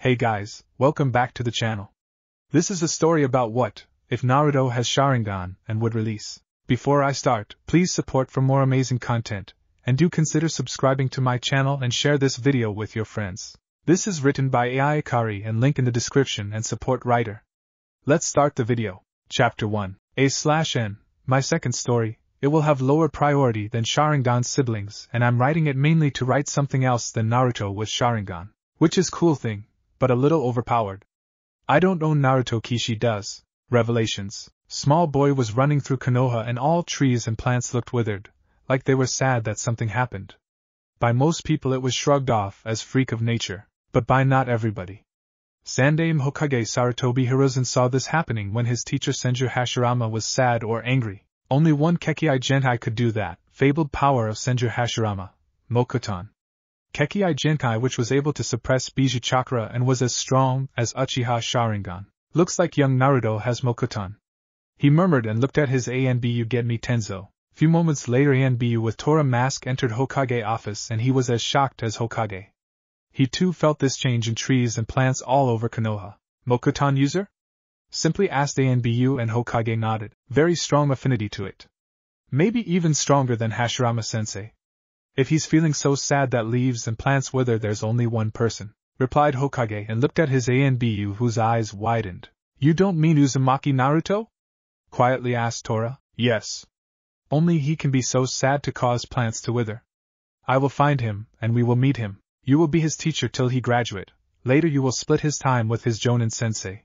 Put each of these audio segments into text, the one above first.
Hey guys, welcome back to the channel. This is a story about what if Naruto has Sharingan and would release. Before I start, please support for more amazing content, and do consider subscribing to my channel and share this video with your friends. This is written by AI Akari and link in the description and support writer. Let's start the video. Chapter 1. A/N. My second story. It will have lower priority than Sharingan's siblings, and I'm writing it mainly to write something else than Naruto with Sharingan, which is cool thing, but a little overpowered. I don't know Naruto Kishi does. Revelations. Small boy was running through Konoha and all trees and plants looked withered, like they were sad that something happened. By most people it was shrugged off as freak of nature, but by not everybody. Sandaime Hokage Sarutobi Hiruzen saw this happening when his teacher Senju Hashirama was sad or angry. Only one Kekii Genkai could do that, fabled power of Senju Hashirama, Mokuton. Kekii Genkai, which was able to suppress Biju Chakra and was as strong as Uchiha Sharingan. Looks like young Naruto has Mokuton. He murmured and looked at his Anbu get me Tenzo. Few moments later Anbu with Tora mask entered Hokage office and he was as shocked as Hokage. He too felt this change in trees and plants all over Konoha. Mokuton user? Simply asked Anbu and Hokage nodded. Very strong affinity to it. Maybe even stronger than Hashirama-sensei. If he's feeling so sad that leaves and plants wither, there's only one person, replied Hokage and looked at his Anbu whose eyes widened. You don't mean Uzumaki Naruto? Quietly asked Tora. Yes. Only he can be so sad to cause plants to wither. I will find him, and we will meet him. You will be his teacher till he graduate. Later you will split his time with his Jonin-sensei,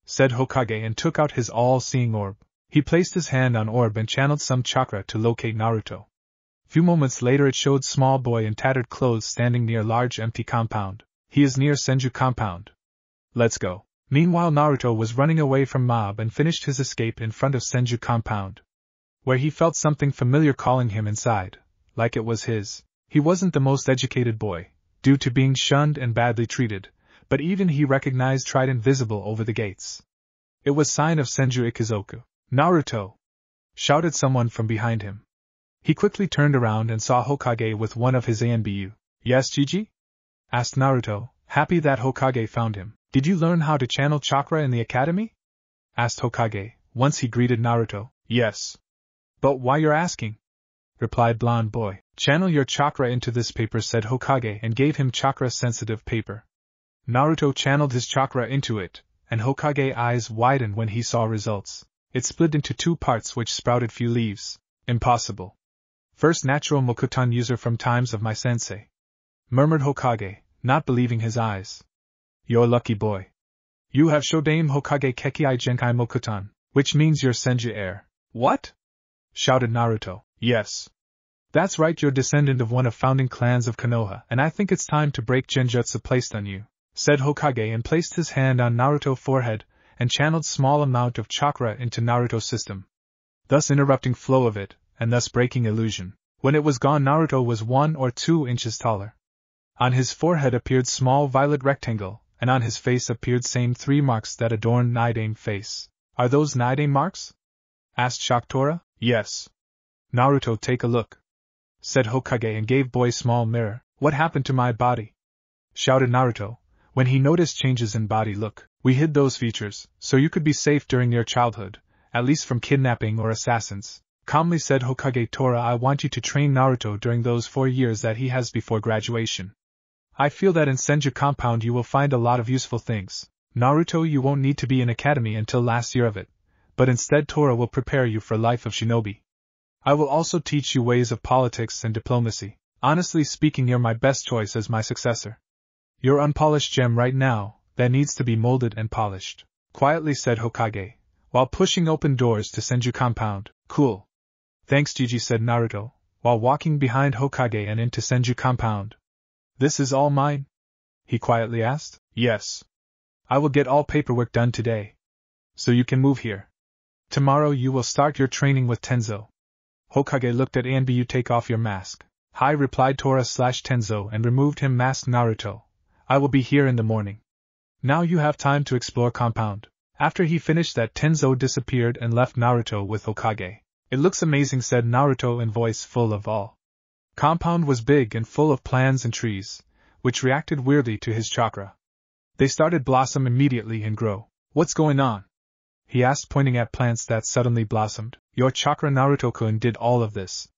said Hokage and took out his all-seeing orb. He placed his hand on orb and channeled some chakra to locate Naruto. Few moments later it showed small boy in tattered clothes standing near large empty compound. He is near Senju compound. Let's go. Meanwhile Naruto was running away from mob and finished his escape in front of Senju compound, where he felt something familiar calling him inside, like it was his. He wasn't the most educated boy, due to being shunned and badly treated, but even he recognized trident visible over the gates. It was sign of Senju Ikizoku. Naruto! Shouted someone from behind him. He quickly turned around and saw Hokage with one of his Anbu. Yes, Gigi? Asked Naruto, happy that Hokage found him. Did you learn how to channel chakra in the academy? Asked Hokage, once he greeted Naruto. Yes. But why you're asking? Replied blonde boy. Channel your chakra into this paper, said Hokage and gave him chakra-sensitive paper. Naruto channeled his chakra into it, and Hokage's eyes widened when he saw results. It split into two parts which sprouted few leaves. Impossible. First natural Mokuton user from times of my sensei, murmured Hokage, not believing his eyes. You're lucky boy. You have Shodaime Hokage Kekii Genkai Mokuton, which means you're Senju heir. What? Shouted Naruto. Yes. That's right, you're descendant of one of founding clans of Konoha, and I think it's time to break genjutsu placed on you, said Hokage and placed his hand on Naruto's forehead and channeled small amount of chakra into Naruto's system, thus interrupting flow of it, and thus breaking illusion. When it was gone Naruto was 1 or 2 inches taller. On his forehead appeared small violet rectangle, and on his face appeared same 3 marks that adorned Nidaime face. Are those Nidaime marks? Asked shocked Tora. Yes. Naruto, take a look, said Hokage and gave boy small mirror. What happened to my body? Shouted Naruto, when he noticed changes in body look. We hid those features, so you could be safe during your childhood, at least from kidnapping or assassins. Calmly said Hokage. Tora, I want you to train Naruto during those 4 years that he has before graduation. I feel that in Senju compound you will find a lot of useful things. Naruto, you won't need to be in academy until last year of it, but instead Tora will prepare you for life of shinobi. I will also teach you ways of politics and diplomacy. Honestly speaking, you're my best choice as my successor. You're unpolished gem right now, that needs to be molded and polished, quietly said Hokage, while pushing open doors to Senju compound. Cool. Thanks Gigi, said Naruto, while walking behind Hokage and into Senju compound. This is all mine? He quietly asked. Yes. I will get all paperwork done today, so you can move here. Tomorrow you will start your training with Tenzo. Hokage looked at Anbu. Take off your mask. Hi, replied Tora/Tenzo and removed him mask. Naruto, I will be here in the morning. Now you have time to explore compound. After he finished that, Tenzo disappeared and left Naruto with Hokage. It looks amazing, said Naruto in voice full of awe. Compound was big and full of plants and trees, which reacted weirdly to his chakra. They started blossom immediately and grow. What's going on? He asked, pointing at plants that suddenly blossomed. Your chakra Naruto-kun did all of this.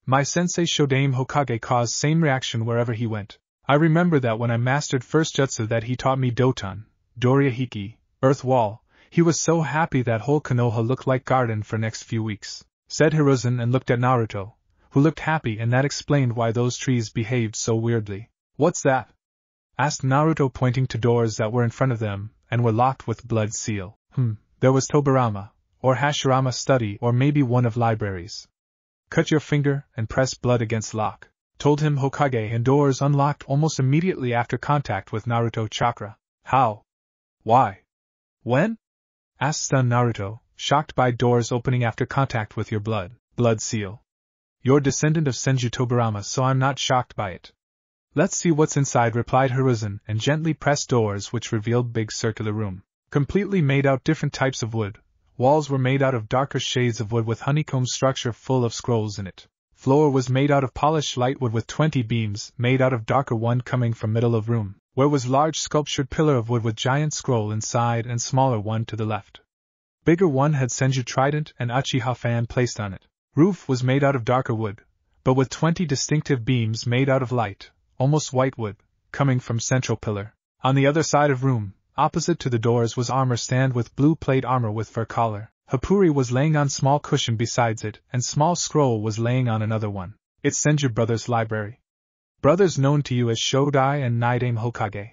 My sensei Shodame Hokage caused same reaction wherever he went. I remember that when I mastered first jutsu that he taught me Doton, Dorihiki, Earth Wall, he was so happy that whole Konoha looked like garden for next few weeks, said Hiruzen and looked at Naruto, who looked happy, and that explained why those trees behaved so weirdly. What's that? Asked Naruto, pointing to doors that were in front of them and were locked with blood seal. There was Tobirama, or Hashirama study, or maybe one of libraries. Cut your finger and press blood against lock, told him Hokage, and doors unlocked almost immediately after contact with Naruto chakra. How? Why? When? Asked stunned Naruto, shocked by doors opening after contact with your blood seal. You're descendant of Senju Tobirama, so I'm not shocked by it. Let's see what's inside, replied Hiruzen, and gently pressed doors which revealed big circular room. Completely made out different types of wood. Walls were made out of darker shades of wood with honeycomb structure full of scrolls in it. Floor was made out of polished light wood with 20 beams made out of darker one coming from middle of room, where was large sculptured pillar of wood with giant scroll inside and smaller one to the left. Bigger one had Senju trident and Uchiha fan placed on it. Roof was made out of darker wood, but with 20 distinctive beams made out of light, almost white wood, coming from central pillar. On the other side of room, opposite to the doors, was armor stand with blue plate armor with fur collar. Hapuri was laying on small cushion besides it, and small scroll was laying on another one. It's Senju brothers' library. Brothers known to you as Shodai and Naidame Hokage.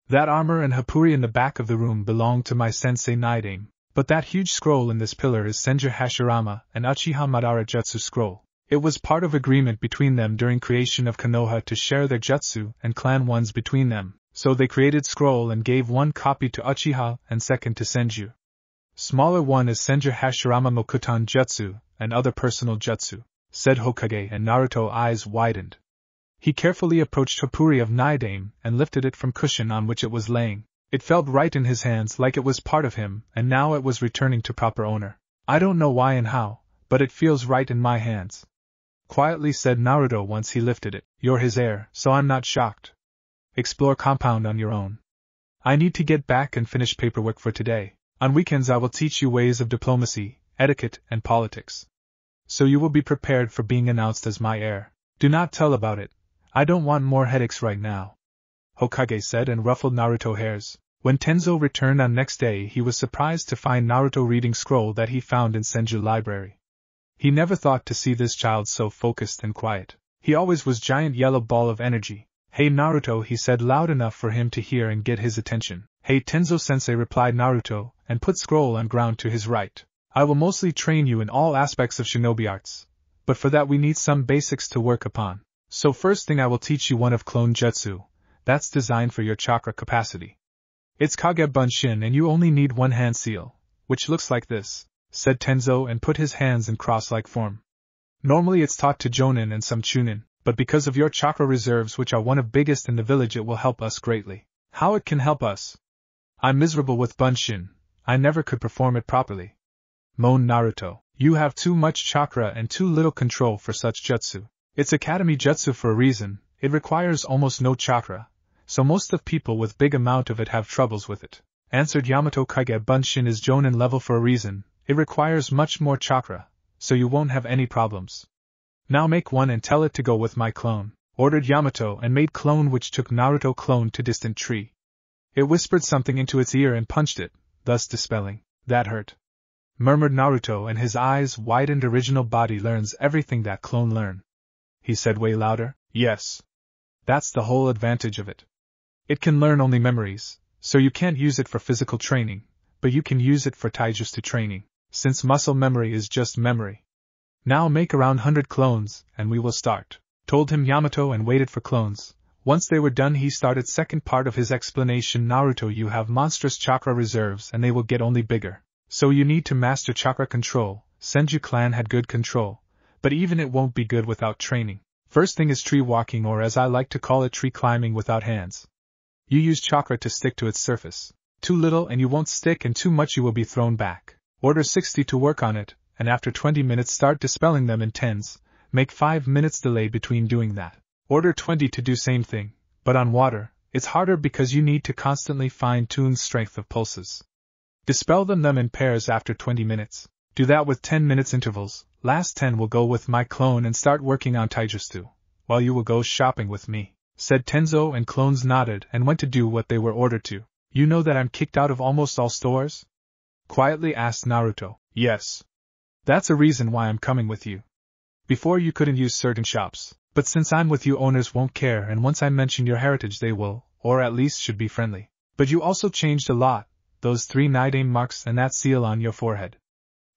That armor and Hapuri in the back of the room belong to my sensei Naidame, but that huge scroll in this pillar is Senju Hashirama and Uchiha Madara Jutsu scroll. It was part of agreement between them during creation of Konoha to share their jutsu and clan ones between them, so they created scroll and gave one copy to Uchiha and second to Senju. Smaller one is Senju Hashirama Mokutan Jutsu and other personal jutsu, said Hokage, and Naruto eyes widened. He carefully approached Hapuri of Naidame and lifted it from cushion on which it was laying. It felt right in his hands, like it was part of him, and now it was returning to proper owner. I don't know why and how, but it feels right in my hands. Quietly said Naruto once he lifted it. You're his heir, so I'm not shocked. Explore compound on your own. I need to get back and finish paperwork for today. On weekends I will teach you ways of diplomacy, etiquette, and politics. So you will be prepared for being announced as my heir. Do not tell about it. I don't want more headaches right now, Hokage said and ruffled Naruto hairs. When Tenzo returned on next day, he was surprised to find Naruto reading scroll that he found in Senju library. He never thought to see this child so focused and quiet. He always was giant yellow ball of energy. Hey Naruto, he said loud enough for him to hear and get his attention. Hey Tenzo-sensei, replied Naruto, and put scroll on ground to his right. I will mostly train you in all aspects of shinobi arts, but for that we need some basics to work upon. So first thing I will teach you one of clone jutsu, that's designed for your chakra capacity. It's Kage Bunshin and you only need one hand seal, which looks like this, said Tenzo and put his hands in cross-like form. Normally it's taught to Jonin and some Chunin, but because of your chakra reserves which are one of biggest in the village it will help us greatly. How it can help us? I'm miserable with Bunshin, I never could perform it properly. Moaned Naruto. You have too much chakra and too little control for such jutsu. It's academy jutsu for a reason, it requires almost no chakra, so most of people with big amount of it have troubles with it. Answered Yamato. Kage Bunshin is Jonin level for a reason, it requires much more chakra, so you won't have any problems. Now make one and tell it to go with my clone, ordered Yamato and made clone which took Naruto clone to distant tree. It whispered something into its ear and punched it, thus dispelling. That hurt, murmured Naruto and his eyes widened. Original body learns everything that clone learn. He said way louder. Yes. That's the whole advantage of it. It can learn only memories, so you can't use it for physical training, but you can use it for taijutsu training, since muscle memory is just memory. Now make around 100 clones, and we will start, told him Yamato and waited for clones. Once they were done he started second part of his explanation. Naruto, you have monstrous chakra reserves and they will get only bigger, so you need to master chakra control. Senju clan had good control, but even it won't be good without training. First thing is tree walking, or as I like to call it, tree climbing without hands. You use chakra to stick to its surface. Too little and you won't stick, and too much you will be thrown back. Order 60 to work on it, and after 20 minutes start dispelling them in tens. Make 5 minutes delay between doing that. Order 20 to do same thing, but on water, It's harder because you need to constantly fine-tune strength of pulses. Dispel them in pairs after 20 minutes. Do that with 10 minutes intervals. Last 10 will go with my clone and start working on taijutsu, while you will go shopping with me, said Tenzo, and clones nodded and went to do what they were ordered to. You know that I'm kicked out of almost all stores? Quietly asked Naruto. Yes. That's a reason why I'm coming with you. Before you couldn't use certain shops, but since I'm with you owners won't care, and once I mention your heritage they will, or at least should be friendly. But you also changed a lot, those 3 name marks and that seal on your forehead,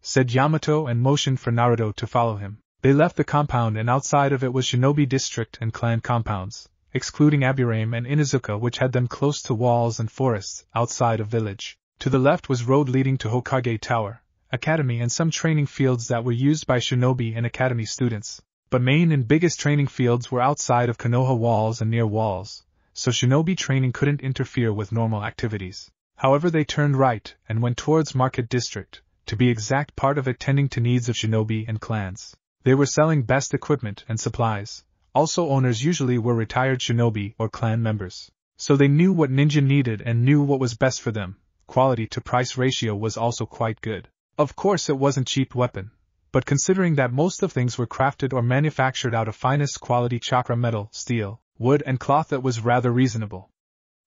said Yamato, and motioned for Naruto to follow him. They left the compound, and outside of it was Shinobi District and clan compounds, excluding Aburame and Inuzuka, which had them close to walls and forests outside of village. To the left was road leading to Hokage Tower, Academy, and some training fields that were used by Shinobi and Academy students. But main and biggest training fields were outside of Konoha walls and near walls, so Shinobi training couldn't interfere with normal activities. However, they turned right and went towards Market District, to be exact, part of it tending to needs of Shinobi and clans. They were selling best equipment and supplies. Also, owners usually were retired Shinobi or clan members, so they knew what ninja needed and knew what was best for them. Quality to price ratio was also quite good. Of course, it wasn't cheap weapon, but considering that most of things were crafted or manufactured out of finest quality chakra metal, steel, wood and cloth, that was rather reasonable.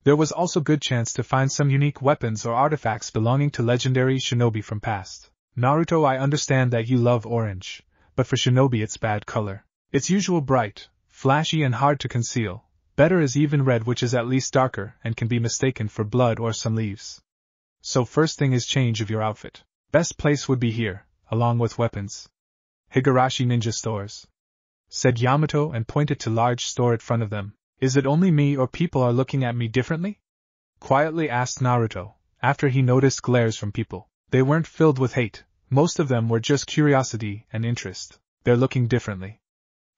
There was also good chance to find some unique weapons or artifacts belonging to legendary shinobi from past. Naruto, I understand that you love orange, but for shinobi it's bad color. It's usual bright, flashy and hard to conceal. Better is even red, which is at least darker and can be mistaken for blood or some leaves. So first thing is change of your outfit. Best place would be here, along with weapons. Higurashi ninja stores, said Yamato, and pointed to large store at front of them. Is it only me, or people are looking at me differently? Quietly asked Naruto, after he noticed glares from people. They weren't filled with hate, most of them were just curiosity and interest. They're looking differently.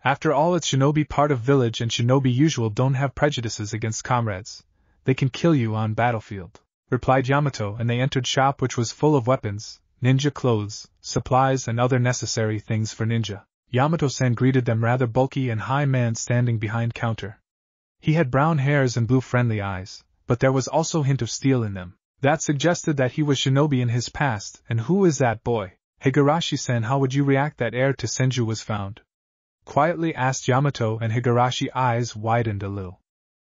After all, it's shinobi part of village, and shinobi usual don't have prejudices against comrades. They can kill you on battlefield, replied Yamato, and they entered shop, which was full of weapons, ninja clothes, supplies and other necessary things for ninja. Yamato-san greeted them, rather bulky and high man standing behind counter. He had brown hairs and blue friendly eyes, but there was also a hint of steel in them. That suggested that he was shinobi in his past. And who is that boy? Higurashi-san, how would you react that heir to Senju was found? Quietly asked Yamato, and Higurashi's eyes widened a little.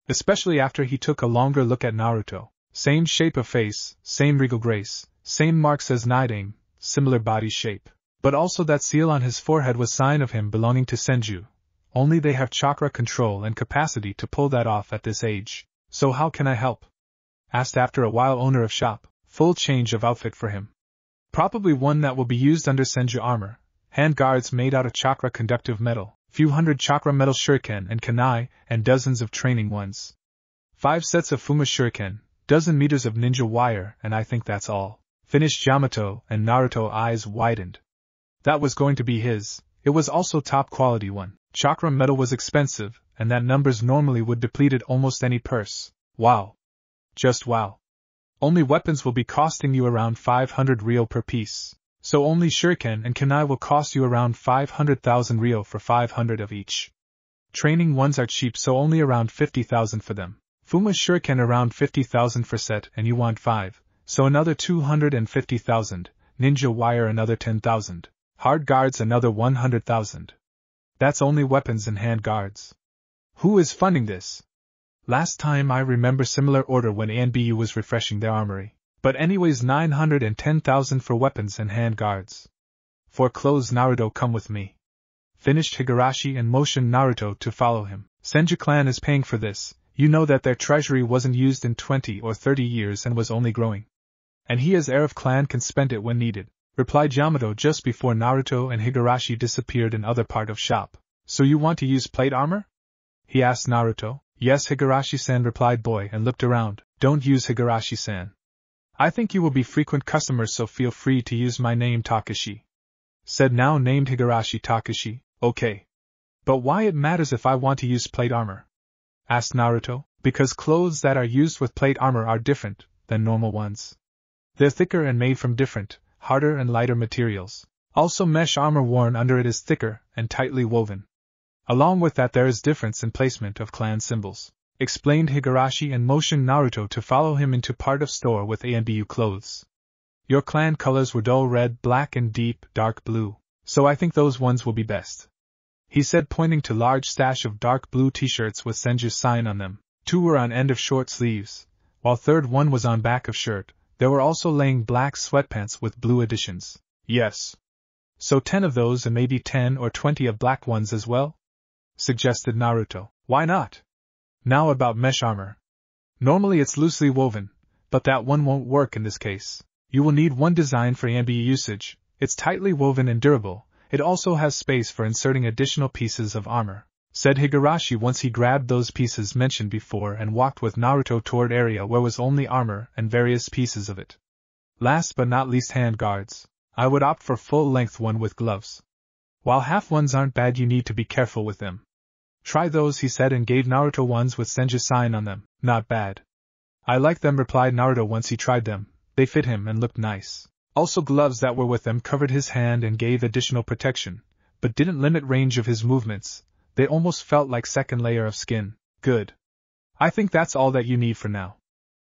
Especially after he took a longer look at Naruto. Same shape of face, same regal grace, same marks as Nidame, similar body shape. But also that seal on his forehead was sign of him belonging to Senju. Only they have chakra control and capacity to pull that off at this age. So how can I help? Asked after a while owner of shop. Full change of outfit for him. Probably one that will be used under Senju armor. Hand guards made out of chakra conductive metal, few hundred chakra metal shuriken and kunai, and dozens of training ones. 5 sets of fuma shuriken, dozen meters of ninja wire, and I think that's all. Finished Yamato, and Naruto's eyes widened. That was going to be his. It was also top quality one. Chakra metal was expensive, and that numbers normally would depleted almost any purse. Wow. Just wow. Only weapons will be costing you around 500 ryo per piece. So only shuriken and kunai will cost you around 500,000 ryo for 500 of each. Training ones are cheap, so only around 50,000 for them. Fuma shuriken around 50,000 for set, and you want 5, so another 250,000. Ninja wire another 10,000. Hard guards another 100,000. That's only weapons and hand guards. Who is funding this? Last time I remember similar order when ANBU was refreshing their armory. But anyways, 910,000 for weapons and hand guards. For clothes, Naruto, come with me. Finished Higurashi and motioned Naruto to follow him. Senju clan is paying for this. You know that their treasury wasn't used in 20 or 30 years and was only growing. And he as heir of clan can spend it when needed, replied Yamato just before Naruto and Higurashi disappeared in other part of shop. So you want to use plate armor? He asked Naruto. Yes, Higurashi-san, replied boy, and looked around. Don't use Higurashi-san. I think you will be frequent customers, so feel free to use my name Takashi. Said now named Higurashi. Takashi, okay. But why it matters if I want to use plate armor? Asked Naruto. Because clothes that are used with plate armor are different than normal ones. They're thicker and made from different, harder and lighter materials. Also mesh armor worn under it is thicker and tightly woven. Along with that there is difference in placement of clan symbols. explained Higurashi and motioned Naruto to follow him into part of store with ANBU clothes. Your clan colors were dull red, black and deep, dark blue, so I think those ones will be best, he said, pointing to large stash of dark blue t-shirts with Senju's sign on them. 2 were on end of short sleeves, while third one was on back of shirt. There were also laying black sweatpants with blue additions. Yes. So 10 of those and maybe 10 or 20 of black ones as well? Suggested Naruto. Why not? Now about mesh armor. Normally it's loosely woven, but that one won't work in this case. You will need one design for ANBU usage. It's tightly woven and durable. It also has space for inserting additional pieces of armor, said Higurashi once he grabbed those pieces mentioned before and walked with Naruto toward area where was only armor and various pieces of it. Last but not least, hand guards. I would opt for full-length one with gloves. While half ones aren't bad, you need to be careful with them. Try those, he said, and gave Naruto ones with Senju's sign on them. Not bad. I like them, replied Naruto once he tried them. They fit him and looked nice. Also, gloves that were with them covered his hand and gave additional protection, but didn't limit range of his movements. They almost felt like second layer of skin. Good. I think that's all that you need for now.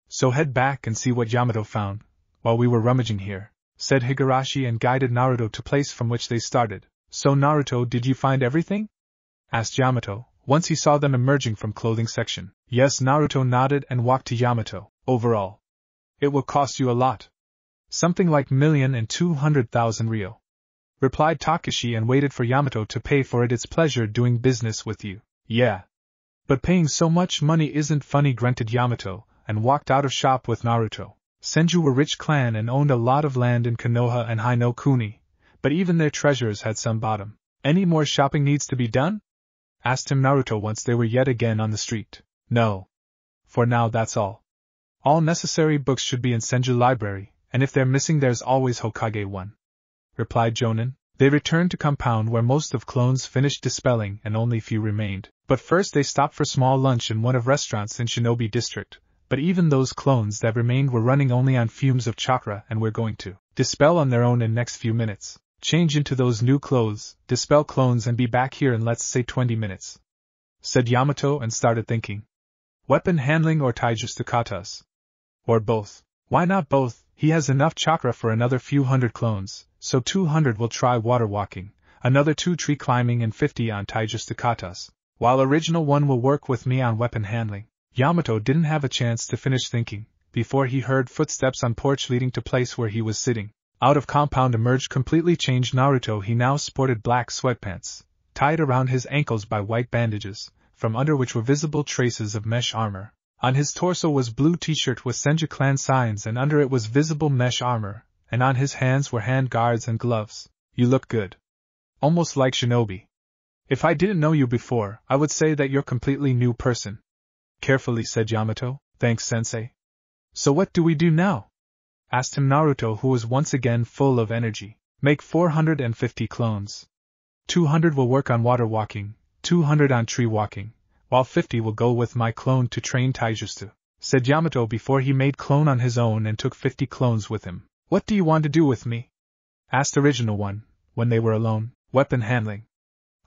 So head back and see what Yamato found, while we were rummaging here, said Higurashi and guided Naruto to place from which they started. So Naruto, did you find everything? Asked Yamato, once he saw them emerging from clothing section. Yes, Naruto nodded and walked to Yamato. Overall, it will cost you a lot. Something like 1,200,000 ryo, replied Takashi, and waited for Yamato to pay for it. It's pleasure doing business with you. Yeah. But paying so much money isn't funny, grunted Yamato, and walked out of shop with Naruto. Senju were rich clan and owned a lot of land in Konoha and Hinokuni, but even their treasures had some bottom. Any more shopping needs to be done? Asked him Naruto once they were yet again on the street. No. For now that's all. All necessary books should be in Senju library, and if they're missing there's always Hokage one, replied Jonin. They returned to compound where most of clones finished dispelling and only few remained. But first they stopped for small lunch in one of restaurants in Shinobi district, but even those clones that remained were running only on fumes of chakra and were going to dispel on their own in next few minutes. Change into those new clothes, dispel clones and be back here in let's say 20 minutes, said Yamato and started thinking. Weapon handling or taijutsu katas? Or both? Why not both? He has enough chakra for another few hundred clones, so 200 will try water walking, another 2 tree climbing and 50 on taijutsu katas, while original 1 will work with me on weapon handling. Yamato didn't have a chance to finish thinking, before he heard footsteps on porch leading to place where he was sitting. Out of compound emerged completely changed Naruto. He now sported black sweatpants, tied around his ankles by white bandages, from under which were visible traces of mesh armor. On his torso was blue t-shirt with Senju clan signs and under it was visible mesh armor, and on his hands were hand guards and gloves. You look good. Almost like shinobi. If I didn't know you before, I would say that you're completely new person. Carefully said Yamato. Thanks, sensei. So what do we do now? Asked him Naruto, who was once again full of energy. Make 450 clones. 200 will work on water walking, 200 on tree walking, while 50 will go with my clone to train taijutsu, said Yamato before he made clone on his own and took 50 clones with him. What do you want to do with me? Asked Original One, when they were alone. Weapon handling.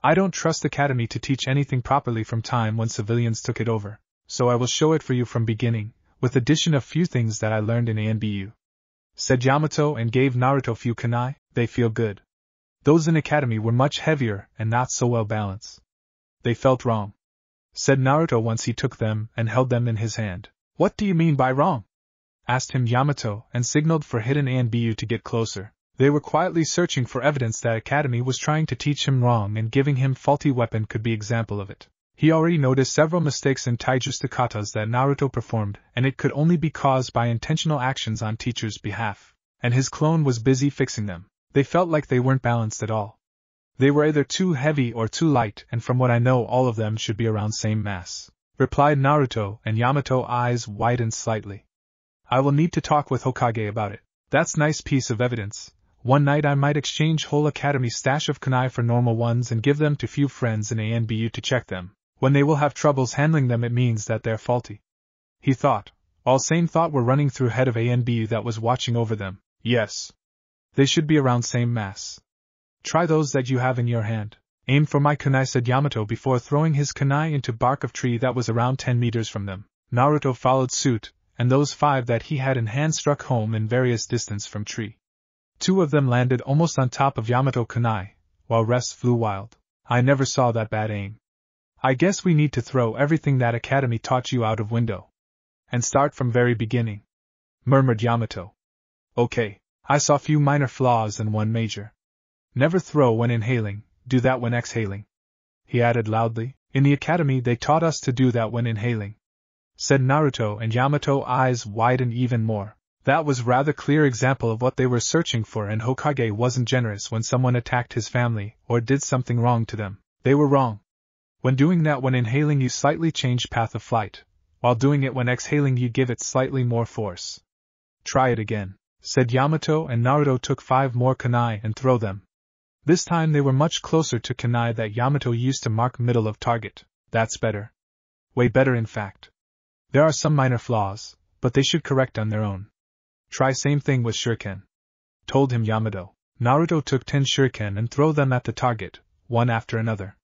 I don't trust Academy to teach anything properly from time when civilians took it over, so I will show it for you from beginning, with addition of few things that I learned in ANBU, said Yamato and gave Naruto few kunai. They feel good. Those in Academy were much heavier and not so well balanced. They felt wrong, said Naruto once he took them and held them in his hand. What do you mean by wrong? Asked him Yamato and signaled for hidden ANBU to get closer. They were quietly searching for evidence that Academy was trying to teach him wrong, and giving him faulty weapon could be example of it. He already noticed several mistakes in taijutsu katas that Naruto performed, and it could only be caused by intentional actions on teacher's behalf, and his clone was busy fixing them. They felt like they weren't balanced at all. They were either too heavy or too light, and from what I know all of them should be around same mass, replied Naruto, and Yamato's eyes widened slightly. I will need to talk with Hokage about it. That's nice piece of evidence. One night I might exchange whole Academy stash of kunai for normal ones and give them to few friends in ANBU to check them. When they will have troubles handling them, it means that they're faulty, he thought. All same thought were running through head of ANBU that was watching over them. Yes. They should be around same mass. Try those that you have in your hand. Aim for my kunai, said Yamato before throwing his kunai into bark of tree that was around 10 meters from them. Naruto followed suit, and those 5 that he had in hand struck home in various distance from tree. 2 of them landed almost on top of Yamato kunai, while rest flew wild. I never saw that bad aim. I guess we need to throw everything that academy taught you out of window. And start from very beginning, murmured Yamato. Okay, I saw few minor flaws and one major. Never throw when inhaling, do that when exhaling. He added loudly, in the academy they taught us to do that when inhaling. Said Naruto, and Yamato's eyes widened even more. That was rather clear example of what they were searching for, and Hokage wasn't generous when someone attacked his family or did something wrong to them. They were wrong. When doing that when inhaling you slightly change path of flight, while doing it when exhaling you give it slightly more force. Try it again, said Yamato, and Naruto took 5 more kunai and throw them. This time they were much closer to kunai that Yamato used to mark middle of target. That's better. Way better in fact. There are some minor flaws, but they should correct on their own. Try same thing with shuriken, told him Yamato. Naruto took 10 shuriken and throw them at the target, one after another.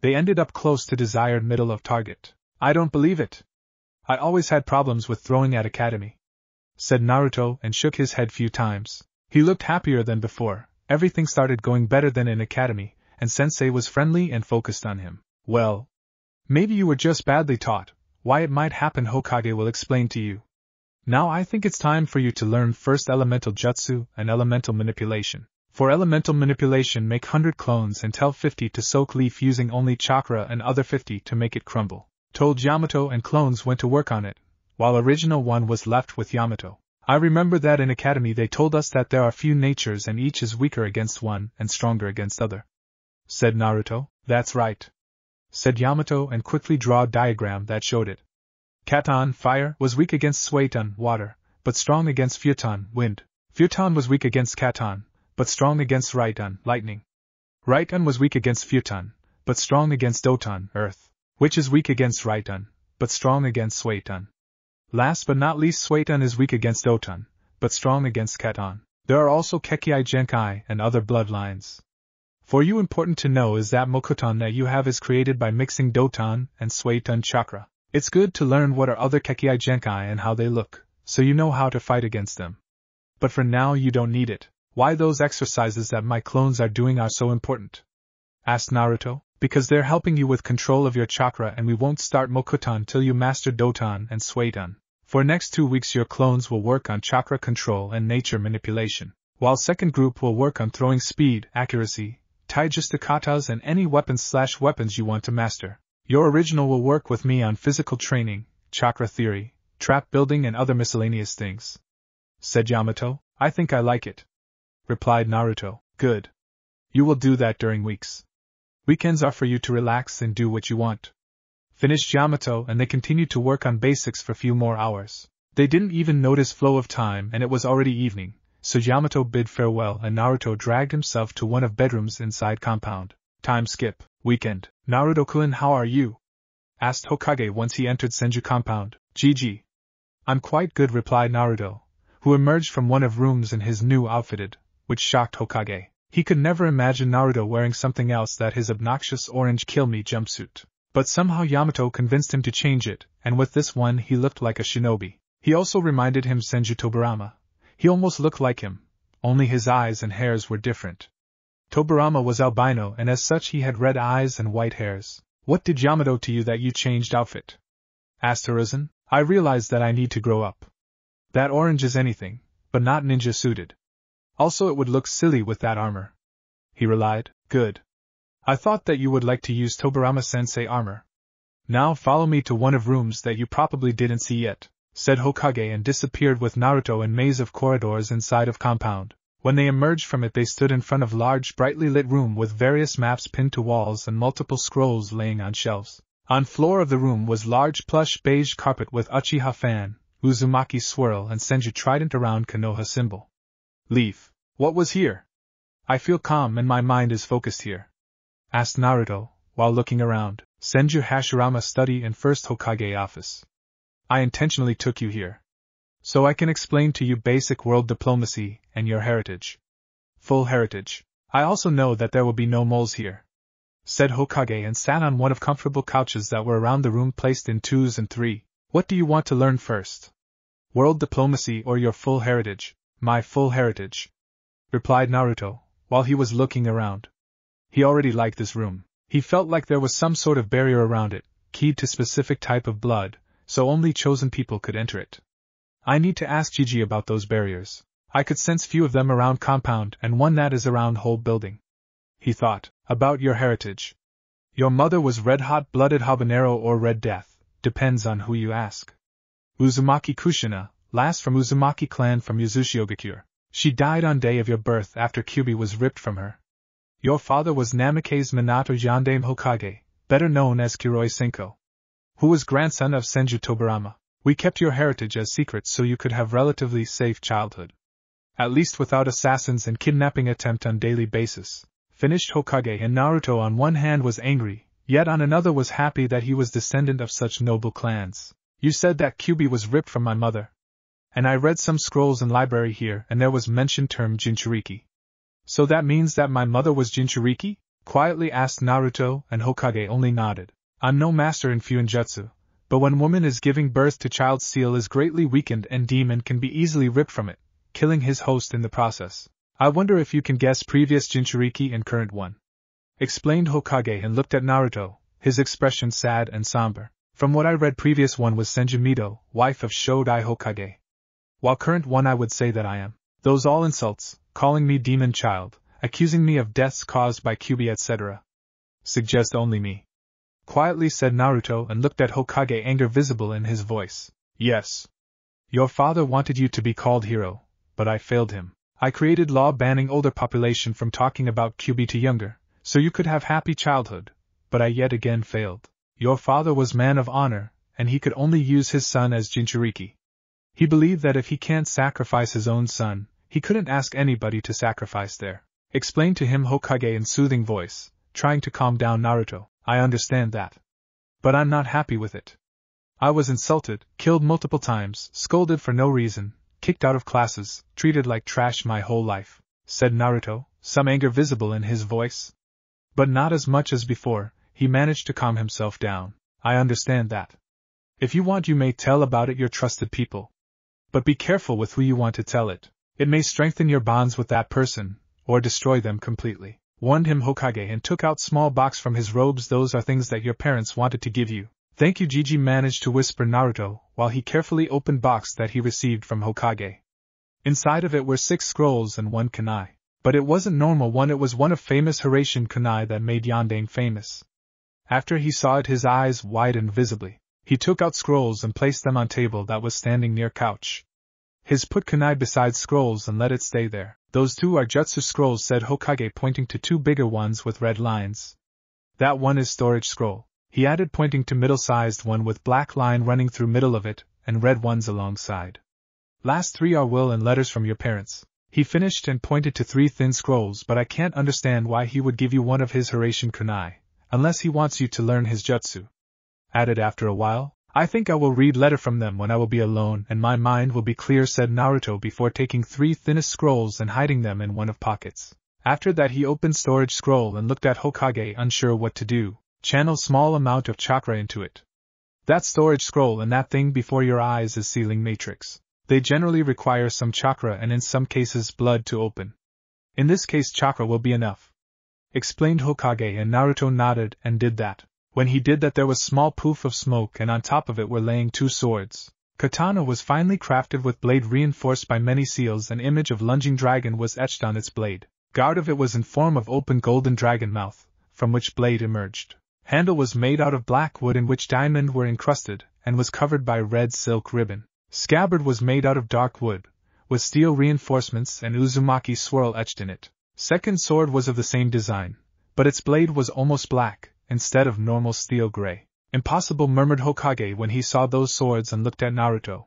They ended up close to desired middle of target. I don't believe it. I always had problems with throwing at academy, said Naruto and shook his head few times. He looked happier than before. Everything started going better than in academy, and sensei was friendly and focused on him. Well, maybe you were just badly taught. Why it might happen Hokage will explain to you. Now I think it's time for you to learn first elemental jutsu and elemental manipulation. For elemental manipulation make 100 clones and tell 50 to soak leaf using only chakra and other 50 to make it crumble. Told Yamato, and clones went to work on it, while original one was left with Yamato. I remember that in academy they told us that there are few natures and each is weaker against one and stronger against other. Said Naruto. That's right, said Yamato, and quickly draw a diagram that showed it. Katon, fire, was weak against Sueton, water, but strong against Futon, wind. Futon was weak against Katon, but strong against Raiton, lightning. Raiton was weak against Futon, but strong against Doton, earth, which is weak against Raiton, but strong against Sueton. Last but not least, Sueton is weak against Doton, but strong against Katon. There are also Kekkei Genkai and other bloodlines. For you, important to know is that Mokuton that you have is created by mixing Doton and Sueton chakra. It's good to learn what are other Kekkei Genkai and how they look, so you know how to fight against them. But for now you don't need it. Why those exercises that my clones are doing are so important? Asked Naruto. Because they're helping you with control of your chakra, and we won't start Mokuton till you master Doton and Sueton. For next 2 weeks your clones will work on chakra control and nature manipulation, while second group will work on throwing speed, accuracy, taijutsu katas and any weapons you want to master. Your original will work with me on physical training, chakra theory, trap building and other miscellaneous things. Said Yamato. I think I like it, replied Naruto. Good. You will do that during weeks. Weekends are for you to relax and do what you want. Finished Yamato, and they continued to work on basics for few more hours. They didn't even notice flow of time, and it was already evening, so Yamato bid farewell and Naruto dragged himself to one of bedrooms inside compound. Time skip. Weekend. Naruto-kun, how are you? Asked Hokage once he entered Senju compound. GG. I'm quite good, replied Naruto, who emerged from one of rooms in his new outfitted, which shocked Hokage. He could never imagine Naruto wearing something else than his obnoxious orange kill-me jumpsuit. But somehow Yamato convinced him to change it, and with this one he looked like a shinobi. He also reminded him Senju Tobirama. He almost looked like him, only his eyes and hairs were different. Tobirama was albino, and as such he had red eyes and white hairs. What did Yamato to you that you changed outfit? Asked Hiruzen. I realized that I need to grow up. That orange is anything, but not ninja suited. Also it would look silly with that armor. He relied. Good. I thought that you would like to use Tobirama-sensei armor. Now follow me to one of rooms that you probably didn't see yet, said Hokage, and disappeared with Naruto in maze of corridors inside of compound. When they emerged from it they stood in front of large brightly lit room with various maps pinned to walls and multiple scrolls laying on shelves. On floor of the room was large plush beige carpet with Uchiha fan, Uzumaki swirl and Senju trident around Konoha symbol. Leaf. What was here? I feel calm and my mind is focused here, asked Naruto, while looking around. Senju Hashirama study and first Hokage office. I intentionally took you here, so I can explain to you basic world diplomacy and your heritage. Full heritage. I also know that there will be no moles here, said Hokage and sat on one of comfortable couches that were around the room placed in 2s and 3. What do you want to learn first? World diplomacy or your full heritage? My full heritage, replied Naruto, while he was looking around. He already liked this room. He felt like there was some sort of barrier around it, keyed to specific type of blood, so only chosen people could enter it. I need to ask Gigi about those barriers. I could sense few of them around compound and one that is around whole building. He thought, about your heritage. Your mother was red-hot-blooded habanero or Red Death, depends on who you ask. Uzumaki Kushina, last from Uzumaki clan from Yuzushiogakure. She died on day of your birth after Kyubi was ripped from her. Your father was Namikaze Minato Yandame Hokage, better known as Kiroi Senko, who was grandson of Senju Tobirama. We kept your heritage as secret so you could have relatively safe childhood. At least without assassins and kidnapping attempt on daily basis. Finished Hokage, and Naruto on one hand was angry, yet on another was happy that he was descendant of such noble clans. You said that Kyubi was ripped from my mother. And I read some scrolls in library here and there was mentioned term Jinchuriki. So that means that my mother was Jinchuriki? Quietly asked Naruto, and Hokage only nodded. I'm no master in Fuinjutsu, but when woman is giving birth to child, seal is greatly weakened and demon can be easily ripped from it, killing his host in the process. I wonder if you can guess previous Jinchuriki and current one. Explained Hokage and looked at Naruto, his expression sad and somber. From what I read, previous one was Senju Mido, wife of Shodai Hokage. While current one I would say that I am. Those all insults, calling me demon child, accusing me of deaths caused by Kyubi etc. Suggest only me. Quietly said Naruto and looked at Hokage, anger visible in his voice. Yes. Your father wanted you to be called hero, but I failed him. I created law banning older population from talking about Kyubi to younger, so you could have happy childhood, but I yet again failed. Your father was man of honor, and he could only use his son as Jinchuriki. He believed that if he can't sacrifice his own son, he couldn't ask anybody to sacrifice their. Explained to him Hokage in soothing voice, trying to calm down Naruto. I understand that. But I'm not happy with it. I was insulted, killed multiple times, scolded for no reason, kicked out of classes, treated like trash my whole life, said Naruto, some anger visible in his voice. But not as much as before, he managed to calm himself down. I understand that. If you want you may tell about it your trusted people. But be careful with who you want to tell it. It may strengthen your bonds with that person, or destroy them completely. Warned him Hokage and took out small box from his robes. Those are things that your parents wanted to give you. Thank you, Gigi managed to whisper Naruto, while he carefully opened box that he received from Hokage. Inside of it were 6 scrolls and 1 kunai. But it wasn't normal one, it was one of famous Horatian kunai that made Yandane famous. After he saw it his eyes widened visibly. He took out scrolls and placed them on table that was standing near couch. His put kunai beside scrolls and let it stay there. Those 2 are jutsu scrolls, said Hokage, pointing to 2 bigger ones with red lines. That one is storage scroll. He added, pointing to middle-sized one with black line running through middle of it, and red ones alongside. Last 3 are will and letters from your parents. He finished and pointed to 3 thin scrolls, but I can't understand why he would give you one of his Horatian kunai, unless he wants you to learn his jutsu. Added after a while, I think I will read letter from them when I will be alone and my mind will be clear, said Naruto before taking 3 thinnest scrolls and hiding them in one of pockets. After that he opened storage scroll and looked at Hokage, unsure what to do. Channel small amount of chakra into it. That storage scroll and that thing before your eyes is sealing matrix. They generally require some chakra and in some cases blood to open. In this case chakra will be enough. Explained Hokage, and Naruto nodded and did that. When he did that there was small poof of smoke and on top of it were laying 2 swords. Katana was finely crafted with blade reinforced by many seals. An image of lunging dragon was etched on its blade. Guard of it was in form of open golden dragon mouth, from which blade emerged. Handle was made out of black wood in which diamond were encrusted, and was covered by red silk ribbon. Scabbard was made out of dark wood, with steel reinforcements and Uzumaki swirl etched in it. Second sword was of the same design, but its blade was almost black, instead of normal steel gray. Impossible, murmured Hokage when he saw those swords and looked at Naruto.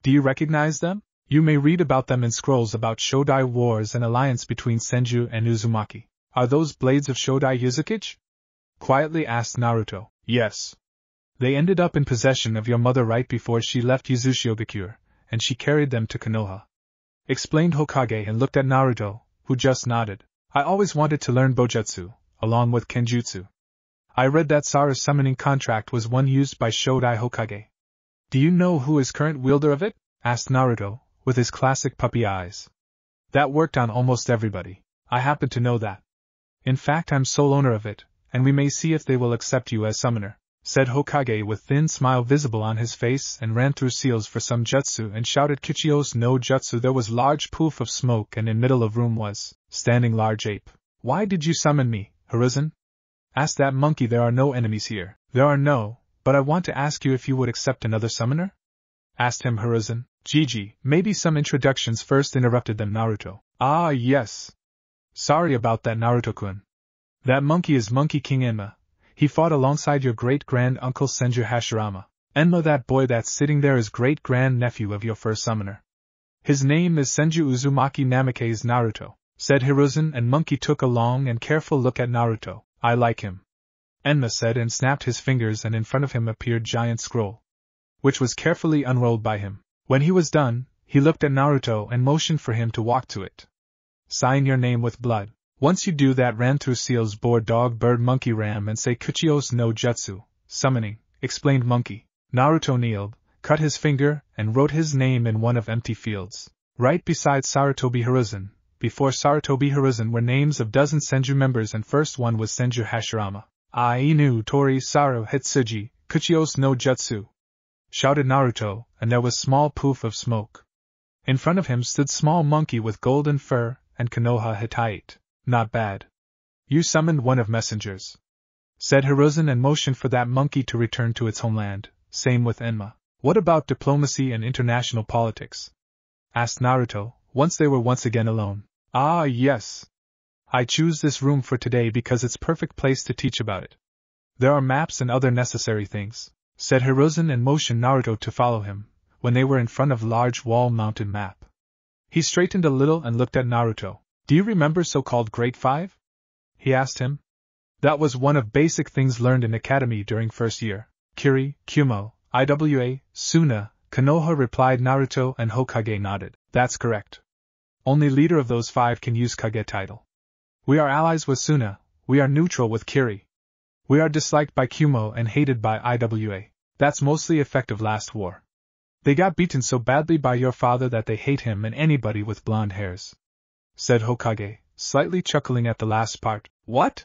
Do you recognize them? You may read about them in scrolls about Shodai wars and alliance between Senju and Uzumaki. Are those blades of Shodai Yuzukage? Quietly asked Naruto. Yes. They ended up in possession of your mother right before she left Yuzushiogakure, and she carried them to Konoha. Explained Hokage and looked at Naruto, who just nodded. I always wanted to learn Bojutsu, along with Kenjutsu. I read that Sara's summoning contract was one used by Shodai Hokage. Do you know who is current wielder of it? Asked Naruto, with his classic puppy eyes. That worked on almost everybody. I happen to know that. In fact, I'm sole owner of it, and we may see if they will accept you as summoner, said Hokage with thin smile visible on his face, and ran through seals for some jutsu and shouted Kichios no jutsu. There was large poof of smoke, and in middle of room was standing large ape. Why did you summon me, Hiruzen? Asked that monkey. There are no enemies here. There are no, but I want to ask you if you would accept another summoner? Asked him Hiruzen. Gigi, maybe some introductions first, interrupted them Naruto. Ah yes. Sorry about that, Naruto-kun. That monkey is Monkey King Enma. He fought alongside your great-grand-uncle Senju Hashirama. Enma, that boy that's sitting there, is great-grand-nephew of your first summoner. His name is Senju Uzumaki Namikaze. Naruto, said Hiruzen, and Monkey took a long and careful look at Naruto. I like him, Enma said, and snapped his fingers, and in front of him appeared giant scroll, which was carefully unrolled by him. When he was done, he looked at Naruto and motioned for him to walk to it. Sign your name with blood. Once you do that, ran through seals, board, dog, bird, monkey, ram, and say Kuchios no Jutsu, summoning, explained Monkey. Naruto kneeled, cut his finger, and wrote his name in one of empty fields, right beside Sarutobi Hiruzen. Before Sarutobi Hiruzen were names of dozen Senju members, and first one was Senju Hashirama. Ainu Tori Saru Hitsuji, Kuchios no Jutsu, shouted Naruto, and there was small poof of smoke. In front of him stood small monkey with golden fur, and Konoha Hittite. Not bad. You summoned one of messengers, said Hiruzen, and motioned for that monkey to return to its homeland. Same with Enma. What about diplomacy and international politics? Asked Naruto, once they were once again alone. Ah yes. I choose this room for today because it's perfect place to teach about it. There are maps and other necessary things, said Hiruzen, and motioned Naruto to follow him. When they were in front of large wall-mounted map, he straightened a little and looked at Naruto. Do you remember so-called Grade 5? He asked him. That was one of basic things learned in academy during first year. Kiri, Kumo, Iwa, Suna, Konoha, replied Naruto, and Hokage nodded. That's correct. Only leader of those 5 can use Kage title. We are allies with Suna, we are neutral with Kiri. We are disliked by Kumo and hated by Iwa. That's mostly effect of last war. They got beaten so badly by your father that they hate him and anybody with blonde hairs, said Hokage, slightly chuckling at the last part. What?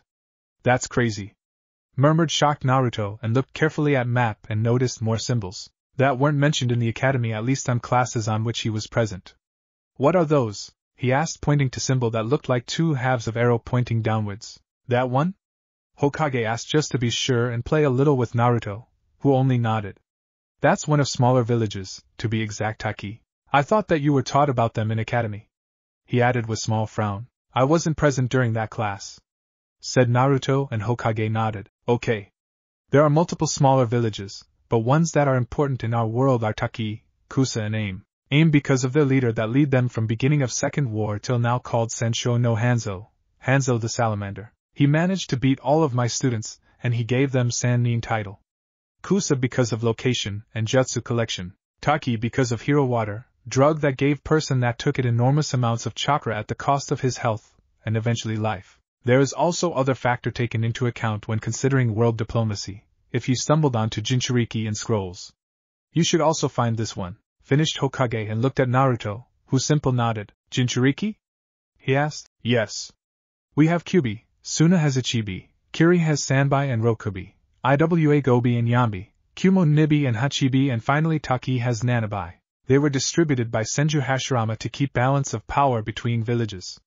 That's crazy, murmured shocked Naruto, and looked carefully at map and noticed more symbols that weren't mentioned in the academy, at least on classes on which he was present. What are those? He asked, pointing to symbol that looked like 2 halves of arrow pointing downwards. That one? Hokage asked, just to be sure and play a little with Naruto, who only nodded. That's one of smaller villages, to be exact, Taki. I thought that you were taught about them in academy, he added with small frown. I wasn't present during that class, said Naruto, and Hokage nodded. Okay. There are multiple smaller villages, but ones that are important in our world are Taki, Kusa, and Aim. Aim because of their leader that lead them from beginning of Second War till now, called Sensho no Hanzo, Hanzo the Salamander. He managed to beat all of my students, and he gave them Sannin title. Kusa because of location and jutsu collection. Taki because of hero water, drug that gave person that took it enormous amounts of chakra at the cost of his health, and eventually life. There is also other factor taken into account when considering world diplomacy, if you stumbled onto Jinchuriki and scrolls. You should also find this one, finished Hokage, and looked at Naruto, who simple nodded. Jinchuriki? He asked. Yes. We have Kyubi, Suna has Ichibi, Kiri has Sanbai and Rokubi, Iwa Gobi and Yambi, Kumo Nibi and Hachibi, and finally Taki has Nanabai. They were distributed by Senju Hashirama to keep balance of power between villages,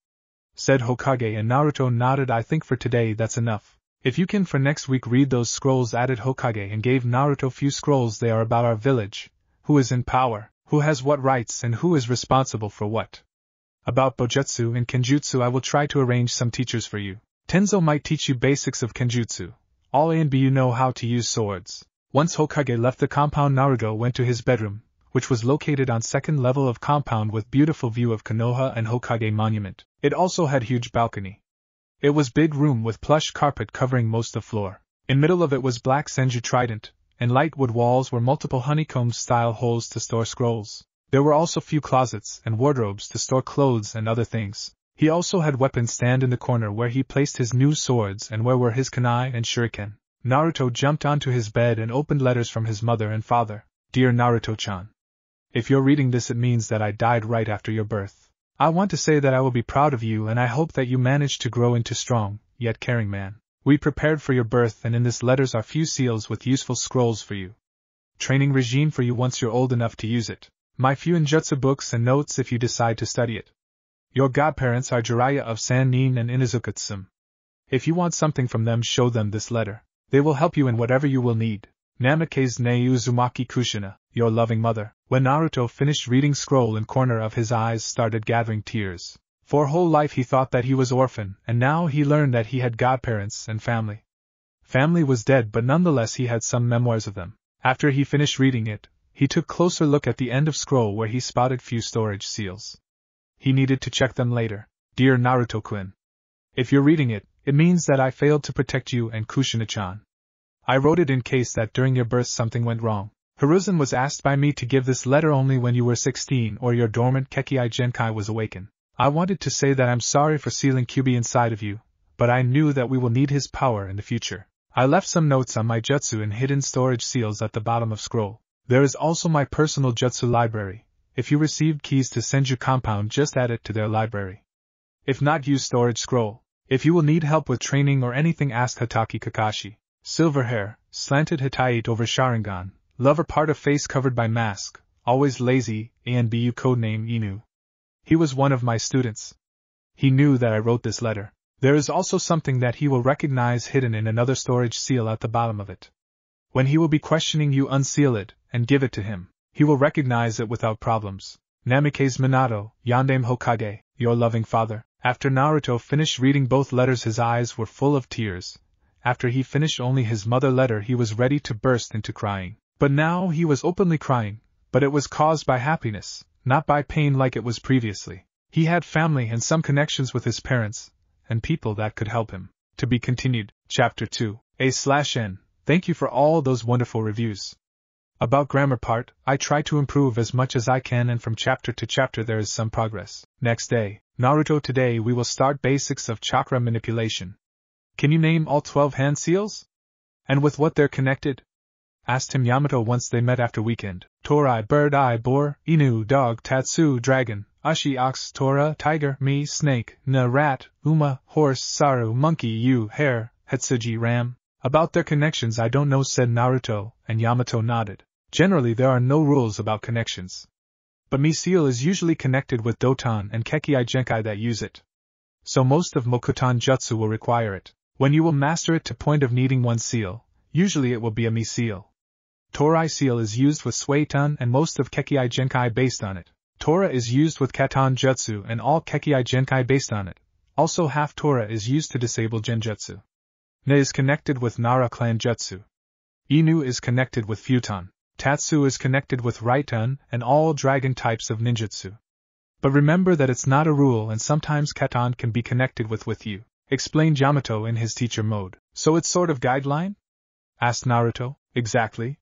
said Hokage, and Naruto nodded. I think for today that's enough. If you can for next week read those scrolls, added Hokage, and gave Naruto few scrolls. They are about our village, who is in power, who has what rights, and who is responsible for what. About Bojutsu and Kenjutsu I will try to arrange some teachers for you. Tenzo might teach you basics of Kenjutsu. All A and B you know how to use swords. Once Hokage left the compound, Naruto went to his bedroom, which was located on second level of compound with beautiful view of Konoha and Hokage monument. It also had huge balcony. It was big room with plush carpet covering most of floor. In middle of it was black Senju trident, and light wood walls were multiple honeycomb style holes to store scrolls. There were also few closets and wardrobes to store clothes and other things. He also had weapons stand in the corner where he placed his new swords and where were his kunai and shuriken. Naruto jumped onto his bed and opened letters from his mother and father. Dear Naruto-chan. If you're reading this, it means that I died right after your birth. I want to say that I will be proud of you and I hope that you managed to grow into strong, yet caring man. We prepared for your birth and in this letters are few seals with useful scrolls for you. Training regime for you once you're old enough to use it. My few ninjutsu books and notes if you decide to study it. Your godparents are Jiraiya of Sannin and Inuzuka-tsum. If you want something from them, show them this letter. They will help you in whatever you will need. Namikaze ne Uzumaki Kushina, your loving mother. When Naruto finished reading scroll in corner of his eyes started gathering tears. For whole life he thought that he was orphan, and now he learned that he had godparents and family. Family was dead, but nonetheless he had some memoirs of them. After he finished reading it, he took closer look at the end of scroll where he spotted few storage seals. He needed to check them later. Dear Naruto-kun. If you're reading it, it means that I failed to protect you and Kushina-chan. I wrote it in case that during your birth something went wrong. Hiruzen was asked by me to give this letter only when you were 16 or your dormant Kekii Genkai was awakened. I wanted to say that I'm sorry for sealing Kyuubi inside of you, but I knew that we will need his power in the future. I left some notes on my jutsu and hidden storage seals at the bottom of scroll. There is also my personal jutsu library. If you received keys to Senju compound, just add it to their library. If not, use storage scroll. If you will need help with training or anything, ask Hatake Kakashi. Silver hair, slanted Hitite over Sharingan, lover part of face covered by mask, always lazy, ANBU codename Inu. He was one of my students. He knew that I wrote this letter. There is also something that he will recognize hidden in another storage seal at the bottom of it. When he will be questioning you, unseal it, and give it to him. He will recognize it without problems. Namikaze Minato, Yandame Hokage, your loving father. After Naruto finished reading both letters his eyes were full of tears. After he finished only his mother letter he was ready to burst into crying. But now he was openly crying, but it was caused by happiness, not by pain like it was previously. He had family and some connections with his parents, and people that could help him. To be continued, Chapter 2, A/N. Thank you for all those wonderful reviews. About grammar part, I try to improve as much as I can and from chapter to chapter there is some progress. Next day, Naruto. Today we will start basics of chakra manipulation. Can you name all 12 hand seals? And with what they're connected? Asked him Yamato once they met after weekend. Torai bird, eye boar, Inu dog, Tatsu dragon, Ashi ox, Tora tiger, Mi snake, Na rat, Uma horse, Saru monkey, Yu hare, Hetsuji ram. About their connections I don't know, said Naruto, and Yamato nodded. Generally there are no rules about connections. But Mi seal is usually connected with Doton and Kekii Genkai that use it. So most of Mokuton Jutsu will require it. When you will master it to point of needing one seal, usually it will be a Mi seal. Torai seal is used with Suiton and most of Kekii Genkai based on it. Tora is used with Katon Jutsu and all Kekii Genkai based on it. Also half Tora is used to disable Genjutsu. Na is connected with Nara clan Jutsu. Inu is connected with Futon. Tatsu is connected with Raiten and all dragon types of ninjutsu. But remember that it's not a rule and sometimes Katon can be connected with you, explained Yamato in his teacher mode. So it's sort of guideline? Asked Naruto. Exactly.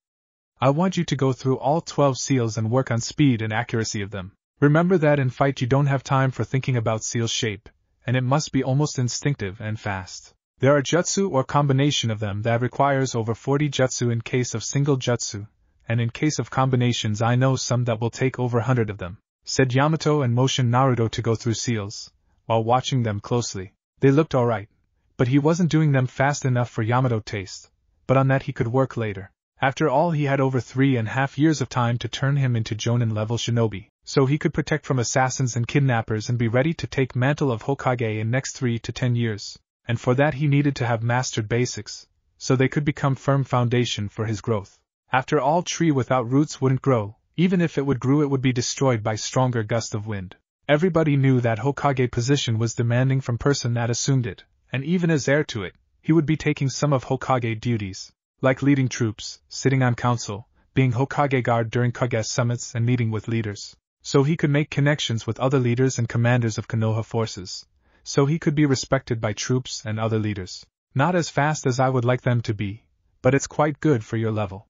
I want you to go through all 12 seals and work on speed and accuracy of them. Remember that in fight you don't have time for thinking about seal shape, and it must be almost instinctive and fast. There are jutsu or combination of them that requires over 40 jutsu in case of single jutsu, and in case of combinations I know some that will take over 100 of them, said Yamato and motioned Naruto to go through seals, while watching them closely. They looked alright, but he wasn't doing them fast enough for Yamato taste, but on that he could work later. After all he had over 3.5 years of time to turn him into Jonin level shinobi, so he could protect from assassins and kidnappers and be ready to take mantle of Hokage in next 3 to 10 years, and for that he needed to have mastered basics, so they could become firm foundation for his growth. After all, tree without roots wouldn't grow, even if it would grow it would be destroyed by stronger gust of wind. Everybody knew that Hokage position was demanding from person that assumed it, and even as heir to it, he would be taking some of Hokage duties, like leading troops, sitting on council, being Hokage guard during Kage summits and meeting with leaders, so he could make connections with other leaders and commanders of Konoha forces, so he could be respected by troops and other leaders. Not as fast as I would like them to be, but it's quite good for your level.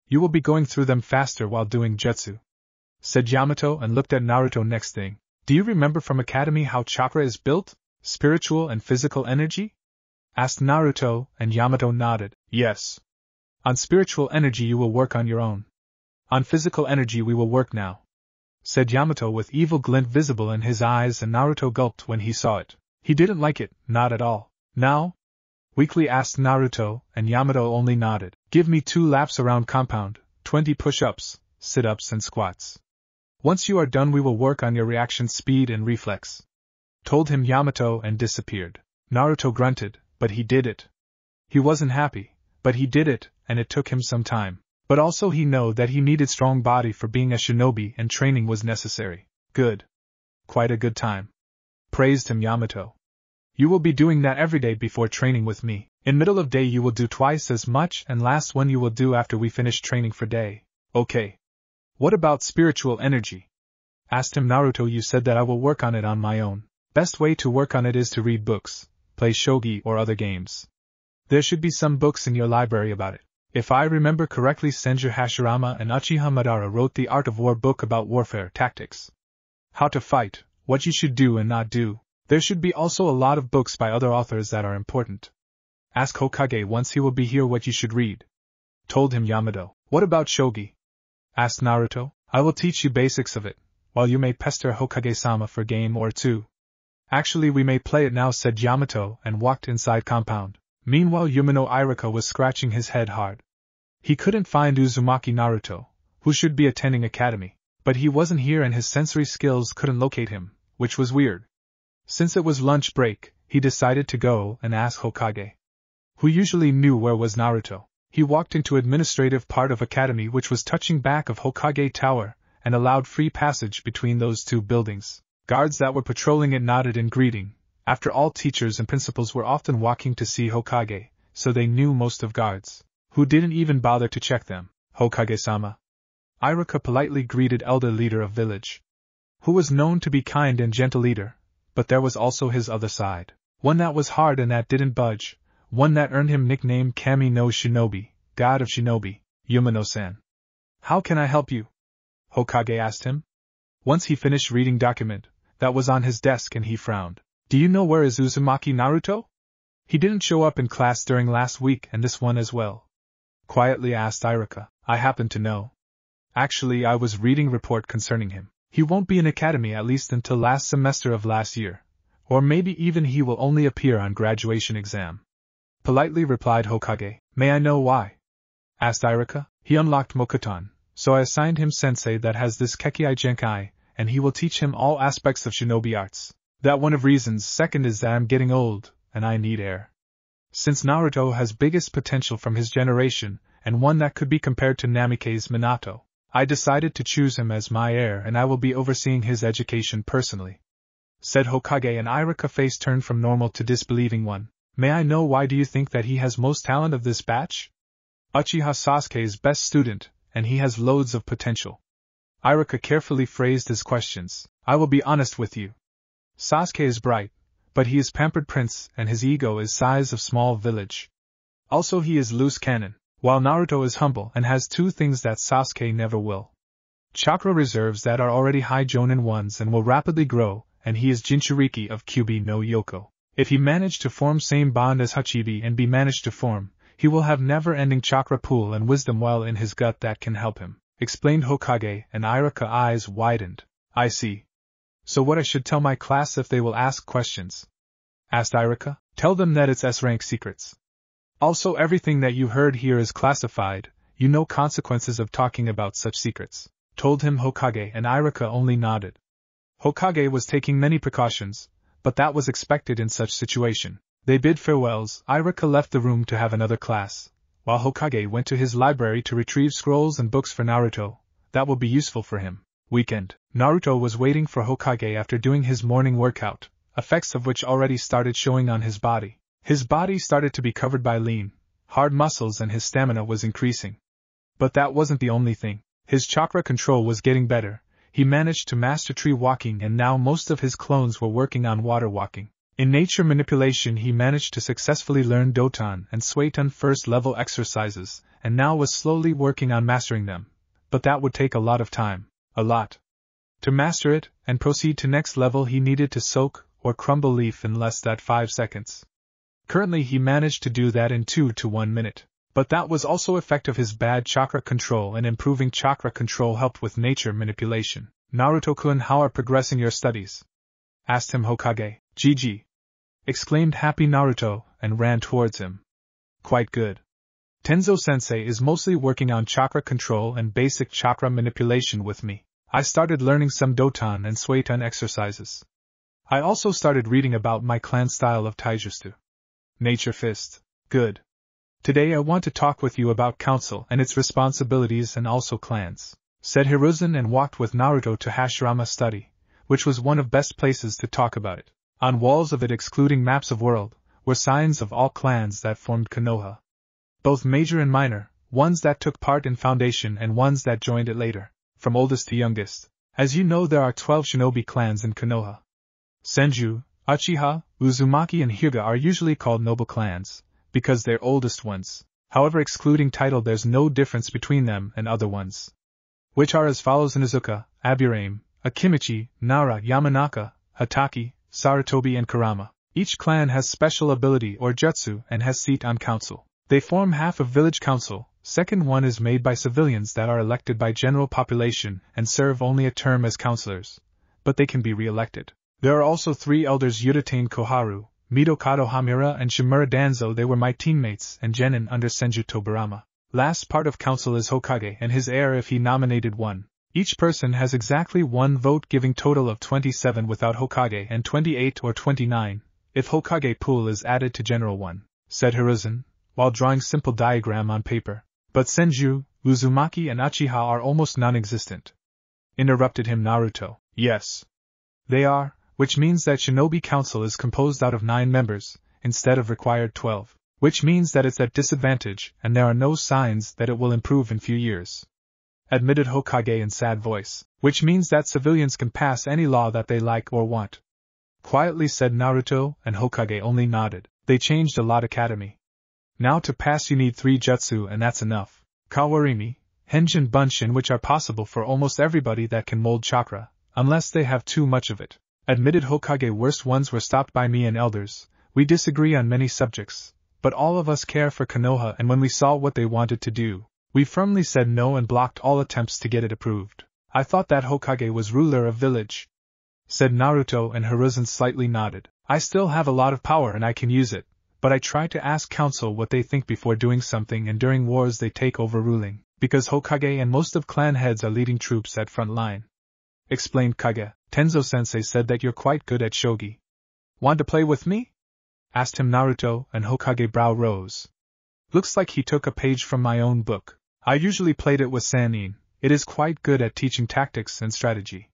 You will be going through them faster while doing jutsu, said Yamato and looked at Naruto next thing. Do you remember from academy how chakra is built? Spiritual and physical energy? asked Naruto, and Yamato nodded. Yes. On spiritual energy you will work on your own. On physical energy we will work now, said Yamato with evil glint visible in his eyes, and Naruto gulped when he saw it. He didn't like it, not at all. Now? Weakly asked Naruto, and Yamato only nodded. Give me 2 laps around compound, 20 push-ups, sit-ups and squats. Once you are done we will work on your reaction speed and reflex, told him Yamato and disappeared. Naruto grunted, but he did it. He wasn't happy, but he did it, and it took him some time. But also he knew that he needed strong body for being a shinobi and training was necessary. Good. Quite a good time, praised him Yamato. You will be doing that every day before training with me. In middle of day you will do twice as much, and last one you will do after we finish training for day. Okay. What about spiritual energy? Asked him Naruto. You said that I will work on it on my own. Best way to work on it is to read books, play shogi or other games. There should be some books in your library about it. If I remember correctly, Senju Hashirama and Uchiha Madara wrote the Art of War book about warfare tactics. How to fight, what you should do and not do. There should be also a lot of books by other authors that are important. Ask Hokage once he will be here what you should read, told him Yamato. What about shogi? Asked Naruto. I will teach you basics of it, while you may pester Hokage-sama for game or 2. Actually we may play it now, said Yamato, and walked inside compound. Meanwhile Yumino Iruka was scratching his head hard. He couldn't find Uzumaki Naruto, who should be attending academy, but he wasn't here and his sensory skills couldn't locate him, which was weird. Since it was lunch break, he decided to go and ask Hokage, who usually knew where was Naruto. He walked into administrative part of academy, which was touching back of Hokage Tower, and allowed free passage between those 2 buildings. Guards that were patrolling it nodded in greeting. After all, teachers and principals were often walking to see Hokage, so they knew most of guards, who didn't even bother to check them. Hokage-sama. Iruka politely greeted elder leader of village, who was known to be kind and gentle leader, but there was also his other side. One that was hard and that didn't budge, one that earned him nickname Kami no Shinobi, God of Shinobi, Yumino-san. How can I help you? Hokage asked him. Once he finished reading document that was on his desk and he frowned. Do you know where is Uzumaki Naruto? He didn't show up in class during last week and this one as well. Quietly asked Iruka. I happen to know. Actually I was reading report concerning him. He won't be in academy at least until last semester of last year. Or maybe even he will only appear on graduation exam. Politely replied Hokage. May I know why? Asked Iruka. He unlocked Mokuton, so I assigned him sensei that has this Kekkei Genkai, and he will teach him all aspects of shinobi arts. That one of reasons. Second is that I'm getting old, and I need heir. Since Naruto has biggest potential from his generation, and one that could be compared to Namikaze's Minato, I decided to choose him as my heir and I will be overseeing his education personally, said Hokage, and Iruka's face turned from normal to disbelieving one. May I know why do you think that he has most talent of this batch? Uchiha Sasuke's best student, and he has loads of potential. Iruka carefully phrased his questions. I will be honest with you. Sasuke is bright, but he is pampered prince and his ego is size of small village. Also he is loose cannon, while Naruto is humble and has 2 things that Sasuke never will. Chakra reserves that are already high Jonin ones and will rapidly grow, and he is Jinchuriki of Kyubi no Yoko. If he managed to form same bond as Hachibi and be managed to form, he will have never-ending chakra pool and wisdom well in his gut that can help him, explained Hokage, and Iruka's eyes widened. I see. So what I should tell my class if they will ask questions? Asked Iruka. Tell them that it's S-rank secrets. Also everything that you heard here is classified, you know consequences of talking about such secrets, told him Hokage, and Iruka only nodded. Hokage was taking many precautions, but that was expected in such situation. They bid farewells. Iruka left the room to have another class, while Hokage went to his library to retrieve scrolls and books for Naruto that will be useful for him. Weekend. Naruto was waiting for Hokage after doing his morning workout, effects of which already started showing on his body. His body started to be covered by lean, hard muscles and his stamina was increasing. But that wasn't the only thing. His chakra control was getting better. He managed to master tree walking and now most of his clones were working on water walking. In nature manipulation he managed to successfully learn Doton and Suiton first level exercises, and now was slowly working on mastering them. But that would take a lot of time. A lot. To master it, and proceed to next level he needed to soak or crumble leaf in less than 5 seconds. Currently he managed to do that in 2 to 1 minute. But that was also effect of his bad chakra control, and improving chakra control helped with nature manipulation. Naruto-kun, how are progressing your studies? Asked him Hokage. GG! Exclaimed happy Naruto, and ran towards him. Quite good. Tenzo-sensei is mostly working on chakra control and basic chakra manipulation with me. I started learning some Doton and Suiton exercises. I also started reading about my clan style of taijutsu. Nature Fist. Good. Today I want to talk with you about council and its responsibilities and also clans, said Hiruzen, and walked with Naruto to Hashirama study, which was one of best places to talk about it. On walls of it, excluding maps of world, were signs of all clans that formed Konoha. Both major and minor, ones that took part in foundation and ones that joined it later, from oldest to youngest. As you know, there are 12 shinobi clans in Konoha. Senju, Uchiha, Uzumaki and Hyuga are usually called noble clans, because they're oldest ones. However, excluding title, there's no difference between them and other ones, which are as follows: Inuzuka, Aburame, Akimichi, Nara, Yamanaka, Hataki, Sarutobi and Kurama. Each clan has special ability or jutsu and has seat on council. They form half of village council. Second one is made by civilians that are elected by general population and serve only a term as councillors, but they can be re-elected. There are also 3 elders: Yudatane Koharu, Midokado Hamura and Shimura Danzo. They were my teammates and genin under Senju Tobarama. Last part of council is Hokage and his heir if he nominated one. Each person has exactly 1 vote, giving total of 27 without Hokage and 28 or 29 if Hokage pool is added to general one, said Hiruzen, while drawing simple diagram on paper. But Senju, Uzumaki and Uchiha are almost non-existent. Interrupted him Naruto. Yes. They are, which means that Shinobi Council is composed out of 9 members, instead of required 12, which means that it's at disadvantage and there are no signs that it will improve in few years. Admitted Hokage in sad voice, which means that civilians can pass any law that they like or want. Quietly said Naruto, and Hokage only nodded. They changed a lot academy. Now to pass you need 3 jutsu and that's enough. Kawarimi, Henjin Bunshin, which are possible for almost everybody that can mold chakra, unless they have too much of it. Admitted Hokage. Worst ones were stopped by me and elders. We disagree on many subjects, but all of us care for Konoha, and when we saw what they wanted to do, we firmly said no and blocked all attempts to get it approved. I thought that Hokage was ruler of village, said Naruto, and Hiruzen slightly nodded. I still have a lot of power and I can use it, but I try to ask council what they think before doing something, and during wars they take over ruling, because Hokage and most of clan heads are leading troops at front line. Explained Kage. Tenzo-sensei said that you're quite good at shogi. Want to play with me? Asked him Naruto, and Hokage brow rose. Looks like he took a page from my own book. I usually played it with Sanin. It is quite good at teaching tactics and strategy.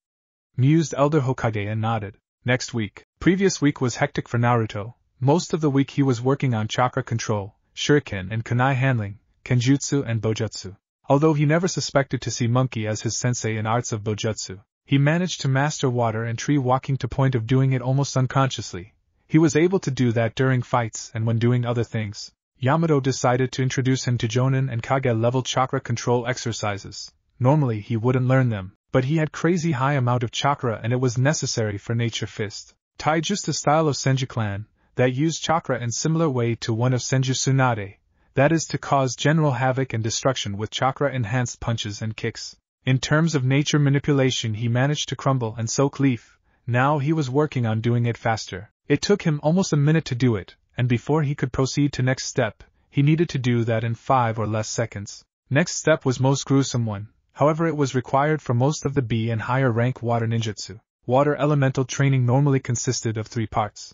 Mused Elder Hokage and nodded. Next week. Previous week was hectic for Naruto. Most of the week he was working on chakra control, shuriken and kunai handling, kenjutsu and bojutsu. Although he never suspected to see Monkey as his sensei in arts of bojutsu, he managed to master water and tree walking to point of doing it almost unconsciously. He was able to do that during fights and when doing other things. Yamato decided to introduce him to Jonin and Kage level chakra control exercises. Normally he wouldn't learn them, but he had crazy high amount of chakra and it was necessary for Nature Fist. Taijutsu style of Senju clan, that used chakra in similar way to one of Senju Tsunade, that is to cause general havoc and destruction with chakra-enhanced punches and kicks. In terms of nature manipulation he managed to crumble and soak leaf. Now he was working on doing it faster. It took him almost a minute to do it, and before he could proceed to next step, he needed to do that in 5 or less seconds. Next step was most gruesome one, however it was required for most of the B and higher rank water ninjutsu. Water elemental training normally consisted of 3 parts.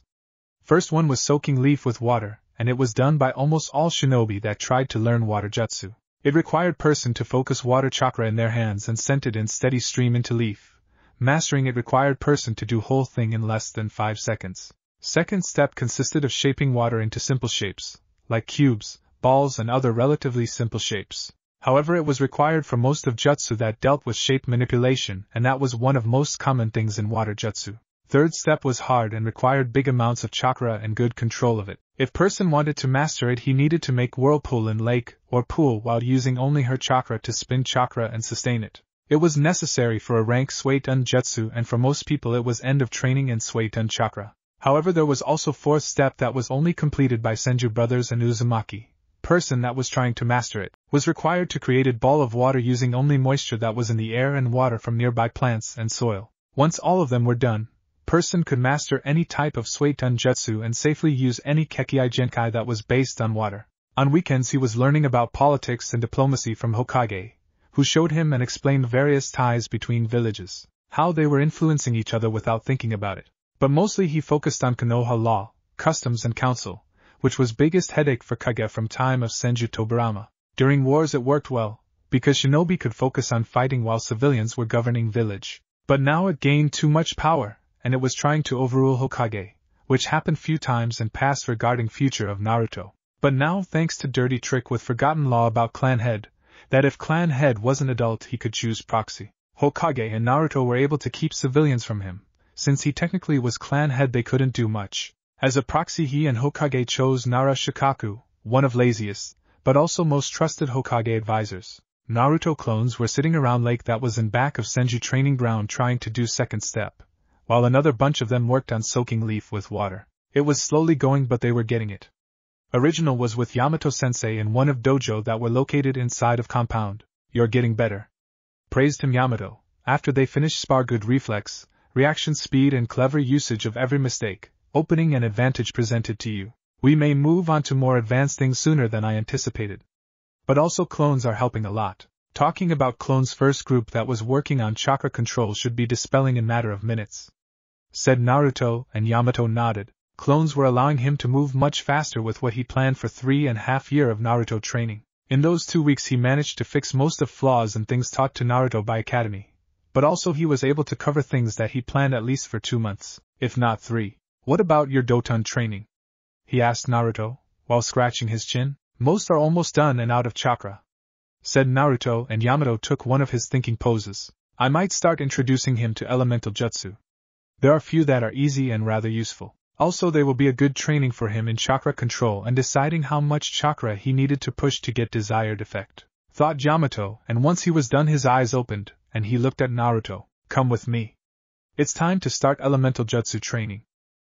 First one was soaking leaf with water, and it was done by almost all shinobi that tried to learn water jutsu. It required person to focus water chakra in their hands and sent it in steady stream into leaf. Mastering it required person to do whole thing in less than 5 seconds. Second step consisted of shaping water into simple shapes, like cubes, balls and other relatively simple shapes. However, it was required for most of jutsu that dealt with shape manipulation, and that was one of most common things in water jutsu. Third step was hard and required big amounts of chakra and good control of it. If person wanted to master it, he needed to make whirlpool in lake or pool while using only her chakra to spin chakra and sustain it. It was necessary for a rank Suiton jutsu, and for most people it was end of training in Suiton chakra. However, there was also fourth step that was only completed by Senju brothers and Uzumaki. Person that was trying to master it was required to create a ball of water using only moisture that was in the air and water from nearby plants and soil. Once all of them were done, person could master any type of Suiton jutsu and safely use any Kekkei Genkai that was based on water. On weekends he was learning about politics and diplomacy from Hokage, who showed him and explained various ties between villages, how they were influencing each other without thinking about it. But mostly he focused on Konoha law, customs and council, which was biggest headache for Kage from time of Senju Tobirama. During wars it worked well, because shinobi could focus on fighting while civilians were governing village. But now it gained too much power, and it was trying to overrule Hokage, which happened few times in past regarding future of Naruto. But now thanks to dirty trick with forgotten law about clan head, that if clan head was an adult he could choose proxy. Hokage and Naruto were able to keep civilians from him, since he technically was clan head they couldn't do much. As a proxy he and Hokage chose Nara Shikaku, one of laziest, but also most trusted Hokage advisors. Naruto clones were sitting around lake that was in back of Senju training ground trying to do second step, while another bunch of them worked on soaking leaf with water. It was slowly going but they were getting it. Original was with Yamato-sensei in one of dojo that were located inside of compound. You're getting better. Praised him Yamato, after they finished spar good reflex, reaction speed and clever usage of every mistake, opening and advantage presented to you. We may move on to more advanced things sooner than I anticipated. But also clones are helping a lot. Talking about clones first group that was working on chakra control should be dispelling in matter of minutes. Said Naruto and Yamato nodded. Clones were allowing him to move much faster with what he planned for 3.5 years of Naruto training. In those 2 weeks he managed to fix most of flaws and things taught to Naruto by Academy. But also he was able to cover things that he planned at least for 2 months, if not 3. What about your Doton training? He asked Naruto, while scratching his chin. Most are almost done and out of chakra. Said Naruto and Yamato took one of his thinking poses. I might start introducing him to elemental jutsu. There are few that are easy and rather useful. Also they will be a good training for him in chakra control and deciding how much chakra he needed to push to get desired effect. Thought Yamato, and once he was done his eyes opened, and he looked at Naruto. Come with me. It's time to start elemental jutsu training.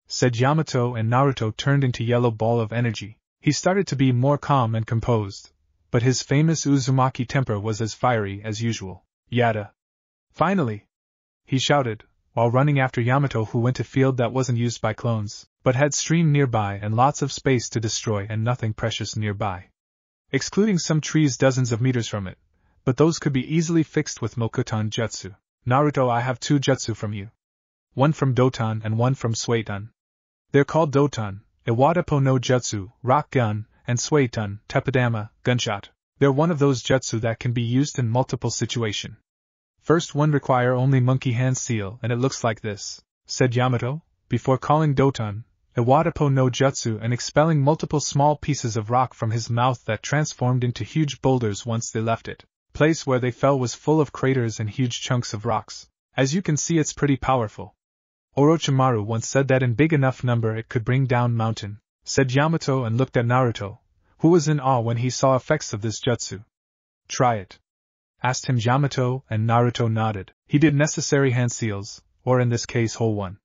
Said Yamato and Naruto turned into yellow ball of energy. He started to be more calm and composed, but his famous Uzumaki temper was as fiery as usual. Yada! Finally! He shouted, while running after Yamato who went to field that wasn't used by clones, but had stream nearby and lots of space to destroy and nothing precious nearby. Excluding some trees dozens of meters from it, but those could be easily fixed with Mokuton jutsu. Naruto, I have 2 jutsu from you. One from Doton and one from Suiton. They're called Doton, Iwatapo no Jutsu, Rock Gun, and Suiton, Teppadama, Gunshot. They're one of those jutsu that can be used in multiple situations. First one require only monkey hand seal and it looks like this, said Yamato, before calling Doton, Iwatapo no Jutsu and expelling multiple small pieces of rock from his mouth that transformed into huge boulders once they left it. Place where they fell was full of craters and huge chunks of rocks. As you can see it's pretty powerful. Orochimaru once said that in big enough number it could bring down mountain, said Yamato and looked at Naruto, who was in awe when he saw effects of this jutsu. Try it. Asked him Yamato and Naruto nodded. He did necessary hand seals, or in this case whole one.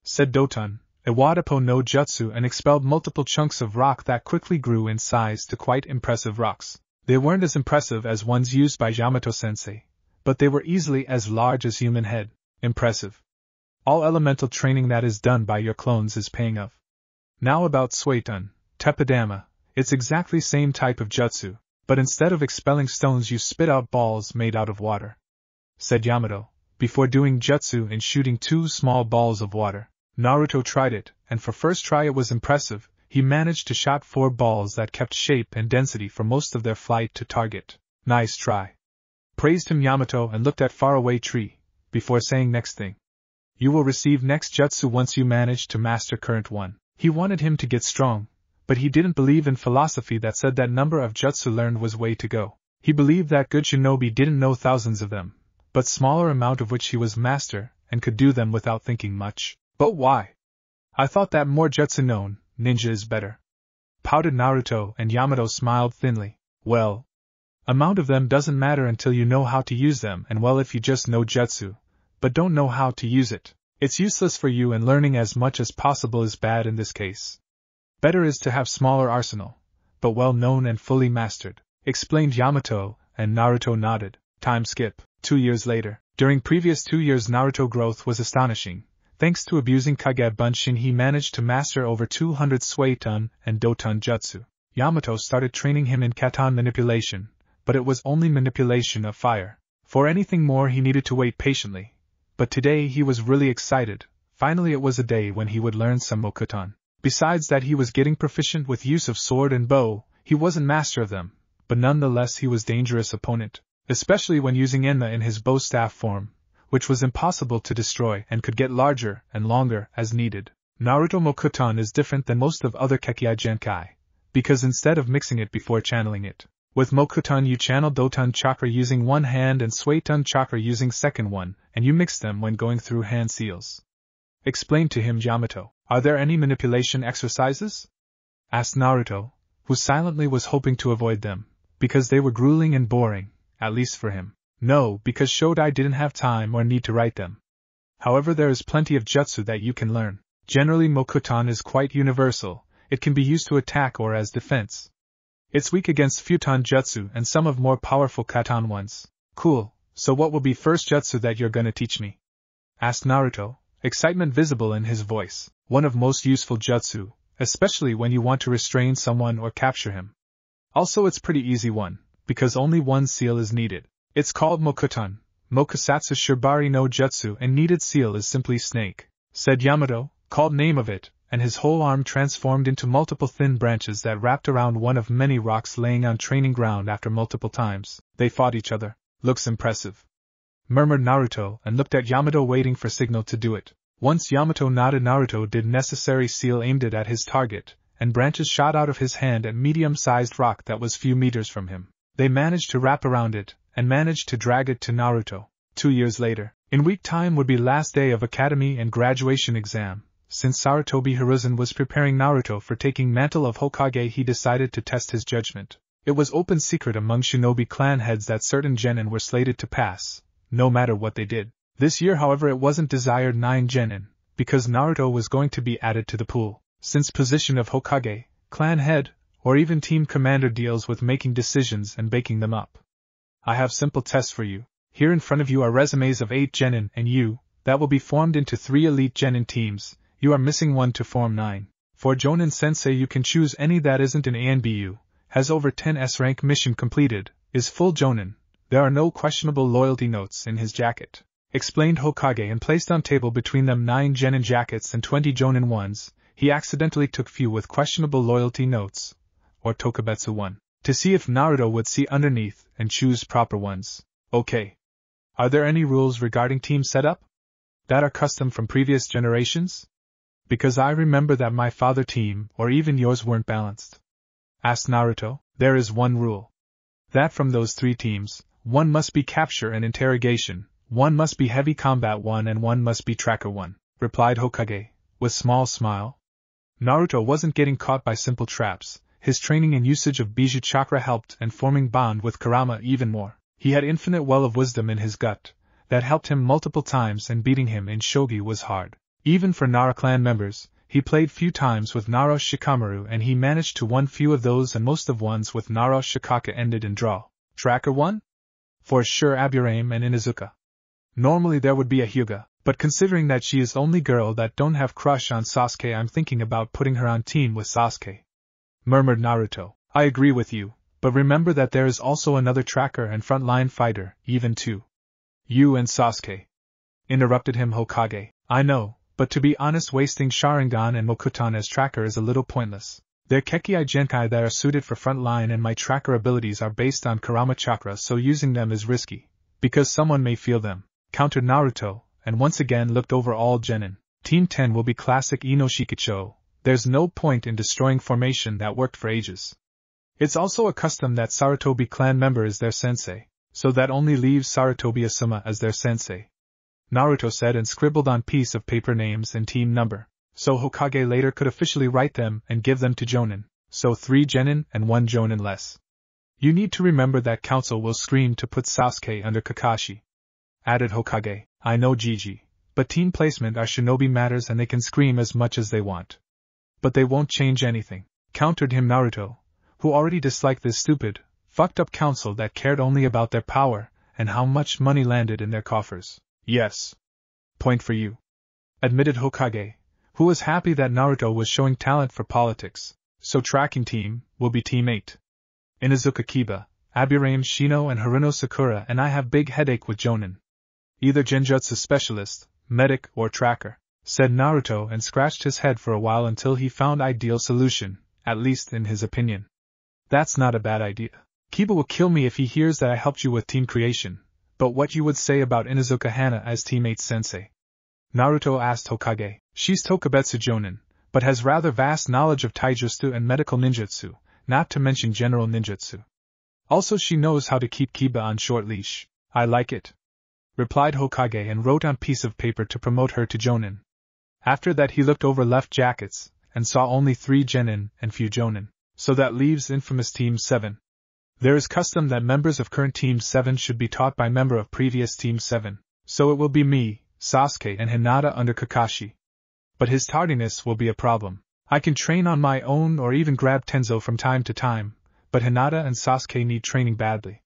Said Doton, Iwatapo no Jutsu and expelled multiple chunks of rock that quickly grew in size to quite impressive rocks. They weren't as impressive as ones used by Yamato-sensei, but they were easily as large as human head. Impressive. All elemental training that is done by your clones is paying off. Now about Suiton, Teppadama, it's exactly same type of jutsu, but instead of expelling stones you spit out balls made out of water. Said Yamato, before doing jutsu and shooting 2 small balls of water. Naruto tried it, and for first try it was impressive. He managed to shot 4 balls that kept shape and density for most of their flight to target. Nice try. Praised him Yamato and looked at faraway tree, before saying next thing. You will receive next jutsu once you manage to master current one. He wanted him to get strong, but he didn't believe in philosophy that said that number of jutsu learned was way to go. He believed that good shinobi didn't know thousands of them, but smaller amount of which he was master, and could do them without thinking much. But why? I thought that more jutsu known, ninja is better. Pouted Naruto and Yamato smiled thinly. Well, amount of them doesn't matter until you know how to use them and well if you just know jutsu, but don't know how to use it, It's useless for you, and learning as much as possible is bad in this case. Better is to have smaller arsenal, but well known and fully mastered, explained Yamato, and Naruto nodded. Time skip. 2 years later. During previous 2 years, Naruto growth was astonishing. Thanks to abusing Kage Bunshin, he managed to master over 200 Suiton and Doton jutsu. Yamato started training him in katan manipulation, but it was only manipulation of fire. For anything more he needed to wait patiently. But today he was really excited. Finally it was a day when he would learn some mokuton. Besides that, he was getting proficient with use of sword and bow. He wasn't master of them, but nonetheless he was dangerous opponent, especially when using Enma in his bow staff form, which was impossible to destroy and could get larger and longer as needed. Naruto Mokuton is different than most of other Kekkei Genkai, because instead of mixing it before channeling it, with Mokuton you channel Doton chakra using one hand and Suiton chakra using second one, and you mix them when going through hand seals. Explained to him Yamato. Are there any manipulation exercises? Asked Naruto, who silently was hoping to avoid them, because they were grueling and boring, at least for him. No, because Shodai didn't have time or need to write them. However, there is plenty of jutsu that you can learn. Generally Mokuton is quite universal, it can be used to attack or as defense. It's weak against Futon jutsu and some of more powerful katan ones. Cool, so what will be first jutsu that you're gonna teach me? Asked Naruto, excitement visible in his voice. One of most useful jutsu, especially when you want to restrain someone or capture him. Also it's pretty easy one, because only one seal is needed. It's called Mokuton, Mokusatsu Shibari no Jutsu, and needed seal is simply snake, said Yamato, called name of it, and his whole arm transformed into multiple thin branches that wrapped around one of many rocks laying on training ground. After multiple times they fought each other. Looks impressive, murmured Naruto, and looked at Yamato waiting for signal to do it. Once Yamato nodded, Naruto did necessary seal, aimed it at his target, and branches shot out of his hand at medium-sized rock that was few meters from him. They managed to wrap around it, and managed to drag it to Naruto. 2 years later, in week time would be last day of academy and graduation exam. Since Sarutobi Hiruzen was preparing Naruto for taking mantle of Hokage, he decided to test his judgment. It was open secret among shinobi clan heads that certain genin were slated to pass, no matter what they did. This year, however, it wasn't desired 9 genin, because Naruto was going to be added to the pool. Since position of Hokage, clan head, or even team commander deals with making decisions and baking them up. I have simple tests for you. Here in front of you are resumes of 8 genin and you, that will be formed into 3 elite genin teams. You are missing 1 to form 9. For Jonin Sensei you can choose any that isn't an ANBU, has over 10 S rank, mission completed, is full Jonin. There are no questionable loyalty notes in his jacket, explained Hokage, and placed on table between them 9 genin jackets and 20 Jonin ones. He accidentally took few with questionable loyalty notes, or Tokubetsu 1, to see if Naruto would see underneath and choose proper ones. Okay. Are there any rules regarding team setup that are custom from previous generations? Because I remember that my father team, or even yours, weren't balanced. Asked Naruto. There is one rule. That from those 3 teams, 1 must be capture and interrogation, 1 must be heavy combat 1, and 1 must be tracker 1, replied Hokage, with small smile. Naruto wasn't getting caught by simple traps. His training and usage of Bijou chakra helped, and forming bond with Kurama even more. He had infinite well of wisdom in his gut, that helped him multiple times, and beating him in shogi was hard. Even for Nara clan members, he played few times with Naro Shikamaru, and he managed to win few of those, and most of ones with Naro Shikaka ended in draw. Tracker 1? For sure Aburame and Inuzuka. Normally there would be a Hyuga, but considering that she is only girl that don't have crush on Sasuke, I'm thinking about putting her on team with Sasuke. Murmured Naruto. I agree with you, but remember that there is also another tracker and frontline fighter, even 2. You and Sasuke. Interrupted him Hokage. I know, but to be honest, wasting Sharingan and Mokuton as tracker is a little pointless. They're Kekkei Genkai that are suited for frontline, and my tracker abilities are based on Kurama chakra, so using them is risky, because someone may feel them, countered Naruto, and once again looked over all genin. Team 10 will be classic Inoshikicho. There's no point in destroying formation that worked for ages. It's also a custom that Sarutobi clan member is their sensei, so that only leaves Sarutobi Asuma as their sensei. Naruto said, and scribbled on piece of paper names and team number, so Hokage later could officially write them and give them to Jonin, so 3 genin and 1 Jonin less. You need to remember that council will scream to put Sasuke under Kakashi. Added Hokage. I know Gigi, but team placement are shinobi matters and they can scream as much as they want. But they won't change anything, countered him Naruto, who already disliked this stupid, fucked up council that cared only about their power and how much money landed in their coffers. Yes. Point for you, admitted Hokage, who was happy that Naruto was showing talent for politics. So tracking team will be Team 8. Inuzuka Kiba, Aburame Shino and Haruno Sakura and I have big headache with Jonin. Either genjutsu specialist, medic or tracker, said Naruto and scratched his head for a while until he found ideal solution, at least in his opinion. That's not a bad idea. Kiba will kill me if he hears that I helped you with team creation, but what you would say about Inuzuka Hana as Team 8 sensei? Naruto asked Hokage. She's Tokubetsu Jonin, but has rather vast knowledge of taijutsu and medical ninjutsu, not to mention general ninjutsu. Also she knows how to keep Kiba on short leash. I like it, replied Hokage and wrote on piece of paper to promote her to Jonin. After that he looked over left jackets, and saw only 3 genin and few jonin, so that leaves infamous Team 7. There is custom that members of current Team 7 should be taught by member of previous Team 7, so it will be me, Sasuke and Hinata under Kakashi. But his tardiness will be a problem. I can train on my own or even grab Tenzo from time to time, but Hinata and Sasuke need training badly.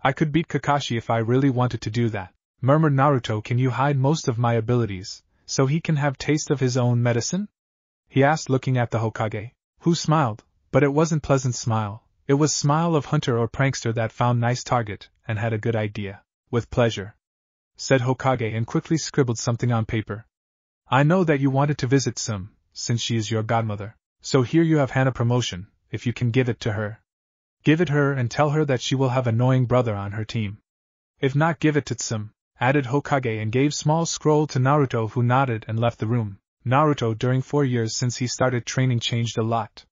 I could beat Kakashi if I really wanted to do that, murmured Naruto. Can you hide most of my abilities, so he can have taste of his own medicine? He asked looking at the Hokage, who smiled, but it wasn't pleasant smile, it was smile of hunter or prankster that found nice target, and had a good idea. With pleasure, said Hokage and quickly scribbled something on paper. I know that you wanted to visit Sum, since she is your godmother, so here you have Hana promotion, if you can give it to her. Give it her and tell her that she will have annoying brother on her team. If not, give it to Tsum, added Hokage and gave small scroll to Naruto, who nodded and left the room. Naruto during 4 years since he started training changed a lot.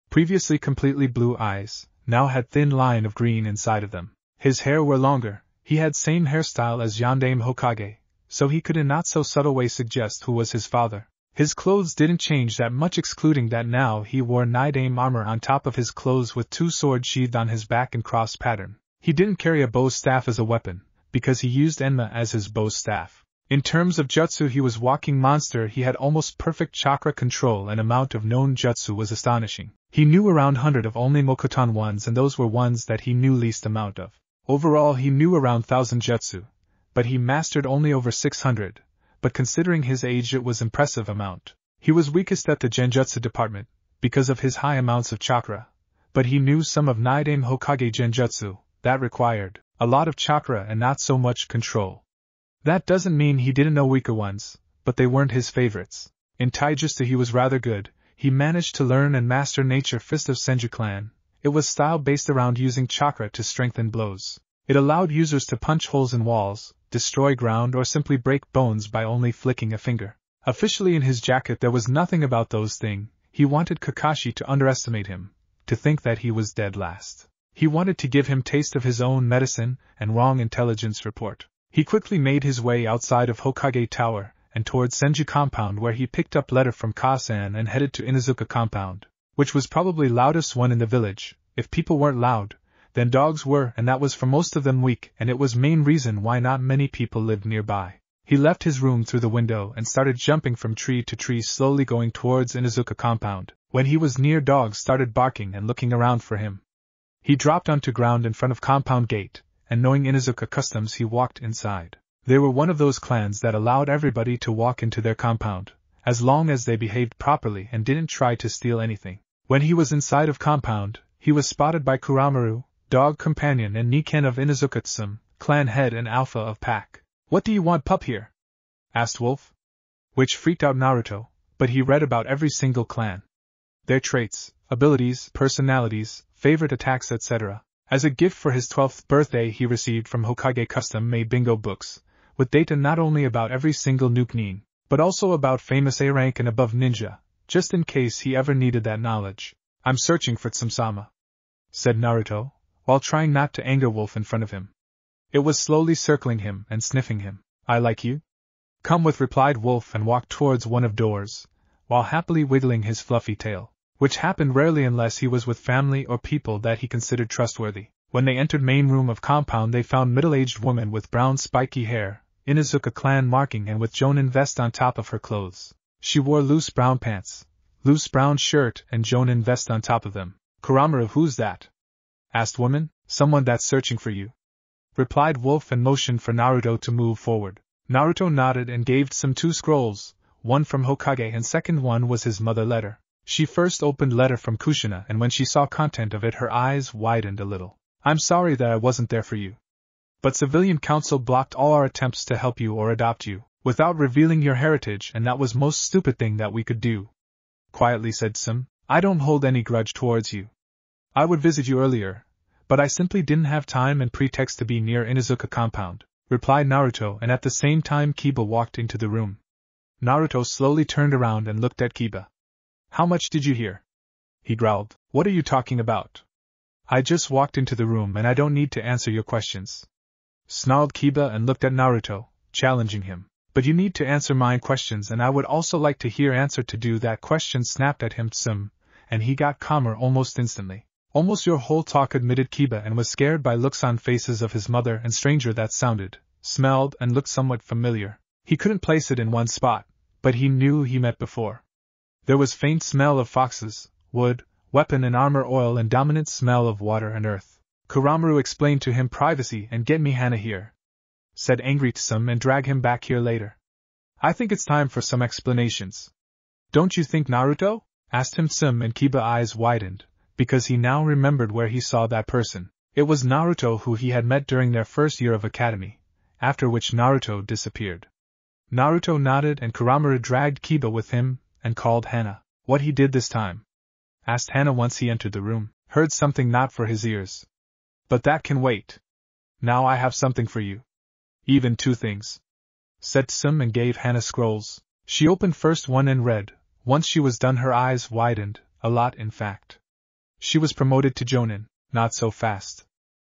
Previously completely blue eyes, now had thin line of green inside of them. His hair were longer, he had same hairstyle as Yondaime Hokage, so he could in not so subtle way suggest who was his father. His clothes didn't change that much, excluding that now he wore Nidaime armor on top of his clothes with 2 swords sheathed on his back in cross pattern. He didn't carry a bow staff as a weapon, because he used Enma as his bow staff. In terms of jutsu he was walking monster. He had almost perfect chakra control and amount of known jutsu was astonishing. He knew around 100 of only Mokuton ones, and those were ones that he knew least amount of. Overall he knew around 1000 jutsu, but he mastered only over 600. But considering his age it was impressive amount. He was weakest at the genjutsu department, because of his high amounts of chakra, but he knew some of Nidaime Hokage genjutsu, that required a lot of chakra and not so much control. That doesn't mean he didn't know weaker ones, but they weren't his favorites. In taijutsu he was rather good. He managed to learn and master Nature Fist of Senju Clan. It was style based around using chakra to strengthen blows. It allowed users to punch holes in walls, destroy ground or simply break bones by only flicking a finger. Officially in his jacket there was nothing about those things. He wanted Kakashi to underestimate him, to think that he was dead last. He wanted to give him taste of his own medicine and wrong intelligence report. He quickly made his way outside of Hokage Tower and towards Senju Compound, where he picked up letter from Kasan and headed to Inuzuka Compound, which was probably loudest one in the village. If people weren't loud, then dogs were, and that was for most of them weak, and it was main reason why not many people lived nearby. He left his room through the window and started jumping from tree to tree, slowly going towards Inuzuka Compound. When he was near, dogs started barking and looking around for him. He dropped onto ground in front of compound gate, and knowing Inuzuka customs he walked inside. They were one of those clans that allowed everybody to walk into their compound, as long as they behaved properly and didn't try to steal anything. When he was inside of compound, he was spotted by Kuramaru, dog companion, and Niken of Inuzuka-tsum, clan head and alpha of pack. What do you want, pup, here? Asked Wolf. Which freaked out Naruto, but he read about every single clan. Their traits, abilities, personalities, favorite attacks, etc. As a gift for his 12th birthday he received from Hokage custom-made bingo books, with data not only about every single nuke nin, but also about famous A rank and above ninja, just in case he ever needed that knowledge. I'm searching for Tsum-sama, said Naruto, while trying not to anger Wolf in front of him. It was slowly circling him and sniffing him. I like you? Come with, replied Wolf, and walked towards one of doors, while happily wiggling his fluffy tail, which happened rarely unless he was with family or people that he considered trustworthy. When they entered main room of compound they found middle-aged woman with brown spiky hair, Inuzuka clan marking and with Jonin vest on top of her clothes. She wore loose brown pants, loose brown shirt and Jonin vest on top of them. Kuramaru, who's that? Asked woman. Someone that's searching for you, replied wolf and motioned for Naruto to move forward. Naruto nodded and gave some 2 scrolls, one from Hokage and second one was his mother letter. She first opened letter from Kushina and when she saw content of it her eyes widened a little. I'm sorry that I wasn't there for you. But civilian council blocked all our attempts to help you or adopt you, without revealing your heritage and that was most stupid thing that we could do. Quietly said Sim, I don't hold any grudge towards you. I would visit you earlier, but I simply didn't have time and pretext to be near Inuzuka compound, replied Naruto and at the same time Kiba walked into the room. Naruto slowly turned around and looked at Kiba. How much did you hear? He growled. What are you talking about? I just walked into the room and I don't need to answer your questions. Snarled Kiba and looked at Naruto, challenging him. But you need to answer my questions and I would also like to hear answer to do that question snapped at him Sim, and he got calmer almost instantly. Almost your whole talk, admitted Kiba and was scared by looks on faces of his mother and stranger that sounded, smelled and looked somewhat familiar. He couldn't place it in one spot, but he knew he met before. There was faint smell of foxes, wood, weapon and armor oil and dominant smell of water and earth. Kuramaru explained to him privacy and get me Hana here, said angry Tsum and drag him back here later. I think it's time for some explanations. Don't you think, Naruto? Asked him Tsum and Kiba eyes widened, because he now remembered where he saw that person. It was Naruto who he had met during their first year of academy, after which Naruto disappeared. Naruto nodded and Kuramaru dragged Kiba with him and called Hana. What he did this time? Asked Hana once he entered the room. Heard something not for his ears. But that can wait. Now I have something for you. Even 2 things. Said Tsum and gave Hana scrolls. She opened first one and read. Once she was done her eyes widened, a lot in fact. She was promoted to Jonin, not so fast.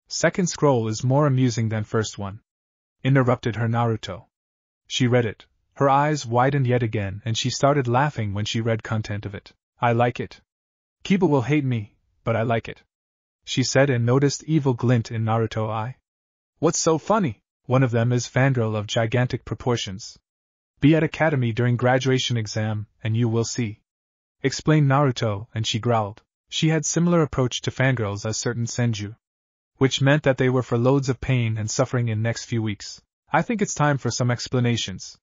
Second scroll is more amusing than first one. Interrupted her Naruto. She read it. Her eyes widened yet again and she started laughing when she read content of it. I like it. Kiba will hate me, but I like it. She said and noticed evil glint in Naruto's eye. What's so funny? One of them is fangirl of gigantic proportions. Be at academy during graduation exam and you will see. Explained Naruto and she growled. She had similar approach to fangirls as certain senju. Which meant that they were for loads of pain and suffering in next few weeks. I think it's time for some explanations.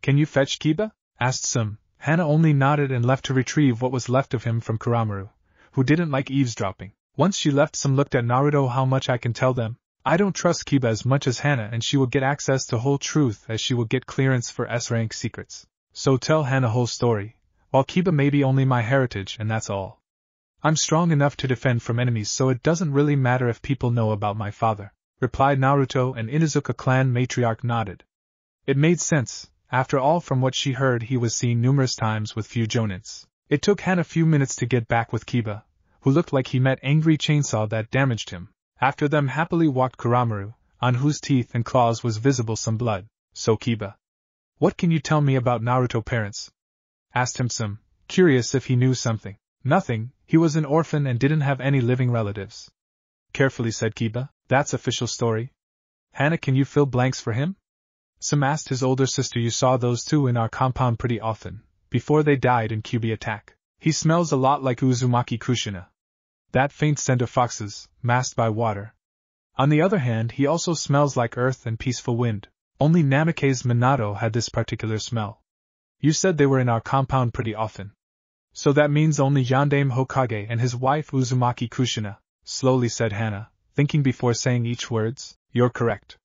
Can you fetch Kiba? Asked Tsum. Hana only nodded and left to retrieve what was left of him from Kuramaru, who didn't like eavesdropping. Once she left, Tsum looked at Naruto. How much I can tell them? I don't trust Kiba as much as Hana and she will get access to whole truth as she will get clearance for S-rank secrets. So tell Hana whole story, while Kiba may be only my heritage and that's all. I'm strong enough to defend from enemies so it doesn't really matter if people know about my father, replied Naruto and Inuzuka clan matriarch nodded. It made sense, after all from what she heard he was seen numerous times with few Jonins. It took Hana a few minutes to get back with Kiba, who looked like he met angry chainsaw that damaged him. After them happily walked Kuramaru, on whose teeth and claws was visible some blood. So Kiba. What can you tell me about Naruto parents? Asked him Tsum, curious if he knew something. Nothing, he was an orphan and didn't have any living relatives. Carefully said Kiba, that's official story. Hana, can you fill blanks for him? Tsum asked his older sister. You saw those 2 in our compound pretty often, before they died in Kyuubi attack. He smells a lot like Uzumaki Kushina. That faint scent of foxes, masked by water. On the other hand, he also smells like earth and peaceful wind. Only Namake's Minato had this particular smell. You said they were in our compound pretty often. So that means only Yondaime Hokage and his wife Uzumaki Kushina, slowly said Hana, thinking before saying each words. You're correct.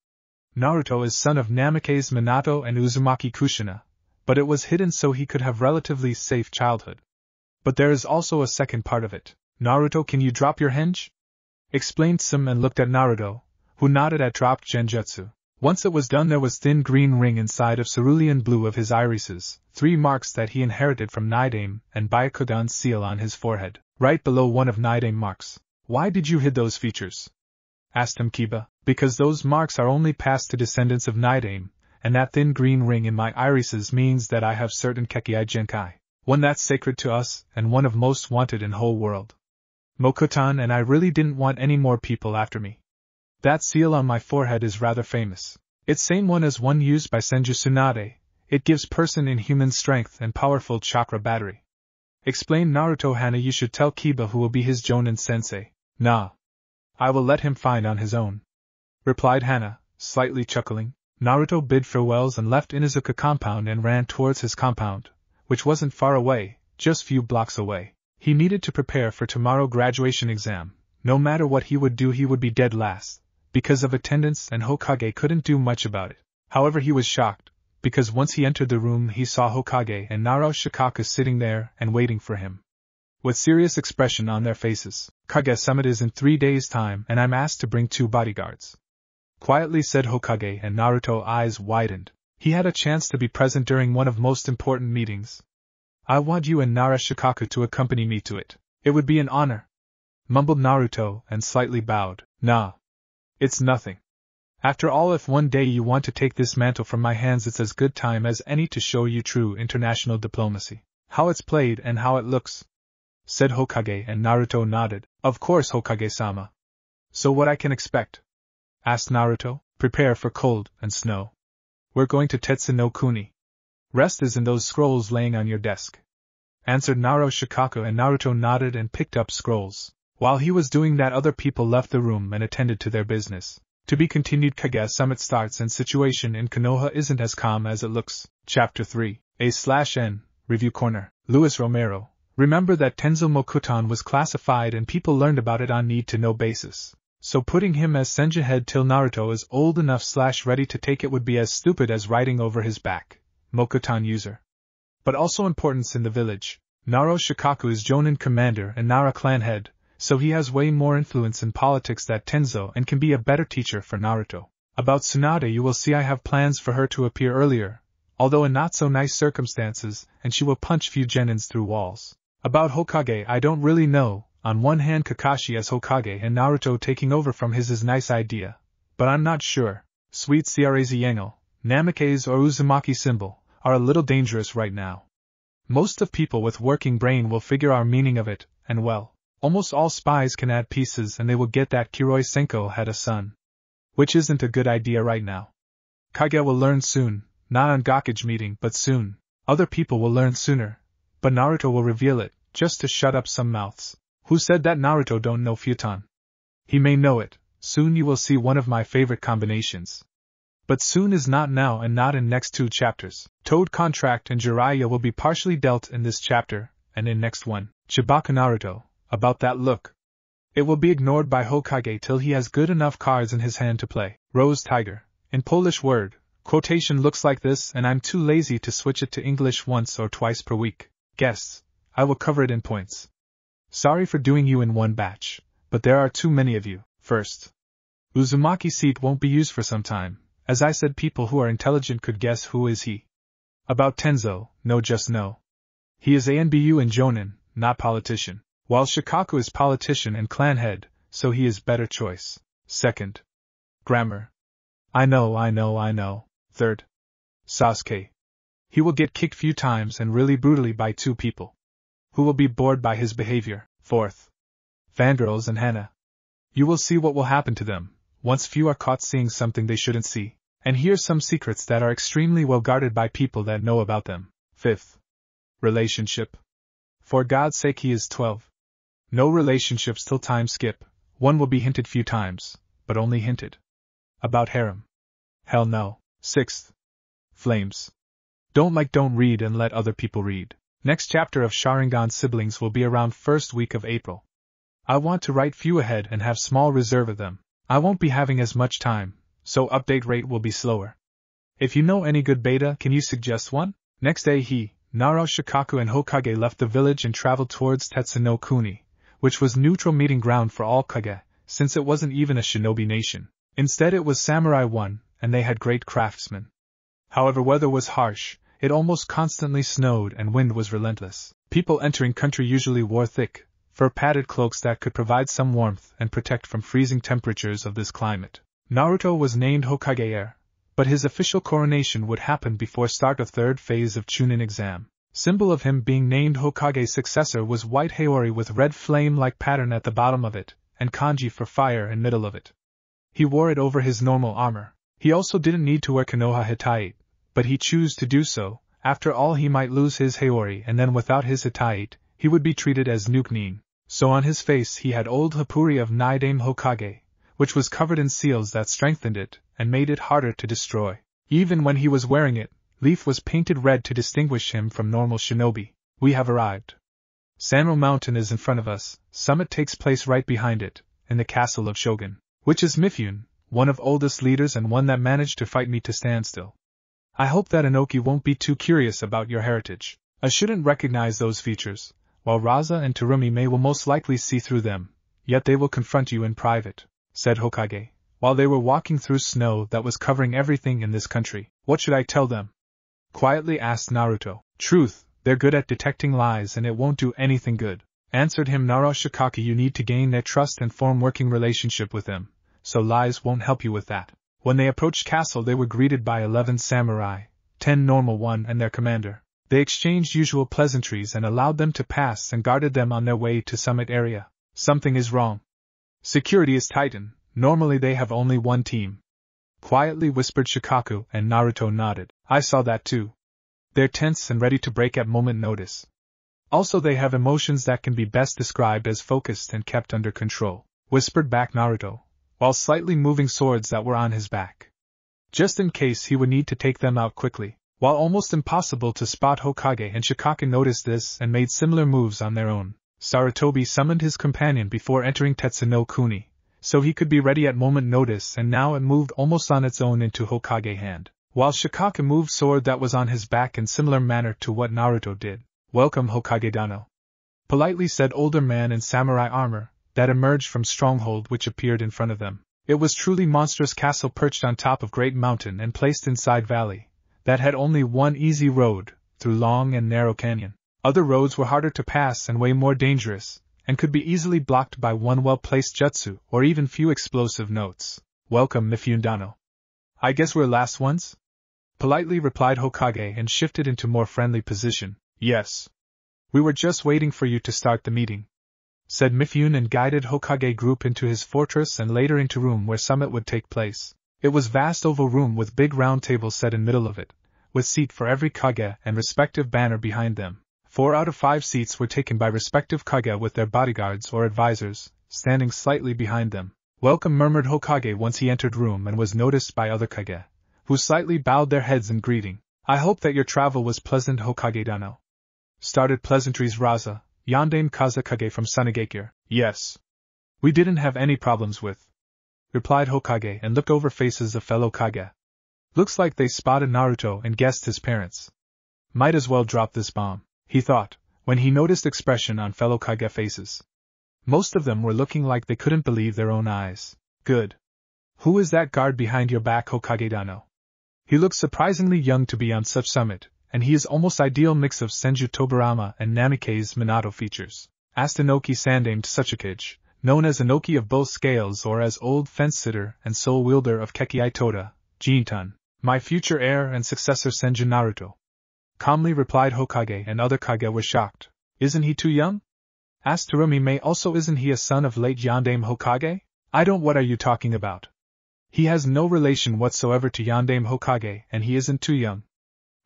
Naruto is son of Namake's Minato and Uzumaki Kushina, but it was hidden so he could have relatively safe childhood. But there is also a second part of it. Naruto, can you drop your henge? Explained Tsum and looked at Naruto, who nodded at dropped genjutsu. Once it was done there was thin green ring inside of cerulean blue of his irises, 3 marks that he inherited from Nidaime and Byakugan's seal on his forehead, right below one of Nidaime marks. Why did you hide those features? Asked him Kiba. Because those marks are only passed to descendants of Nidaime, and that thin green ring in my irises means that I have certain Kekkei Genkai, one that's sacred to us and one of most wanted in whole world. Mokutan and I really didn't want any more people after me. That seal on my forehead is rather famous. It's same one as one used by Senju Tsunade. It gives person inhuman strength and powerful chakra battery. Explained Naruto. Hana, you should tell Kiba who will be his Jonin sensei. Nah. I will let him find on his own. Replied Hana, slightly chuckling. Naruto bid farewells and left Inuzuka compound and ran towards his compound, which wasn't far away, just few blocks away. He needed to prepare for tomorrow graduation exam. No matter what he would do, he would be dead last, because of attendance, and Hokage couldn't do much about it. However, he was shocked, because once he entered the room he saw Hokage and Naruto Shikaku sitting there and waiting for him. With serious expression on their faces. Kage summit is in 3 days' time and I'm asked to bring 2 bodyguards. Quietly said Hokage, and Naruto's eyes widened. He had a chance to be present during one of most important meetings. I want you and Nara Shikaku to accompany me to it. It would be an honor. Mumbled Naruto and slightly bowed. Nah. It's nothing. After all, if one day you want to take this mantle from my hands, it's as good time as any to show you true international diplomacy. How it's played and how it looks. Said Hokage, and Naruto nodded. Of course, Hokage-sama. So what I can expect? Asked Naruto. Prepare for cold and snow. We're going to Tetsu no Kuni. Rest is in those scrolls laying on your desk. Answered Naruto Shikaku, and Naruto nodded and picked up scrolls. While he was doing that, other people left the room and attended to their business. To be continued. Kage Summit starts and situation in Konoha isn't as calm as it looks. Chapter 3. A/N. Review Corner. Luis Romero. Remember that Tenzo Mokutan was classified and people learned about it on need-to-know basis. So putting him as Senju head till Naruto is old enough/ready to take it would be as stupid as riding over his back. Mokutan user. But also importance in the village. Naruto Shikaku is Jonin commander and Nara clan head, so he has way more influence in politics than Tenzo and can be a better teacher for Naruto. About Tsunade, you will see I have plans for her to appear earlier, although in not so nice circumstances, and she will punch few genins through walls. About Hokage, I don't really know. On one hand, Kakashi as Hokage and Naruto taking over from his is nice idea, but I'm not sure. Sweet Craz Yangel, Namikaze or Uzumaki symbol, are a little dangerous right now. Most of people with working brain will figure our meaning of it, and well, almost all spies can add pieces and they will get that Kiroi Senko had a son. Which isn't a good idea right now. Kage will learn soon, not on Gakage meeting but soon. Other people will learn sooner, but Naruto will reveal it, just to shut up some mouths. Who said that Naruto don't know futon? He may know it. Soon you will see one of my favorite combinations. But soon is not now and not in next 2 chapters. Toad contract and Jiraiya will be partially dealt in this chapter, and in next one. Chibaka Naruto, about that look. It will be ignored by Hokage till he has good enough cards in his hand to play. Rose Tiger. In Polish word, quotation looks like this, and I'm too lazy to switch it to English once or twice per week. Guests, I will cover it in points. Sorry for doing you in one batch, but there are too many of you. First, Uzumaki seat won't be used for some time. As I said, people who are intelligent could guess who is he. About Tenzo, no, just no. He is ANBU and Jonin, not politician. While Shikaku is politician and clan head, so he is better choice. Second, grammar. I know. Third, Sasuke. He will get kicked few times and really brutally by 2 people. Who will be bored by his behavior. Fourth, fangirls and Hana. You will see what will happen to them, once few are caught seeing something they shouldn't see, and hear some secrets that are extremely well guarded by people that know about them. Fifth, relationship. For God's sake, he is 12. No relationships till time skip. One will be hinted few times, but only hinted. About harem. Hell no. Sixth, flames. Don't read and let other people read. Next chapter of Sharingan siblings will be around first week of April. I want to write few ahead and have small reserve of them. I won't be having as much time, so update rate will be slower. If you know any good beta, can you suggest one? Next day Naruto Shikaku and Hokage left the village and traveled towards Tetsu no Kuni, which was neutral meeting ground for all Kage, since it wasn't even a shinobi nation. Instead it was samurai one, and they had great craftsmen. However, weather was harsh. It almost constantly snowed and wind was relentless. People entering country usually wore thick, fur-padded cloaks that could provide some warmth and protect from freezing temperatures of this climate. Naruto was named Hokage heir, but his official coronation would happen before start of 3rd phase of Chunin exam. Symbol of him being named Hokage's successor was white haori with red flame-like pattern at the bottom of it, and kanji for fire in middle of it. He wore it over his normal armor. He also didn't need to wear Konoha Hitite, but he chose to do so. After all, he might lose his Haori, and then without his Hitite, he would be treated as Nuke-nin. So on his face he had old Hapuri of Naidame Hokage, which was covered in seals that strengthened it and made it harder to destroy. Even when he was wearing it, Leaf was painted red to distinguish him from normal shinobi. We have arrived. Sanro Mountain is in front of us. Summit takes place right behind it, in the castle of Shogun, which is Mifune, one of oldest leaders and one that managed to fight me to standstill. I hope that Inoki won't be too curious about your heritage. I shouldn't recognize those features, while Raza and Terumi will most likely see through them, yet they will confront you in private, said Hokage, while they were walking through snow that was covering everything in this country. What should I tell them? Quietly asked Naruto. Truth, they're good at detecting lies and it won't do anything good, answered him Nara Shikaki. You need to gain their trust and form working relationship with them, so lies won't help you with that. When they approached castle they were greeted by 11 samurai, 10 normal one and their commander. They exchanged usual pleasantries and allowed them to pass and guarded them on their way to summit area. Something is wrong. Security is tightened. Normally they have only one team. Quietly whispered Shikaku, and Naruto nodded. I saw that too. They're tense and ready to break at moment notice. Also they have emotions that can be best described as focused and kept under control, whispered back Naruto, while slightly moving swords that were on his back, just in case he would need to take them out quickly. While almost impossible to spot, Hokage and Shikaku noticed this and made similar moves on their own. Sarutobi summoned his companion before entering Tetsuno Kuni, so he could be ready at moment notice, and now it moved almost on its own into Hokage hand, while Shikaku moved sword that was on his back in similar manner to what Naruto did. Welcome Hokage Dano, politely said older man in samurai armor, that emerged from stronghold which appeared in front of them. It was truly monstrous castle perched on top of great mountain and placed inside valley, that had only one easy road, through long and narrow canyon. Other roads were harder to pass and way more dangerous, and could be easily blocked by one well-placed jutsu or even few explosive notes. Welcome Mifune Dano. I guess we're last ones? Politely replied Hokage and shifted into more friendly position. Yes. We were just waiting for you to start the meeting, said Mifune, and guided Hokage group into his fortress and later into room where summit would take place. It was vast oval room with big round table set in middle of it, with seat for every Kage and respective banner behind them. 4 out of 5 seats were taken by respective Kage with their bodyguards or advisors, standing slightly behind them. Welcome, murmured Hokage once he entered room and was noticed by other Kage, who slightly bowed their heads in greeting. I hope that your travel was pleasant, Hokage Dano. Started pleasantries Raza, Yandame Kazakage from Sunagakure. Yes. We didn't have any problems with, replied Hokage and looked over faces of fellow Kage. Looks like they spotted Naruto and guessed his parents. Might as well drop this bomb, he thought, when he noticed expression on fellow Kage faces. Most of them were looking like they couldn't believe their own eyes. Good. Who is that guard behind your back, Hokage Dano? He looks surprisingly young to be on such summit, and he is almost ideal mix of Senju Tobarama and Namikaze Minato features, asked Inoki Sandame Tsuchikage, known as Inoki of both scales or as Old Fence-Sitter and Soul Wielder of Keki Aitoda, Jintan, my future heir and successor Senju Naruto. Calmly replied Hokage, and other Kage were shocked. Isn't he too young? Asked Terumi. Also, isn't he a son of late Yandame Hokage? I don't. What are you talking about? He has no relation whatsoever to Yandame Hokage, and he isn't too young.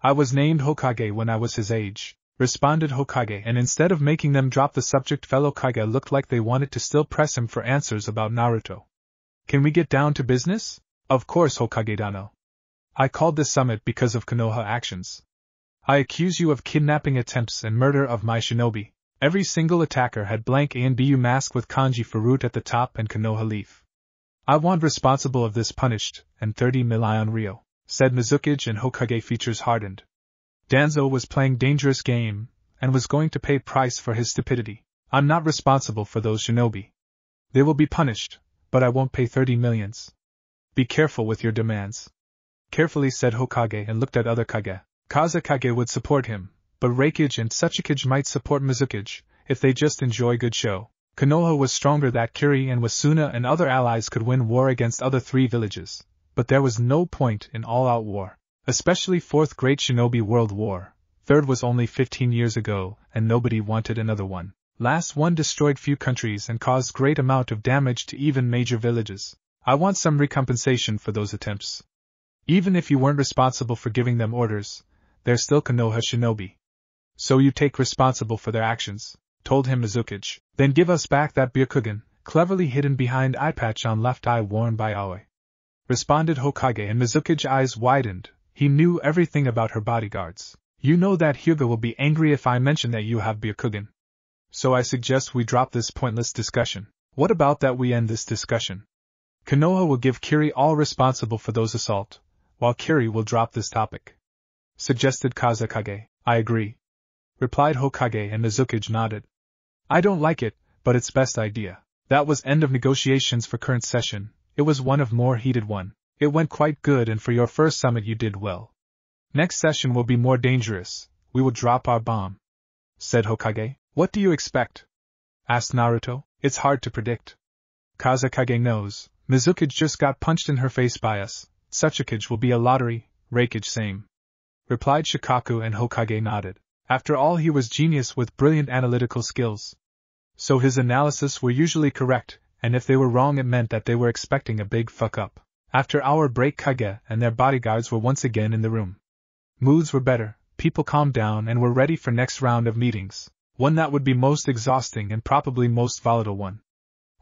I was named Hokage when I was his age, responded Hokage, and instead of making them drop the subject, fellow Kage looked like they wanted to still press him for answers about Naruto. Can we get down to business? Of course, Hokage Dano. I called this summit because of Konoha actions. I accuse you of kidnapping attempts and murder of my shinobi. Every single attacker had blank A and BU mask with kanji for root at the top and Konoha leaf. I want responsible of this punished, and 30 million Ryo, said Mizukage, and Hokage features hardened. Danzo was playing dangerous game, and was going to pay price for his stupidity. I'm not responsible for those shinobi. They will be punished, but I won't pay 30 millions. Be careful with your demands. Carefully said Hokage and looked at other Kage. Kazakage would support him, but Reikage and Tsuchikage might support Mizukage, if they just enjoy good show. Konoha was stronger that Kiri and Wasuna and other allies could win war against other 3 villages, but there was no point in all-out war, especially 4th Great Shinobi World War. 3rd was only 15 years ago, and nobody wanted another one. Last one destroyed few countries and caused great amount of damage to even major villages. I want some recompensation for those attempts. Even if you weren't responsible for giving them orders, they're still Konoha shinobi. So you take responsible for their actions, told him Mizuki. Then give us back that Byakugan, cleverly hidden behind eye patch on left eye worn by Aoi. Responded Hokage, and Mizuki's eyes widened. He knew everything about her bodyguards. You know that Hyuga will be angry if I mention that you have Byakugan. So I suggest we drop this pointless discussion. What about that we end this discussion? Konoha will give Kiri all responsible for those assault, while Kiri will drop this topic. Suggested Kazekage. I agree. Replied Hokage, and Mizuki nodded. I don't like it, but it's best idea. That was end of negotiations for current session. It was one of more heated one. It went quite good, and for your first summit you did well. Next session will be more dangerous. We will drop our bomb. Said Hokage. What do you expect? Asked Naruto. It's hard to predict. Kazekage knows. Mizuki just got punched in her face by us. Tsuchikage will be a lottery. Reikage same. Replied Shikaku, and Hokage nodded. After all, he was genius with brilliant analytical skills. So his analysis were usually correct, and if they were wrong it meant that they were expecting a big fuck-up. After our break, Kage and their bodyguards were once again in the room. Moods were better, people calmed down and were ready for next round of meetings, one that would be most exhausting and probably most volatile one.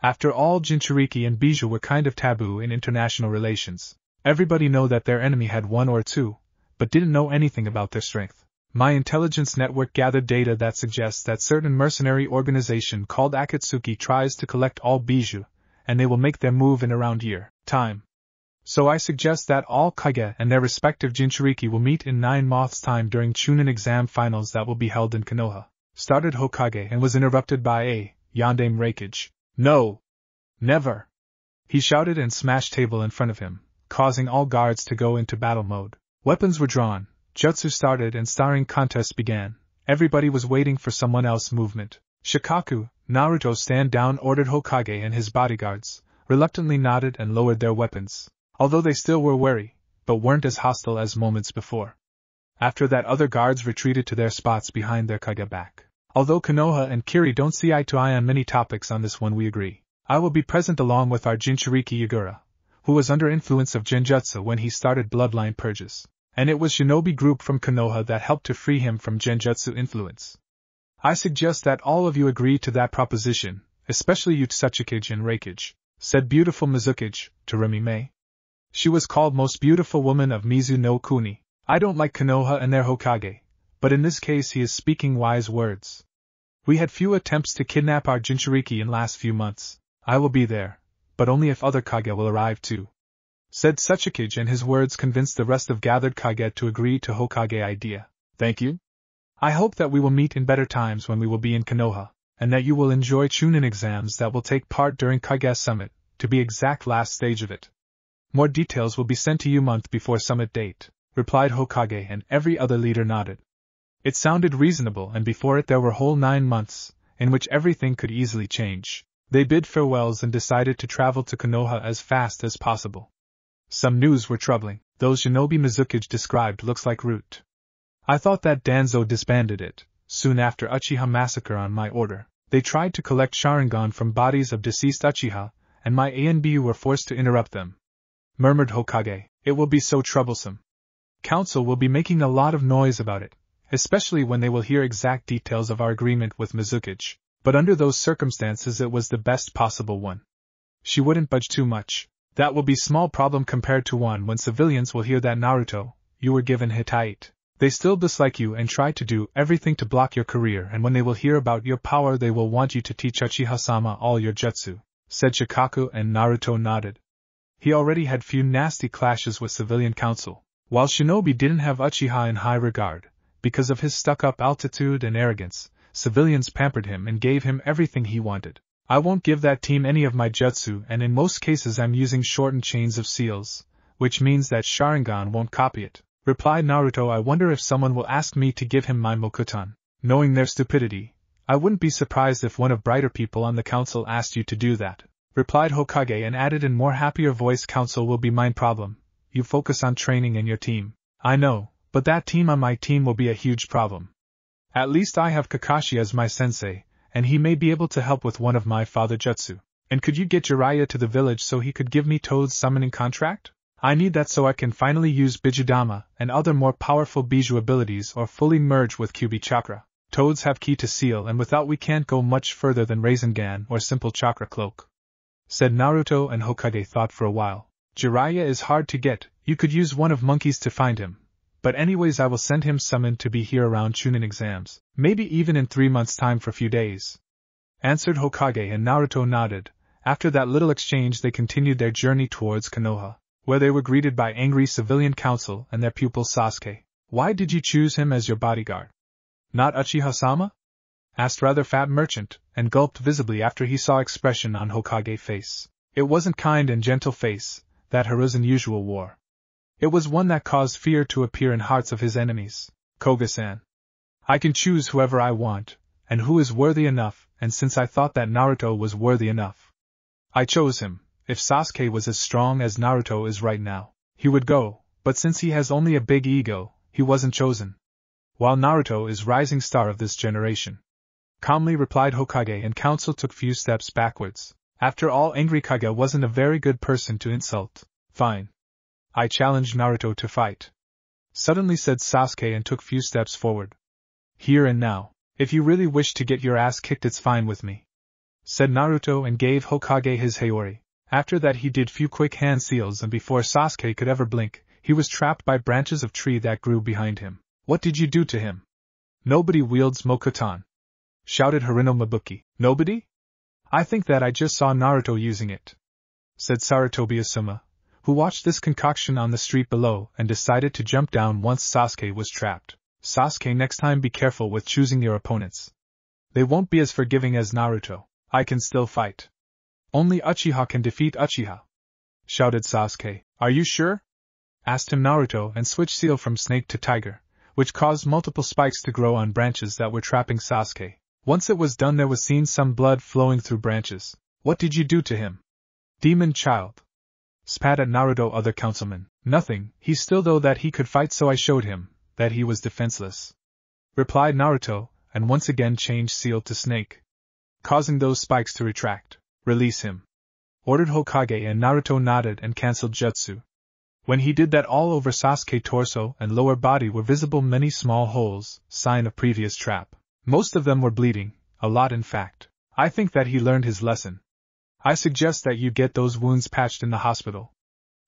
After all, Jinchuriki and Bijou were kind of taboo in international relations. Everybody know that their enemy had one or two, but didn't know anything about their strength. My intelligence network gathered data that suggests that certain mercenary organization called Akatsuki tries to collect all Bijou, and they will make their move in around year time. So I suggest that all Kage and their respective Jinchuriki will meet in 9 months' time during Chunin exam finals that will be held in Konoha. Started Hokage and was interrupted by a Yandame Reikage. No! Never! He shouted and smashed table in front of him, causing all guards to go into battle mode. Weapons were drawn, jutsu started and starring contest began. Everybody was waiting for someone else's movement. Shikaku, Naruto stand down, ordered Hokage and his bodyguards, reluctantly nodded and lowered their weapons. Although they still were wary, but weren't as hostile as moments before. After that, other guards retreated to their spots behind their Kage back. Although Konoha and Kiri don't see eye to eye on many topics, on this one we agree. I will be present along with our Jinchuriki Yagura, who was under influence of Genjutsu when he started bloodline purges, and it was shinobi group from Konoha that helped to free him from Genjutsu influence. I suggest that all of you agree to that proposition, especially you Tsuchikage and Reikage, said beautiful Mizuki to Remime. She was called most beautiful woman of Mizu no Kuni. I don't like Konoha and their Hokage, but in this case he is speaking wise words. We had few attempts to kidnap our Jinchuriki in last few months. I will be there, but only if other Kage will arrive too. Said Tsuchikage, and his words convinced the rest of gathered Kage to agree to Hokage idea. Thank you. I hope that we will meet in better times when we will be in Konoha, and that you will enjoy Chunin exams that will take part during Kage Summit, to be exact last stage of it. More details will be sent to you month before summit date, replied Hokage, and every other leader nodded. It sounded reasonable, and before it there were whole 9 months, in which everything could easily change. They bid farewells and decided to travel to Konoha as fast as possible. Some news were troubling. Those shinobi Mizuki described looks like root. I thought that Danzo disbanded it, soon after Uchiha massacre on my order. They tried to collect Sharingan from bodies of deceased Uchiha, and my ANBU were forced to interrupt them. Murmured Hokage. It will be so troublesome. Council will be making a lot of noise about it, especially when they will hear exact details of our agreement with Mizuki. But under those circumstances it was the best possible one. She wouldn't budge too much. That will be small problem compared to one when civilians will hear that Naruto, you were given Hittite. They still dislike you and try to do everything to block your career, and when they will hear about your power they will want you to teach Uchiha-sama all your jutsu, said Shikaku, and Naruto nodded. He already had few nasty clashes with civilian council, while Shinobi didn't have Uchiha in high regard. Because of his stuck-up altitude and arrogance, civilians pampered him and gave him everything he wanted. I won't give that team any of my jutsu, and in most cases I'm using shortened chains of seals, which means that Sharingan won't copy it. Replied Naruto. I wonder if someone will ask me to give him my Mokutan. Knowing their stupidity, I wouldn't be surprised if one of brighter people on the council asked you to do that. Replied Hokage, and added in more happier voice, council will be mine problem. You focus on training and your team. I know, but that team on my team will be a huge problem. At least I have Kakashi as my sensei, and he may be able to help with one of my father jutsu. And could you get Jiraiya to the village so he could give me Toad's summoning contract? I need that so I can finally use Bijudama and other more powerful Biju abilities or fully merge with QB Chakra. Toads have key to seal and without we can't go much further than Rasengan or simple Chakra Cloak. Said Naruto, and Hokage thought for a while. Jiraiya is hard to get, you could use one of monkeys to find him. But anyways, I will send him summoned to be here around Chunin exams, maybe even in 3 months' time for a few days. Answered Hokage, and Naruto nodded. After that little exchange they continued their journey towards Konoha, where they were greeted by angry civilian council and their pupil Sasuke. Why did you choose him as your bodyguard? Not Uchiha-sama? Asked rather fat merchant, and gulped visibly after he saw expression on Hokage face. It wasn't kind and gentle face that Hiruzen usual wore. It was one that caused fear to appear in hearts of his enemies. Koga-san. I can choose whoever I want, and who is worthy enough, and since I thought that Naruto was worthy enough, I chose him. If Sasuke was as strong as Naruto is right now, he would go, but since he has only a big ego, he wasn't chosen. While Naruto is rising star of this generation. Calmly replied Hokage, and council took few steps backwards. After all, angry Kage wasn't a very good person to insult. Fine. I challenge Naruto to fight. Suddenly said Sasuke, and took few steps forward. Here and now. If you really wish to get your ass kicked, it's fine with me. Said Naruto, and gave Hokage his Hayori. After that he did few quick hand seals, and before Sasuke could ever blink, he was trapped by branches of tree that grew behind him. What did you do to him? Nobody wields Mokutan. Shouted Harino Mabuki. Nobody? I think that I just saw Naruto using it. Said Sarutobi Asuma, who watched this concoction on the street below and decided to jump down once Sasuke was trapped. Sasuke, next time be careful with choosing your opponents. They won't be as forgiving as Naruto. I can still fight. Only Uchiha can defeat Uchiha. Shouted Sasuke. Are you sure? Asked him Naruto, and switched seal from snake to tiger, which caused multiple spikes to grow on branches that were trapping Sasuke. Once it was done, there was seen some blood flowing through branches. What did you do to him? Demon child. Spat at Naruto other councilman. Nothing, he still though that he could fight, so I showed him that he was defenseless. Replied Naruto, and once again changed seal to snake, causing those spikes to retract. Release him. Ordered Hokage, and Naruto nodded and cancelled jutsu. When he did that, all over Sasuke's torso and lower body were visible many small holes, sign of previous trap. Most of them were bleeding, a lot in fact. I think that he learned his lesson. I suggest that you get those wounds patched in the hospital.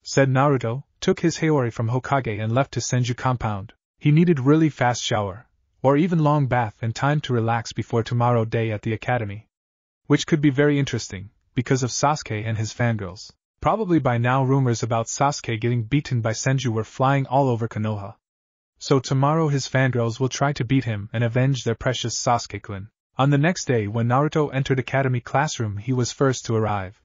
Said Naruto, took his Hayori from Hokage and left to Senju compound. He needed really fast shower, or even long bath and time to relax before tomorrow day at the academy. Which could be very interesting, because of Sasuke and his fangirls. Probably by now rumors about Sasuke getting beaten by Senju were flying all over Konoha. So tomorrow his fangirls will try to beat him and avenge their precious Sasuke-kun. On the next day, when Naruto entered academy classroom, he was first to arrive.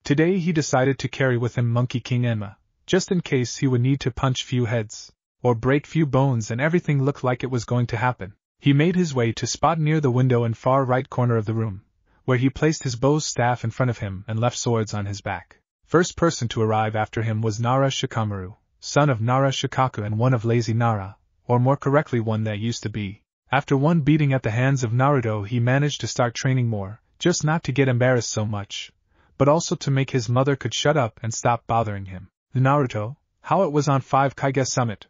Today he decided to carry with him Monkey King Enma, just in case he would need to punch few heads, or break few bones, and everything looked like it was going to happen. He made his way to spot near the window in far right corner of the room, where he placed his bow's staff in front of him and left swords on his back. First person to arrive after him was Nara Shikamaru, son of Nara Shikaku and one of Lazy Nara, or more correctly one that used to be. After one beating at the hands of Naruto, he managed to start training more, just not to get embarrassed so much, but also to make his mother could shut up and stop bothering him. Naruto, how it was on 5 Kage Summit?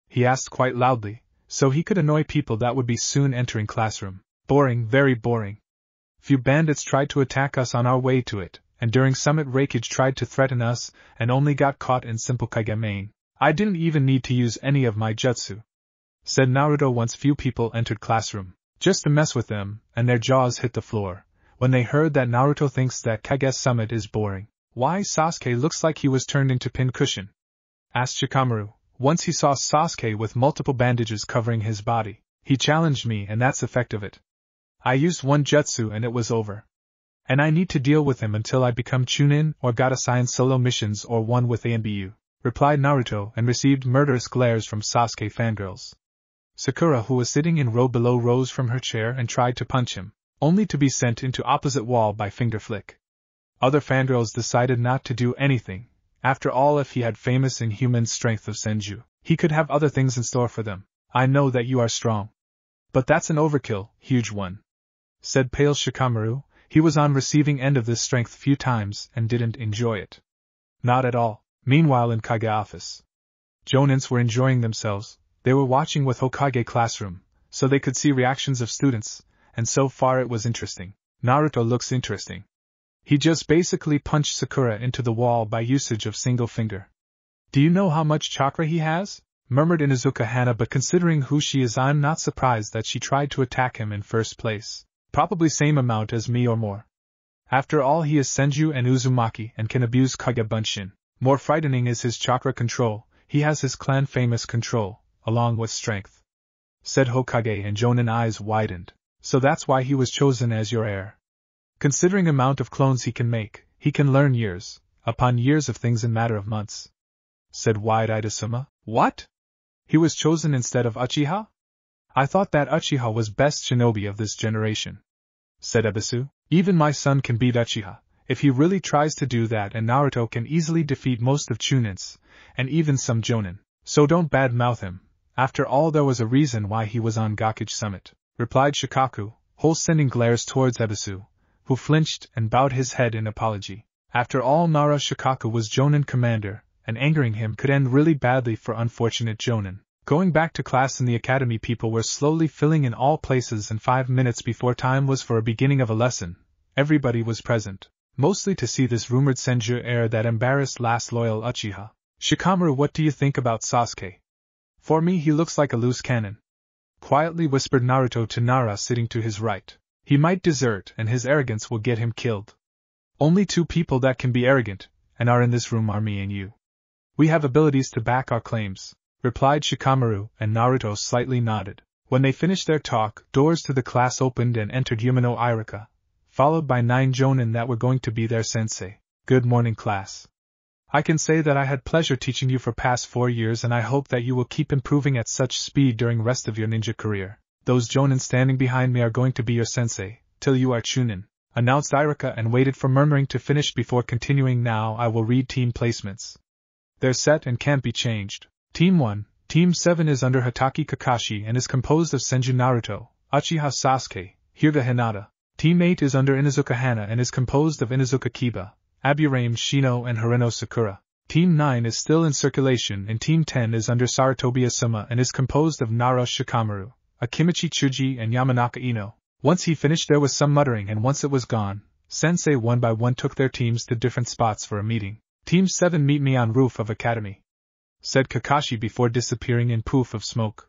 He asked quite loudly, so he could annoy people that would be soon entering classroom. Boring, very boring. Few bandits tried to attack us on our way to it, and during Summit Raikage tried to threaten us, and only got caught in simple Kage main. I didn't even need to use any of my jutsu. Said Naruto once few people entered classroom, just to mess with them, and their jaws hit the floor, when they heard that Naruto thinks that Kage Summit is boring. Why, Sasuke looks like he was turned into pincushion? Asked Shikamaru, once he saw Sasuke with multiple bandages covering his body. He challenged me, and that's effect of it. I used one jutsu and it was over. And I need to deal with him until I become Chunin or got assigned solo missions or one with ANBU, replied Naruto, and received murderous glares from Sasuke fangirls. Sakura, who was sitting in row below, rose from her chair and tried to punch him, only to be sent into opposite wall by finger flick. Other fangirls decided not to do anything. After all, if he had famous inhuman strength of Senju, he could have other things in store for them. I know that you are strong. But that's an overkill, huge one. Said pale Shikamaru. He was on receiving end of this strength few times and didn't enjoy it. Not at all. Meanwhile in Kage office, Jonins were enjoying themselves. They were watching with Hokage classroom, so they could see reactions of students, and so far it was interesting. Naruto looks interesting. He just basically punched Sakura into the wall by usage of single finger. Do you know how much chakra he has? Murmured Inuzuka Hana, but considering who she is, I'm not surprised that she tried to attack him in first place. Probably same amount as me or more. After all, he is Senju and Uzumaki and can abuse Kage Bunshin. More frightening is his chakra control. He has his clan famous control, along with strength. Said Hokage, and Jonin eyes widened. So that's why he was chosen as your heir. Considering amount of clones he can make, he can learn years upon years of things in matter of months. Said wide-eyed Asuma. What? He was chosen instead of Uchiha? I thought that Uchiha was best shinobi of this generation. Said Ebisu. Even my son can beat Uchiha, if he really tries to do that, and Naruto can easily defeat most of Chunins, and even some Jonin. So don't badmouth him. After all, there was a reason why he was on Gakage Summit, replied Shikaku, whole sending glares towards Ebisu, who flinched and bowed his head in apology. After all, Nara Shikaku was Jonin commander, and angering him could end really badly for unfortunate Jonin. Going back to class in the academy, people were slowly filling in all places, and 5 minutes before time was for a beginning of a lesson, everybody was present, mostly to see this rumored Senju heir that embarrassed last loyal Uchiha. Shikamaru, what do you think about Sasuke? For me, he looks like a loose cannon. Quietly whispered Naruto to Nara sitting to his right. He might desert, and his arrogance will get him killed. Only 2 people that can be arrogant, and are in this room, are me and you. We have abilities to back our claims, replied Shikamaru, and Naruto slightly nodded. When they finished their talk, doors to the class opened and entered Yumino Irika, followed by 9 Jonin that were going to be their sensei. Good morning, class. I can say that I had pleasure teaching you for past 4 years, and I hope that you will keep improving at such speed during rest of your ninja career. Those Jonin standing behind me are going to be your sensei, till you are Chunin, announced Irika, and waited for murmuring to finish before continuing. Now I will read team placements. They're set and can't be changed. Team 1, Team 7 is under Hatake Kakashi and is composed of Senju Naruto, Uchiha Sasuke, Hyuga Hinata. Team 8 is under Inuzuka Hana and is composed of Inuzuka Kiba, Aburame Shino and Hareno Sakura. Team 9 is still in circulation, and Team 10 is under Sarutobi Asuma and is composed of Nara Shikamaru, Akimichi Chuji and Yamanaka Ino. Once he finished, there was some muttering, and once it was gone, Sensei one by one took their teams to different spots for a meeting. Team 7, meet me on roof of academy, said Kakashi before disappearing in poof of smoke.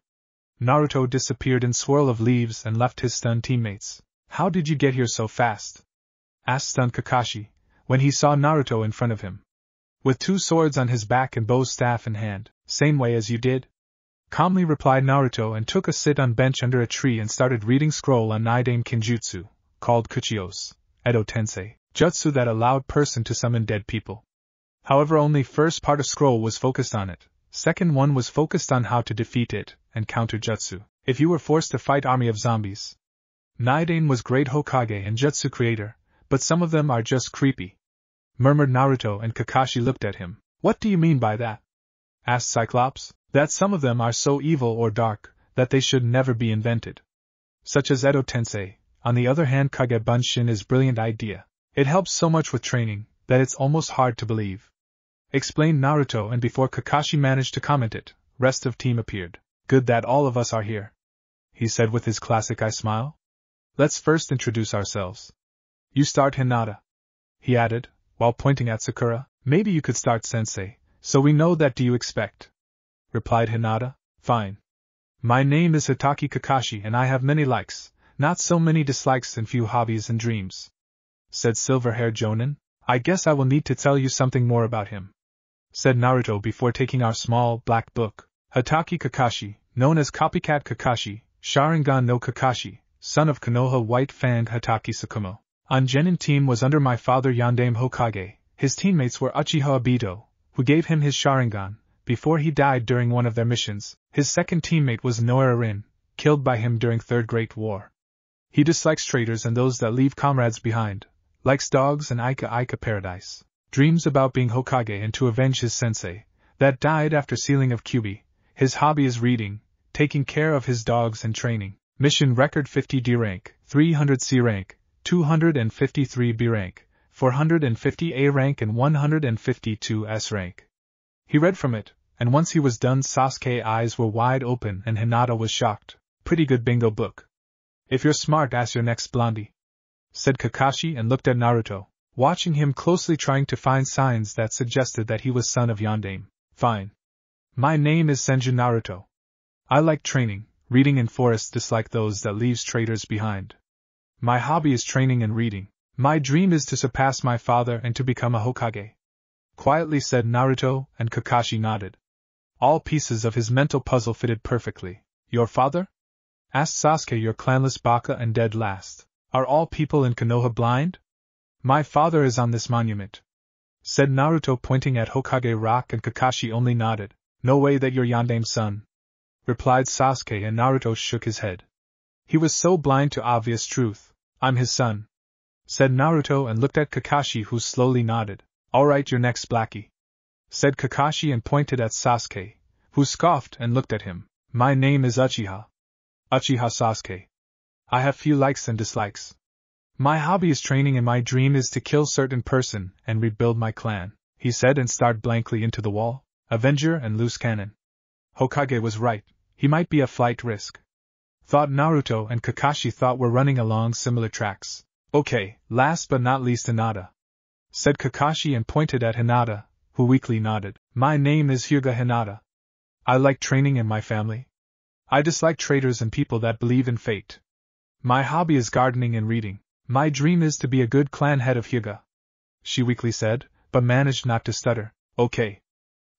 Naruto disappeared in swirl of leaves and left his stunned teammates. How did you get here so fast? Asked stunned Kakashi, when he saw Naruto in front of him. With 2 swords on his back and bow staff in hand. Same way as you did? Calmly replied Naruto, and took a sit on bench under a tree and started reading scroll on Nidaime Kinjutsu, called Kuchios, Edo Tensei, jutsu that allowed person to summon dead people. However, only first part of scroll was focused on it, second one was focused on how to defeat it, and counter jutsu, if you were forced to fight army of zombies. Nidaime was great Hokage and jutsu creator, but some of them are just creepy, murmured Naruto, and Kakashi looked at him. What do you mean by that? Asked Cyclops. That some of them are so evil or dark that they should never be invented. Such as Edo Tensei. On the other hand, Kage Bunshin is brilliant idea. It helps so much with training that it's almost hard to believe, explained Naruto, and before Kakashi managed to comment it, rest of team appeared. Good that all of us are here, he said with his classic eye smile. Let's first introduce ourselves. You start, Hinata, he added, while pointing at Sakura. Maybe you could start, Sensei, so we know that. Do you expect? Replied Hinata. Fine. My name is Hatake Kakashi and I have many likes, not so many dislikes, and few hobbies and dreams, said silver-haired Jonin. I guess I will need to tell you something more about him, said Naruto before taking our small black book. Hatake Kakashi, known as Copycat Kakashi, Sharingan no Kakashi, son of Konoha White Fang Hatake Tsukumo. On Genin team was under my father Yondaime Hokage. His teammates were Uchiha Obito, who gave him his Sharingan before he died during one of their missions. His second teammate was Noira Rin, killed by him during Third Great War. He dislikes traitors and those that leave comrades behind, likes dogs and Ika Paradise, dreams about being Hokage and to avenge his sensei, that died after sealing of Kyubi. His hobby is reading, taking care of his dogs and training. Mission record 50 D rank, 300 C rank, 253 B rank, 450 A rank and 152 S rank. He read from it, and once he was done Sasuke's eyes were wide open and Hinata was shocked. Pretty good bingo book. If you're smart, ask your next blondie, said Kakashi and looked at Naruto, watching him closely, trying to find signs that suggested that he was son of Yondaime. Fine. My name is Senju Naruto. I like training, reading in forests dislike those that leaves traitors behind. My hobby is training and reading. My dream is to surpass my father and to become a Hokage. Quietly said Naruto, and Kakashi nodded. All pieces of his mental puzzle fitted perfectly. Your father? Asked Sasuke. Your clanless Baka and dead last. Are all people in Konoha blind? My father is on this monument, said Naruto, pointing at Hokage Rock, and Kakashi only nodded. No way that you're Yondaime's son, replied Sasuke, and Naruto shook his head. He was so blind to obvious truth. I'm his son, said Naruto, and looked at Kakashi, who slowly nodded. Alright, you're next, Blackie, said Kakashi and pointed at Sasuke, who scoffed and looked at him. My name is Uchiha. Uchiha Sasuke. I have few likes and dislikes. My hobby is training and my dream is to kill certain person and rebuild my clan, he said and stared blankly into the wall. Avenger and loose cannon. Hokage was right, he might be a flight risk, thought Naruto, and Kakashi thought we're running along similar tracks. Okay, last but not least, Hinata, said Kakashi and pointed at Hinata, who weakly nodded. My name is Hyuga Hinata. I like training and my family. I dislike traitors and people that believe in fate. My hobby is gardening and reading. My dream is to be a good clan head of Hyuga, she weakly said, but managed not to stutter. Okay.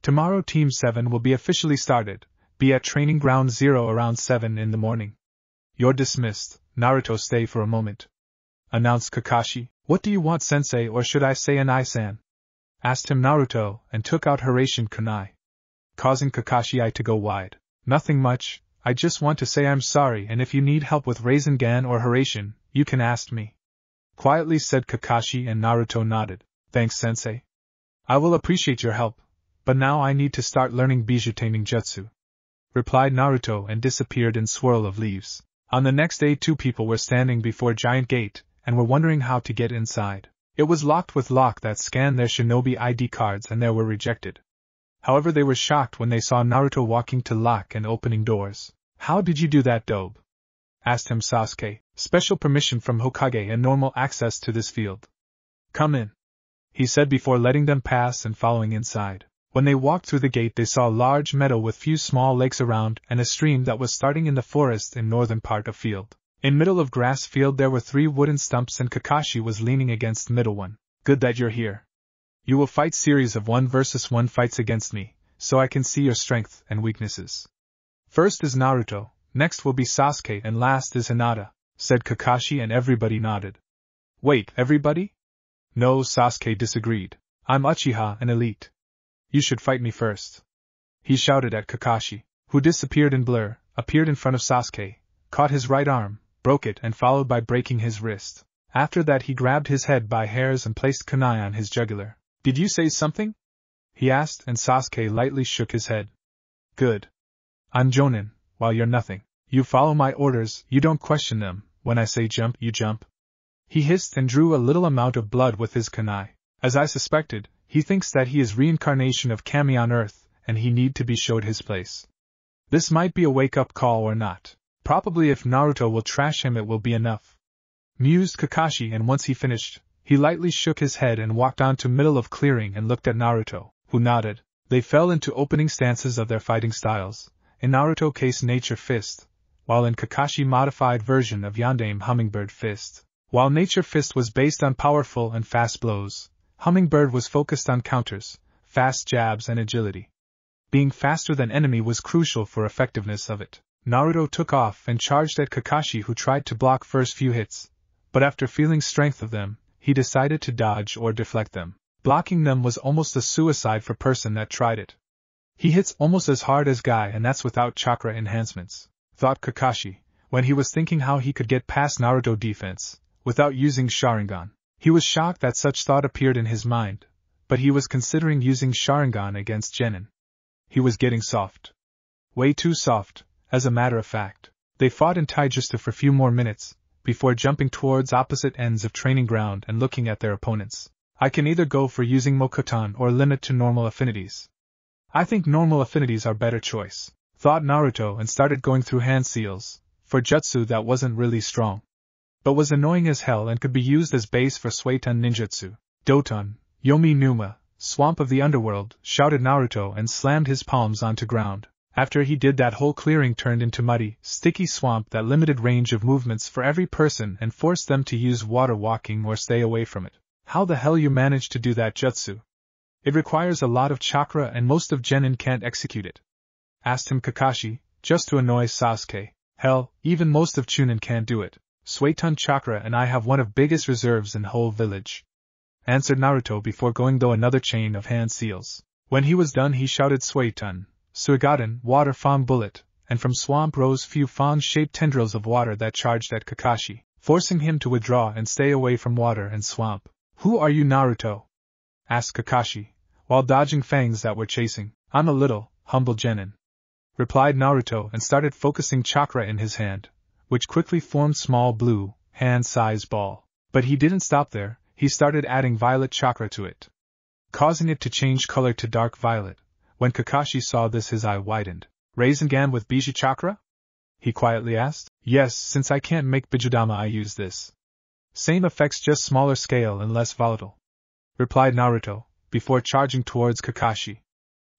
Tomorrow Team 7 will be officially started. Be at Training Ground 0 around 7 in the morning. You're dismissed. Naruto, stay for a moment, announced Kakashi. What do you want, sensei, or should I say Anai-san? Asked him Naruto, and took out Hiraishin kunai, causing Kakashi to go wide. Nothing much, I just want to say I'm sorry, and if you need help with Rasengan or Hiraishin, you can ask me, quietly said Kakashi, and Naruto nodded. Thanks, sensei. I will appreciate your help, but now I need to start learning Bijutaining Jutsu, replied Naruto, and disappeared in swirl of leaves. On the next day, two people were standing before Giant Gate, and were wondering how to get inside. It was locked with lock that scanned their shinobi ID cards and they were rejected. However, they were shocked when they saw Naruto walking to lock and opening doors. How did you do that, Dobe? Asked him Sasuke. Special permission from Hokage and normal access to this field. Come in, he said before letting them pass and following inside. When they walked through the gate, they saw a large meadow with few small lakes around and a stream that was starting in the forest in northern part of field. In middle of grass field there were 3 wooden stumps and Kakashi was leaning against middle one. Good that you're here. You will fight series of 1 versus 1 fights against me, so I can see your strength and weaknesses. First is Naruto, next will be Sasuke, and last is Hinata, said Kakashi, and everybody nodded. Wait, everybody? No, Sasuke disagreed. I'm Uchiha, an elite. You should fight me first, he shouted at Kakashi, who disappeared in blur, appeared in front of Sasuke, caught his right arm, broke it, and followed by breaking his wrist. After that he grabbed his head by hairs and placed kunai on his jugular. Did you say something? He asked, and Sasuke lightly shook his head. Good. I'm Jonin, while you're nothing. You follow my orders, you don't question them. When I say jump, you jump. He hissed and drew a little amount of blood with his kunai. As I suspected, he thinks that he is reincarnation of Kami on Earth, and he need to be showed his place. This might be a wake-up call or not. Probably if Naruto will trash him it will be enough, mused Kakashi, and once he finished, he lightly shook his head and walked on to middle of clearing and looked at Naruto, who nodded. They fell into opening stances of their fighting styles. In Naruto case Nature Fist, while in Kakashi modified version of Yondaime Hummingbird Fist. While Nature Fist was based on powerful and fast blows, Hummingbird was focused on counters, fast jabs and agility. Being faster than enemy was crucial for effectiveness of it. Naruto took off and charged at Kakashi, who tried to block first few hits, but after feeling strength of them, he decided to dodge or deflect them. Blocking them was almost a suicide for person that tried it. He hits almost as hard as Guy, and that's without chakra enhancements, thought Kakashi, when he was thinking how he could get past Naruto defense without using Sharingan. He was shocked that such thought appeared in his mind, but he was considering using Sharingan against Genin. He was getting soft. Way too soft, as a matter of fact. They fought in Taijutsu for few more minutes, before jumping towards opposite ends of training ground and looking at their opponents. I can either go for using Mokotan or limit to normal affinities, I think normal affinities are better choice, thought Naruto and started going through hand seals, for jutsu that wasn't really strong, but was annoying as hell and could be used as base for Suiton ninjutsu. Doton, Yomi Numa, swamp of the underworld, shouted Naruto and slammed his palms onto ground. After he did that, whole clearing turned into muddy, sticky swamp that limited range of movements for every person and forced them to use water walking or stay away from it. How the hell you manage to do that jutsu? It requires a lot of chakra and most of Genin can't execute it, asked him Kakashi, just to annoy Sasuke. Hell, even most of Chunin can't do it. Suiton chakra and I have one of biggest reserves in whole village, answered Naruto before going through another chain of hand seals. When he was done he shouted Suiton, Suigaden, water fang bullet, and from swamp rose few fawn-shaped tendrils of water that charged at Kakashi, forcing him to withdraw and stay away from water and swamp. Who are you, Naruto? Asked Kakashi, while dodging fangs that were chasing. I'm a little, humble genin, replied Naruto and started focusing chakra in his hand, which quickly formed small blue, hand-sized ball. But he didn't stop there, he started adding violet chakra to it, causing it to change color to dark violet. When Kakashi saw this his eye widened. Rasengan with Biji chakra? He quietly asked. Yes, since I can't make Bijudama I use this. Same effects, just smaller scale and less volatile, replied Naruto, before charging towards Kakashi.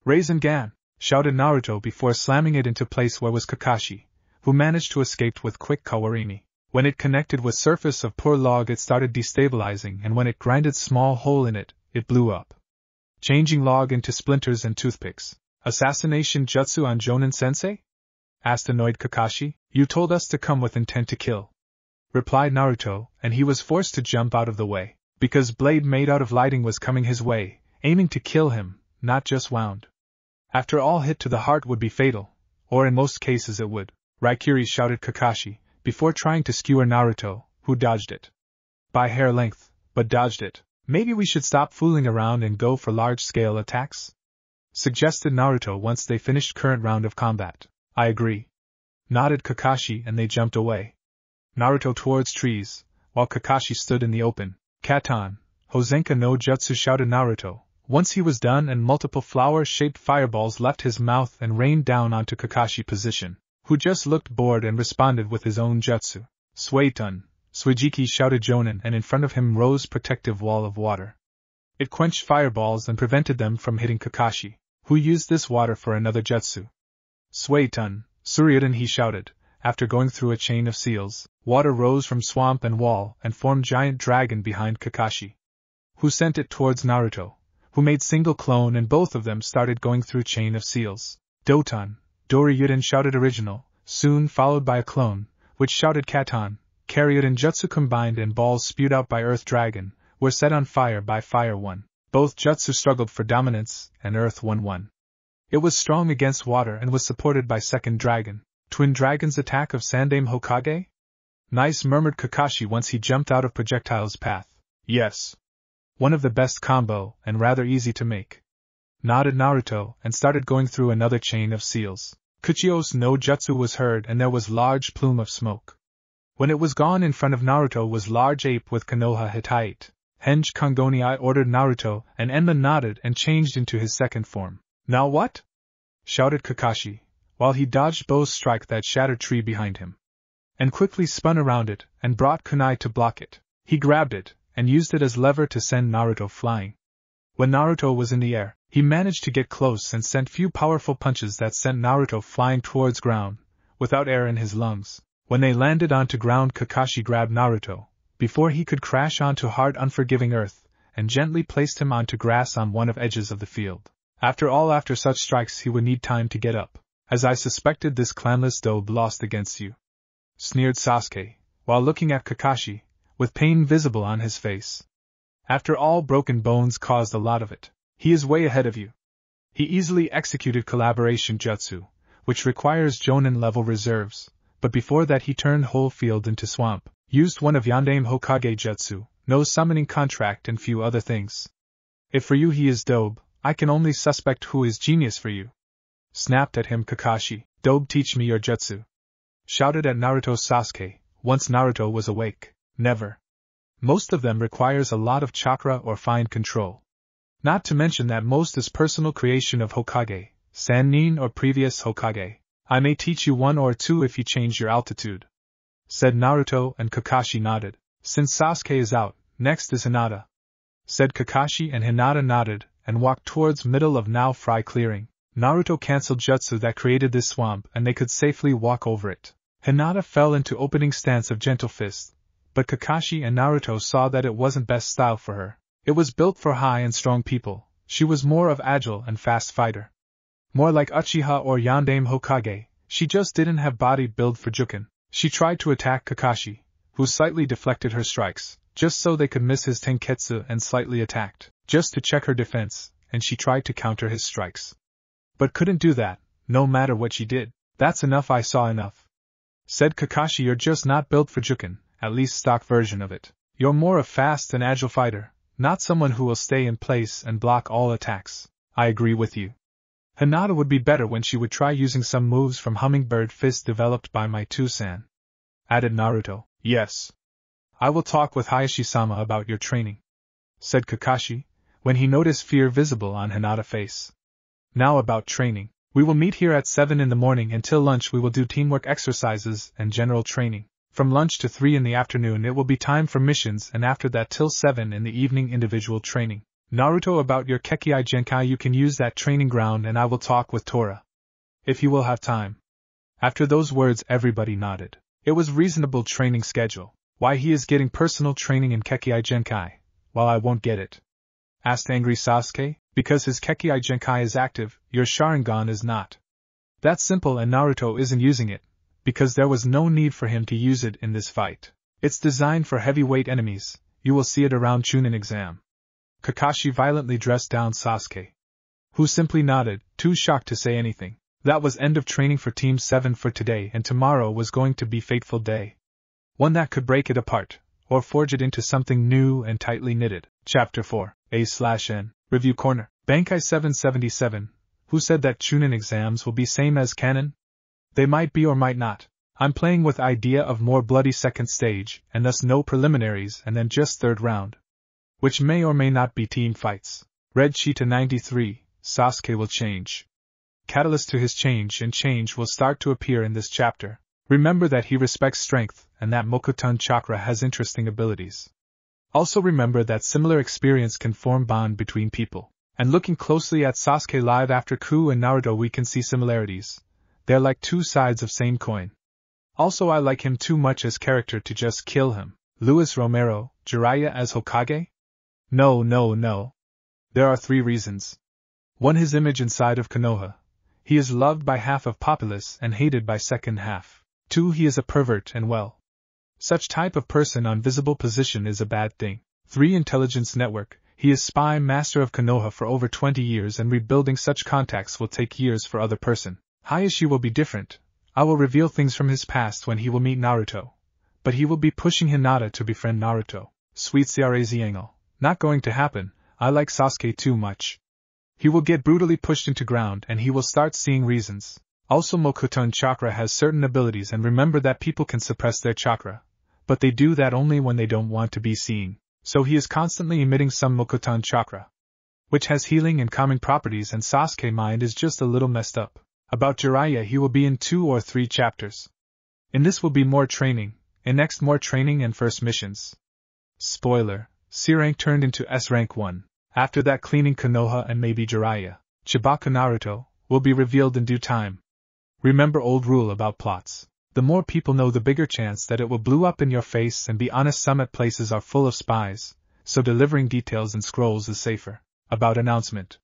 Rasengan! Shouted Naruto before slamming it into place where was Kakashi, who managed to escape with quick kawarini. When it connected with surface of poor log it started destabilizing, and when it grinded small hole in it, it blew up, changing log into splinters and toothpicks. Assassination jutsu on Jonin-sensei? Asked annoyed Kakashi. You told us to come with intent to kill, replied Naruto, and he was forced to jump out of the way, because blade made out of lighting was coming his way, aiming to kill him, not just wound. After all, hit to the heart would be fatal, or in most cases it would. Raikiri, shouted Kakashi, before trying to skewer Naruto, who dodged it by hair length, but dodged it. Maybe we should stop fooling around and go for large-scale attacks? Suggested Naruto once they finished current round of combat. I agree, nodded Kakashi, and they jumped away. Naruto towards trees, while Kakashi stood in the open. Katan, Hozenka no Jutsu, shouted Naruto, once he was done and multiple flower-shaped fireballs left his mouth and rained down onto Kakashi position, who just looked bored and responded with his own jutsu. Suiton, Suijiki, shouted Jonin, and in front of him rose protective wall of water. It quenched fireballs and prevented them from hitting Kakashi, who used this water for another jutsu. Suiton, Suryudan, he shouted. After going through a chain of seals, water rose from swamp and wall and formed giant dragon behind Kakashi, who sent it towards Naruto, who made single clone, and both of them started going through chain of seals. Doton, Doryuden, shouted original, soon followed by a clone, which shouted Katan. Karyudan jutsu combined and balls spewed out by Earth Dragon were set on fire by Fire 1. Both jutsu struggled for dominance, and Earth won. It was strong against water and was supported by Second Dragon. Twin Dragon's attack of Sandaime Hokage? Nice, murmured Kakashi once he jumped out of projectile's path. Yes. One of the best combo, and rather easy to make, nodded Naruto, and started going through another chain of seals. Kuchio's no jutsu was heard, and there was large plume of smoke. When it was gone, in front of Naruto was large ape with Konoha Hittite. Henge Kongoni, I ordered Naruto, and Enma nodded and changed into his second form. Now what? Shouted Kakashi, while he dodged Bo's strike that shattered tree behind him, and quickly spun around it and brought kunai to block it. He grabbed it and used it as lever to send Naruto flying. When Naruto was in the air, he managed to get close and sent few powerful punches that sent Naruto flying towards ground, without air in his lungs. When they landed onto ground, Kakashi grabbed Naruto, before he could crash onto hard unforgiving earth, and gently placed him onto grass on one of edges of the field. After all, after such strikes he would need time to get up. As I suspected, this clanless dobe lost against you, sneered Sasuke, while looking at Kakashi, with pain visible on his face. After all, broken bones caused a lot of it. He is way ahead of you. He easily executed collaboration jutsu, which requires Jonin-level reserves, but before that he turned whole field into swamp, used one of Yandaime Hokage jutsu, no summoning contract, and few other things. If for you he is dobe, I can only suspect who is genius for you. Snapped at him Kakashi. Dobe, teach me your jutsu. Shouted at Naruto Sasuke, once Naruto was awake. Never. Most of them requires a lot of chakra or fine control. Not to mention that most is personal creation of Hokage, Sannin or previous Hokage. I may teach you one or two if you change your altitude," said Naruto, and Kakashi nodded. "Since Sasuke is out, next is Hinata," said Kakashi, and Hinata nodded and walked towards middle of now Fry clearing. Naruto cancelled jutsu that created this swamp and they could safely walk over it. Hinata fell into opening stance of gentle fist, but Kakashi and Naruto saw that it wasn't best style for her. It was built for high and strong people. She was more of agile and fast fighter. More like Uchiha or Yondaime Hokage, she just didn't have body build for Juken. She tried to attack Kakashi, who slightly deflected her strikes, just so they could miss his tenketsu, and slightly attacked, just to check her defense, and she tried to counter his strikes. But couldn't do that, no matter what she did. "That's enough, I saw enough," said Kakashi. "You're just not built for Juken, at least stock version of it. You're more a fast and agile fighter, not someone who will stay in place and block all attacks." "I agree with you. Hinata would be better when she would try using some moves from Hummingbird Fist developed by my Two-san," added Naruto. "Yes. I will talk with Hayashi-sama about your training," said Kakashi, when he noticed fear visible on Hinata's face. "Now about training. We will meet here at 7 in the morning. Until lunch we will do teamwork exercises and general training. From lunch to 3 in the afternoon it will be time for missions, and after that till 7 in the evening individual training. Naruto, about your Kekkei Genkai, you can use that training ground and I will talk with Tora, if he will have time." After those words everybody nodded. It was reasonable training schedule. "Why he is getting personal training in Kekkei Genkai, while I won't get it?" asked angry Sasuke. "Because his Kekkei Genkai is active, your Sharingan is not. That's simple, and Naruto isn't using it, because there was no need for him to use it in this fight. It's designed for heavyweight enemies. You will see it around Chunin exam." Kakashi violently dressed down Sasuke, who simply nodded, too shocked to say anything. That was end of training for Team 7 for today, and tomorrow was going to be fateful day. One that could break it apart, or forge it into something new and tightly knitted. Chapter 4, A/N, Review Corner. Bankai 777, who said that Chunin exams will be same as canon? They might be or might not. I'm playing with idea of more bloody second stage, and thus no preliminaries and then just third round, which may or may not be team fights. Red Cheetah 93, Sasuke will change. Catalyst to his change, and change will start to appear in this chapter. Remember that he respects strength, and that Mokuton Chakra has interesting abilities. Also remember that similar experience can form bond between people. And looking closely at Sasuke live after Ku and Naruto we can see similarities. They're like two sides of same coin. Also I like him too much as character to just kill him. Luis Romero, Jiraiya as Hokage? No. There are 3 reasons. 1. His image inside of Konoha. He is loved by half of populace and hated by second half. 2. He is a pervert and well, such type of person on visible position is a bad thing. 3. Intelligence network. He is spy master of Konoha for over 20 years, and rebuilding such contacts will take years for other person. Hayashi will be different. I will reveal things from his past when he will meet Naruto. But he will be pushing Hinata to befriend Naruto. Sweet Ziangle. Not going to happen. I like Sasuke too much. He will get brutally pushed into ground and he will start seeing reasons. Also Mokuton Chakra has certain abilities, and remember that people can suppress their chakra, but they do that only when they don't want to be seen. So he is constantly emitting some Mokuton Chakra, which has healing and calming properties, and Sasuke's mind is just a little messed up. About Jiraiya he will be in 2 or 3 chapters. In this will be more training, in next more training and first missions. Spoiler, C rank turned into S rank 1. After that cleaning Konoha and maybe Jiraiya, Chibaka Naruto, will be revealed in due time. Remember old rule about plots. The more people know the bigger chance that it will blow up in your face, and be honest, summit places are full of spies, so delivering details and scrolls is safer. About announcement.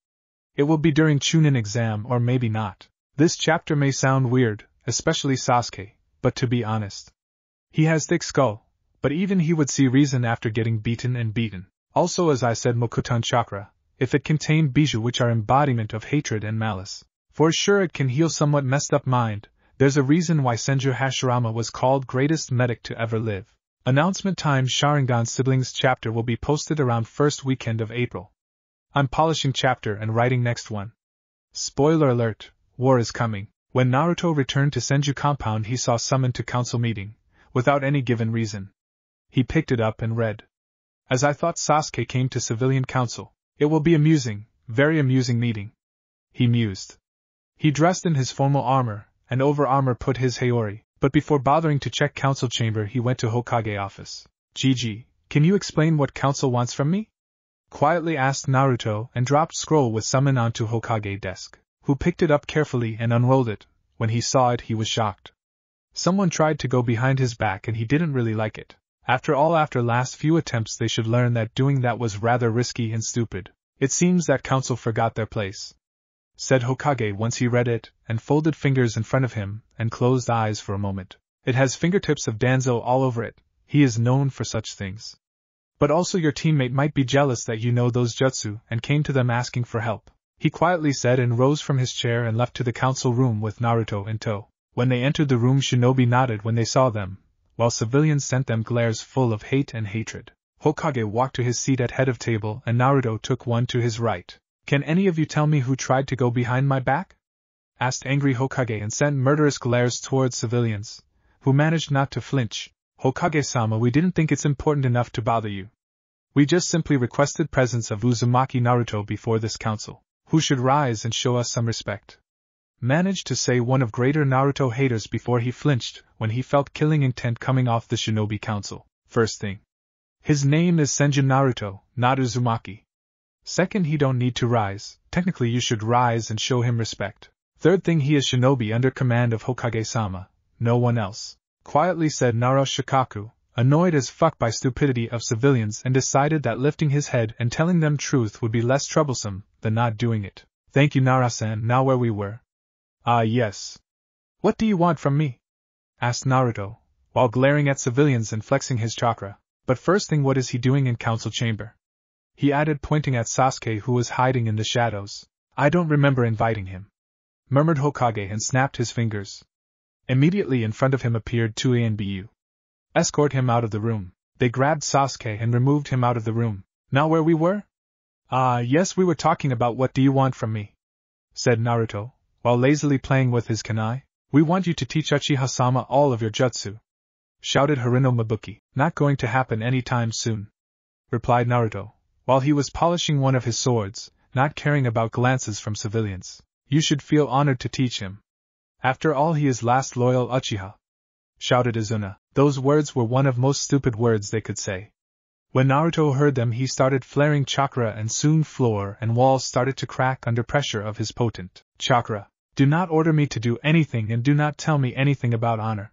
It will be during Chunin exam or maybe not. This chapter may sound weird, especially Sasuke, but to be honest, he has thick skull, but even he would see reason after getting beaten. Also as I said, Mokuton Chakra, if it contained bijou which are embodiment of hatred and malice, for sure it can heal somewhat messed up mind. There's a reason why Senju Hashirama was called greatest medic to ever live. Announcement time. Sharingan Siblings chapter will be posted around first weekend of April. I'm polishing chapter and writing next one. Spoiler alert, war is coming. When Naruto returned to Senju compound he saw summoned to council meeting, without any given reason. He picked it up and read. As I thought, Sasuke came to civilian council. It will be amusing, very amusing meeting. He mused. He dressed in his formal armor, and over armor put his Haori, but before bothering to check council chamber he went to Hokage office. Gigi, can you explain what council wants from me? Quietly asked Naruto and dropped scroll with summon onto Hokage desk, who picked it up carefully and unrolled it. When he saw it he was shocked. Someone tried to go behind his back and he didn't really like it. After all, after last few attempts they should learn that doing that was rather risky and stupid. It seems that council forgot their place, said Hokage once he read it, and folded fingers in front of him, and closed eyes for a moment. It has fingertips of Danzo all over it. He is known for such things. But also your teammate might be jealous that you know those jutsu, and came to them asking for help, he quietly said, and rose from his chair and left to the council room with Naruto in tow. When they entered the room, shinobi nodded when they saw them, while civilians sent them glares full of hate and hatred. Hokage walked to his seat at head of table and Naruto took one to his right. Can any of you tell me who tried to go behind my back? Asked angry Hokage and sent murderous glares towards civilians, who managed not to flinch. Hokage-sama, we didn't think it's important enough to bother you. We just simply requested presence of Uzumaki Naruto before this council, who should rise and show us some respect. Managed to say one of greater Naruto haters before he flinched when he felt killing intent coming off the shinobi council. First thing, his name is Senjin Naruto, not Uzumaki. Second, he don't need to rise. Technically you should rise and show him respect. Third thing, he is shinobi under command of Hokage-sama, no one else. Quietly said Nara Shikaku, annoyed as fuck by stupidity of civilians, and decided that lifting his head and telling them truth would be less troublesome than not doing it. Thank you, Nara-san. Now where we were. Ah yes. What do you want from me? Asked Naruto, while glaring at civilians and flexing his chakra. But first thing, what is he doing in council chamber? He added, pointing at Sasuke who was hiding in the shadows. I don't remember inviting him, murmured Hokage and snapped his fingers. Immediately in front of him appeared two ANBU. Escort him out of the room. They grabbed Sasuke and removed him out of the room. Now where we were? Ah yes, we were talking about what do you want from me, said Naruto, while lazily playing with his kunai. We want you to teach Uchiha-sama all of your jutsu, shouted Harino Mabuki. Not going to happen anytime soon, replied Naruto, while he was polishing one of his swords, not caring about glances from civilians. You should feel honored to teach him. After all, he is last loyal Uchiha, shouted Izuna. Those words were one of most stupid words they could say. When Naruto heard them he started flaring chakra and soon floor and walls started to crack under pressure of his potent chakra. Do not order me to do anything and do not tell me anything about honor,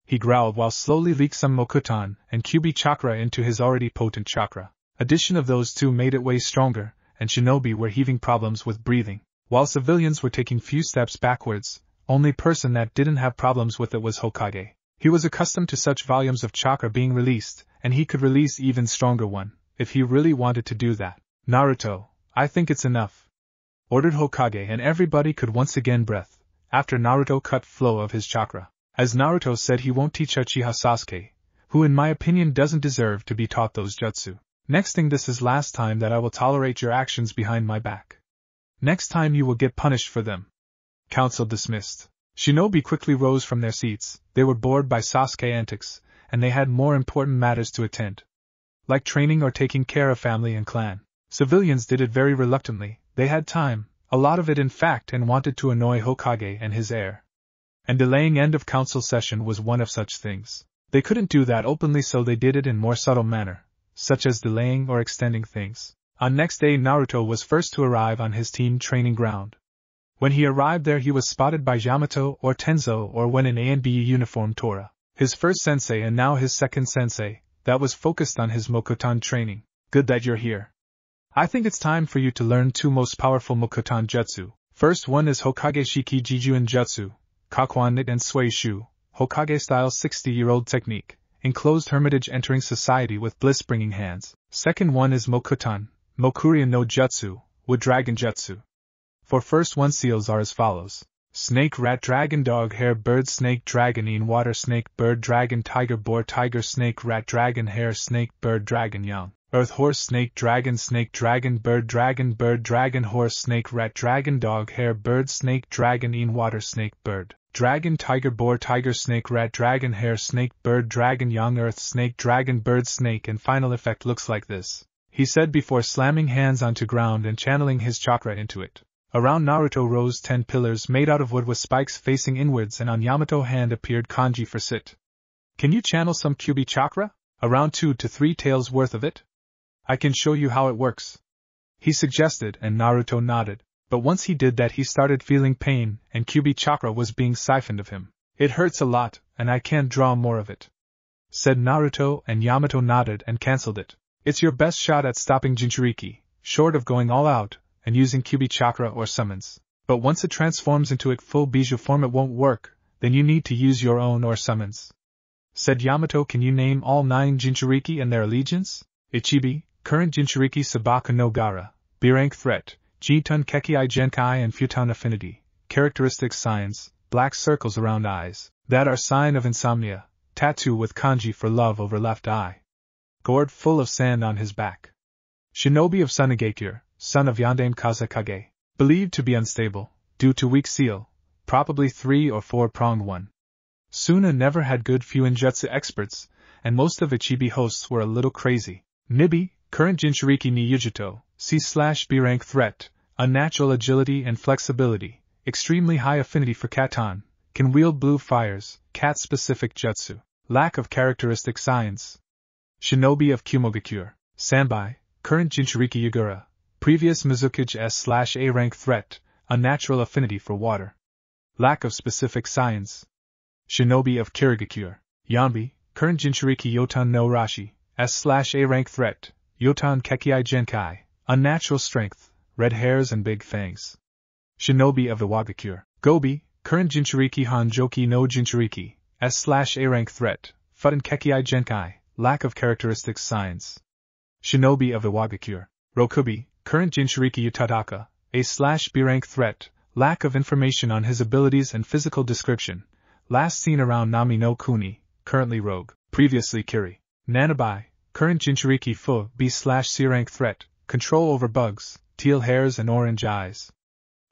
he growled while slowly leaked some Mokuton and Kyubi chakra into his already potent chakra. Addition of those two made it way stronger, and shinobi were having problems with breathing, while civilians were taking few steps backwards. Only person that didn't have problems with it was Hokage. He was accustomed to such volumes of chakra being released, and he could release even stronger one, if he really wanted to do that. Naruto, I think it's enough, ordered Hokage, and everybody could once again breathe, after Naruto cut flow of his chakra. As Naruto said, he won't teach Uchiha Sasuke, who in my opinion doesn't deserve to be taught those jutsu. Next thing, this is last time that I will tolerate your actions behind my back. Next time you will get punished for them. Council dismissed. Shinobi quickly rose from their seats. They were bored by Sasuke antics, and they had more important matters to attend, like training or taking care of family and clan. Civilians did it very reluctantly. They had time, a lot of it in fact, and wanted to annoy Hokage and his heir. And delaying end of council session was one of such things. They couldn't do that openly, so they did it in more subtle manner, such as delaying or extending things. On next day, Naruto was first to arrive on his team training ground. When he arrived there, he was spotted by Yamato or Tenzo, or when in ANBU uniform, Tora, his first sensei and now his second sensei, that was focused on his Mokuton training. Good that you're here. I think it's time for you to learn two most powerful Mokuton jutsu. First one is Hokage Shiki Jijuen Jutsu, Kakuan Nit and Sway Shu, Hokage style 60-year-old technique, enclosed hermitage entering society with bliss-bringing hands. Second one is Mokuton, Mokuria no Jutsu, Wood Dragon Jutsu. For first one, seals are as follows: snake, rat, dragon, dog, hare, bird, snake, dragon, in water, snake, bird, dragon, tiger, boar, tiger, snake, rat, dragon, hare, snake, bird, dragon, young, earth, horse, snake, dragon, bird, dragon, horse, snake, rat, dragon, dog, hare, bird, snake, dragon, in water, snake, bird, dragon, tiger, boar, tiger, snake, rat, dragon, hare, snake, bird, dragon, young, earth, snake, dragon, bird, snake, and final effect looks like this. he said before slamming hands onto ground and channeling his chakra into it. Around Naruto rose 10 pillars made out of wood with spikes facing inwards, and on Yamato's hand appeared kanji for sit. Can you channel some Kyuubi chakra? Around 2 to 3 taels worth of it? I can show you how it works, he suggested, and Naruto nodded. But once he did that, he started feeling pain, and Kyuubi chakra was being siphoned of him. It hurts a lot, and I can't draw more of it, said Naruto, and Yamato nodded and cancelled it. It's your best shot at stopping Jinchuriki, short of going all out and using Kyuubi chakra or summons. But once it transforms into its full Bijou form it won't work, then you need to use your own or summons, said Yamato. Can you name all 9 Jinchuriki and their allegiance? Ichibi, current Jinchuriki Sabaku no Gara, B-rank threat, Jitun Kekii Genkai and Futon affinity, characteristics signs, black circles around eyes, that are sign of insomnia, tattoo with kanji for love over left eye, gourd full of sand on his back. Shinobi of Sunagakure, son of Yandame Kazakage, believed to be unstable, due to weak seal, probably 3 or 4-pronged one. Suna never had good Fuinjutsu experts, and most of Ichibi hosts were a little crazy. Nibi, current Jinchuriki ni Yujito, C/B rank threat, unnatural agility and flexibility, extremely high affinity for Katon, can wield blue fires, cat-specific jutsu, lack of characteristic signs. Shinobi of Kumogakure, Sanbai, current Jinchuriki Yagura, previous Mizukage S/A rank threat, unnatural affinity for water, lack of specific signs. Shinobi of Kirigakure, Yanbi, current Jinchuriki Yotan no Rashi, S/A rank threat, Yotan Kekii Genkai, unnatural strength, red hairs and big fangs. Shinobi of Iwagakure, Gobi, current Jinchuriki Hanjoki no Jinchuriki, S/A rank threat, Futon Kekii Genkai, lack of characteristic signs. Shinobi of Iwagakure, Rokubi, current Jinchuriki Utadaka, A/B rank threat, lack of information on his abilities and physical description, last seen around Nami no Kuni, currently rogue, previously Kiri. Nanabai, current Jinchuriki Fu B/C rank threat, control over bugs, teal hairs and orange eyes.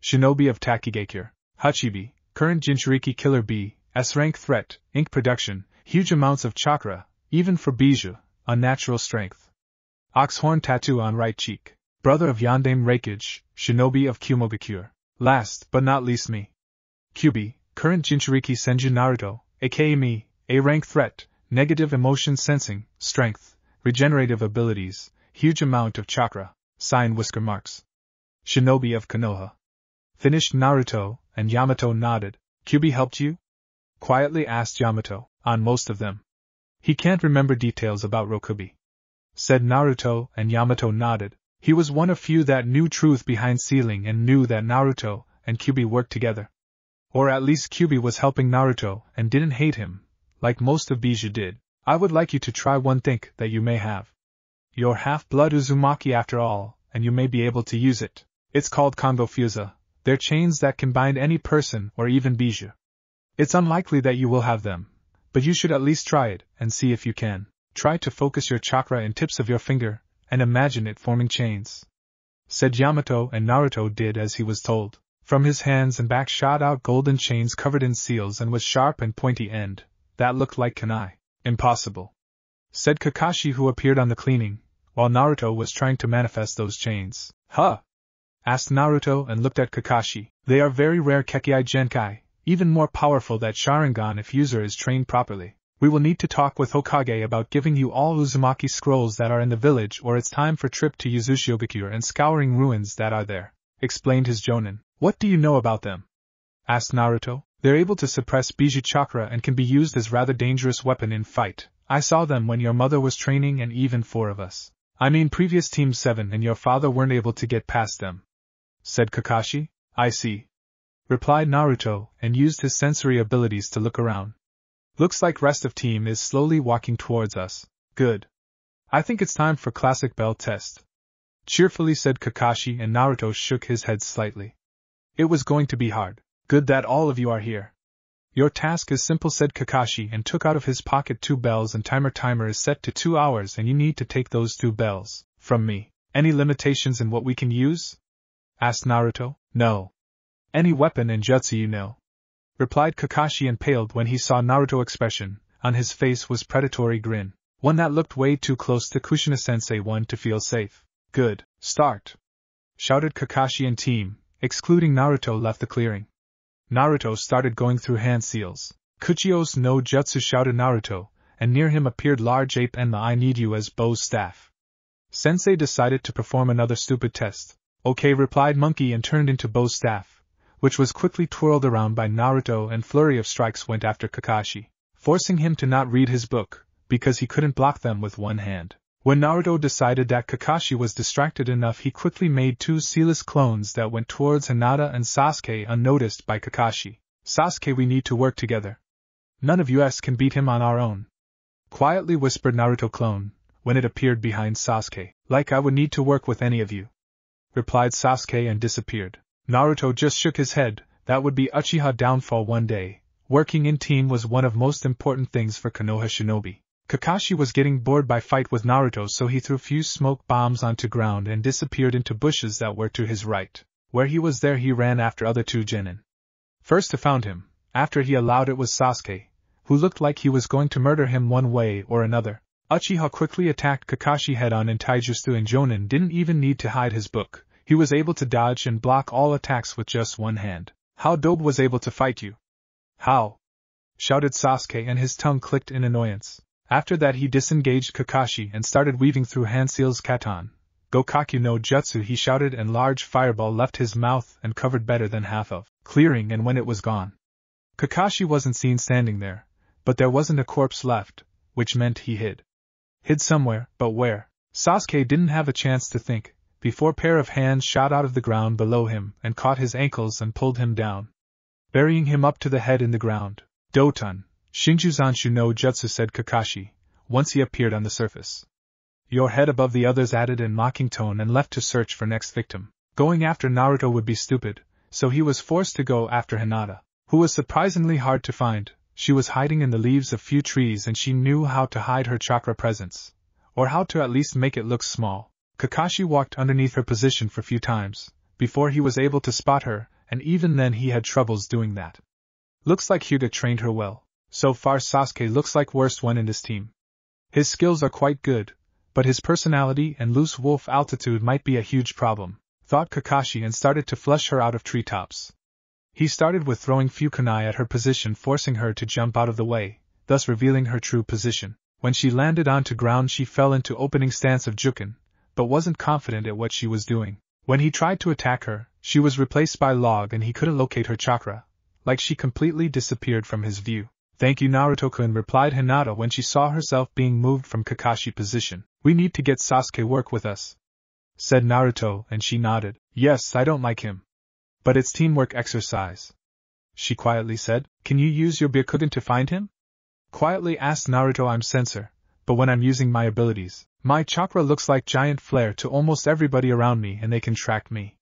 Shinobi of Takigakure, Hachibi, current Jinchuriki Killer B, S rank threat, ink production, huge amounts of chakra, even for Bijou, unnatural strength. Oxhorn tattoo on right cheek, brother of Yandame Reikage, Shinobi of Kumogakure. Last but not least me. Kyuubi, current Jinchuriki Senju Naruto, aka me, A rank threat, negative emotion sensing, strength, regenerative abilities, huge amount of chakra, sign whisker marks. Shinobi of Konoha. Finished Naruto, and Yamato nodded. Kyuubi helped you? Quietly asked Yamato. On most of them. He can't remember details about Rokubi, said Naruto, and Yamato nodded. He was one of few that knew truth behind sealing and knew that Naruto and Kyuubi worked together. Or at least Kyuubi was helping Naruto and didn't hate him, like most of Bijou did. I would like you to try one thing that you may have. You're half-blood Uzumaki after all, and you may be able to use it. It's called Kongo Fusa. They're chains that can bind any person or even Bijou. It's unlikely that you will have them, but you should at least try it and see if you can. Try to focus your chakra in tips of your finger, and imagine it forming chains, said Yamato, and Naruto did as he was told. From his hands and back shot out golden chains covered in seals and with sharp and pointy end, that looked like kunai. Impossible, said Kakashi, who appeared on the cleaning, while Naruto was trying to manifest those chains. Huh? Asked Naruto and looked at Kakashi. They are very rare Kekii Genkai, even more powerful than Sharingan if user is trained properly. We will need to talk with Hokage about giving you all Uzumaki scrolls that are in the village, or it's time for trip to Yuzushiyogakure and scouring ruins that are there, explained his jonin. What do you know about them? Asked Naruto. They're able to suppress Bijou chakra and can be used as rather dangerous weapon in fight. I saw them when your mother was training, and even 4 of us. I mean previous Team 7 and your father weren't able to get past them, said Kakashi. I see, replied Naruto, and used his sensory abilities to look around. Looks like rest of team is slowly walking towards us. Good. I think it's time for classic bell test, cheerfully said Kakashi, and Naruto shook his head slightly. It was going to be hard. Good that all of you are here. Your task is simple, said Kakashi, and took out of his pocket 2 bells, and timer is set to 2 hours, and you need to take those 2 bells from me. Any limitations in what we can use? Asked Naruto. No. Any weapon and jutsu you know, replied Kakashi, and paled when he saw Naruto's expression. On his face was predatory grin. One that looked way too close to Kushina-sensei, one to feel safe. Good, start! Shouted Kakashi and team, excluding Naruto, left the clearing. Naruto started going through hand seals. Kuchiyos no Jutsu, shouted Naruto, and near him appeared large ape Enma. I need you as Bo's staff. Sensei decided to perform another stupid test. Okay, replied Monkey and turned into Bo's staff, which was quickly twirled around by Naruto, and flurry of strikes went after Kakashi, forcing him to not read his book, because he couldn't block them with one hand. When Naruto decided that Kakashi was distracted enough, he quickly made two sealess clones that went towards Hinata and Sasuke unnoticed by Kakashi. Sasuke, we need to work together. None of us can beat him on our own. Quietly whispered Naruto clone, when it appeared behind Sasuke. Like I would need to work with any of you, replied Sasuke and disappeared. Naruto just shook his head. That would be Uchiha downfall one day. Working in team was one of most important things for Konoha shinobi. Kakashi was getting bored by fight with Naruto, so he threw few smoke bombs onto ground and disappeared into bushes that were to his right. Where he was there he ran after other two genin. First to found him, after he allowed it was Sasuke, who looked like he was going to murder him one way or another. Uchiha quickly attacked Kakashi head-on, and Taijutsu and Jonin didn't even need to hide his book. He was able to dodge and block all attacks with just one hand. How Dobe was able to fight you? How? Shouted Sasuke, and his tongue clicked in annoyance. After that he disengaged Kakashi and started weaving through Hanseal's katan. Gokakyu no Jutsu, he shouted, and large fireball left his mouth and covered better than half of clearing, and when it was gone, Kakashi wasn't seen standing there, but there wasn't a corpse left, which meant he hid. Hid somewhere, but where? Sasuke didn't have a chance to think, before pair of hands shot out of the ground below him and caught his ankles and pulled him down, burying him up to the head in the ground. Doton, Shinjuzanshu no Jutsu, said Kakashi, once he appeared on the surface. Your head above the others, added in mocking tone, and left to search for next victim. Going after Naruto would be stupid, so he was forced to go after Hinata, who was surprisingly hard to find. She was hiding in the leaves of few trees, and she knew how to hide her chakra presence, or how to at least make it look small. Kakashi walked underneath her position for few times, before he was able to spot her, and even then he had troubles doing that. Looks like Hyuga trained her well. So far Sasuke looks like worst one in this team. His skills are quite good, but his personality and loose wolf altitude might be a huge problem, thought Kakashi, and started to flush her out of treetops. He started with throwing few kunai at her position, forcing her to jump out of the way, thus revealing her true position. When she landed onto ground she fell into opening stance of Juken, but wasn't confident at what she was doing. When he tried to attack her, she was replaced by Log and he couldn't locate her chakra, like she completely disappeared from his view. Thank you, Naruto-kun, replied Hinata when she saw herself being moved from Kakashi position. We need to get Sasuke work with us, said Naruto, and she nodded. Yes, I don't like him, but it's teamwork exercise, she quietly said. Can you use your Byakugan to find him? Quietly asked Naruto. I'm sensor, but when I'm using my abilities, my chakra looks like giant flare to almost everybody around me and they can track me.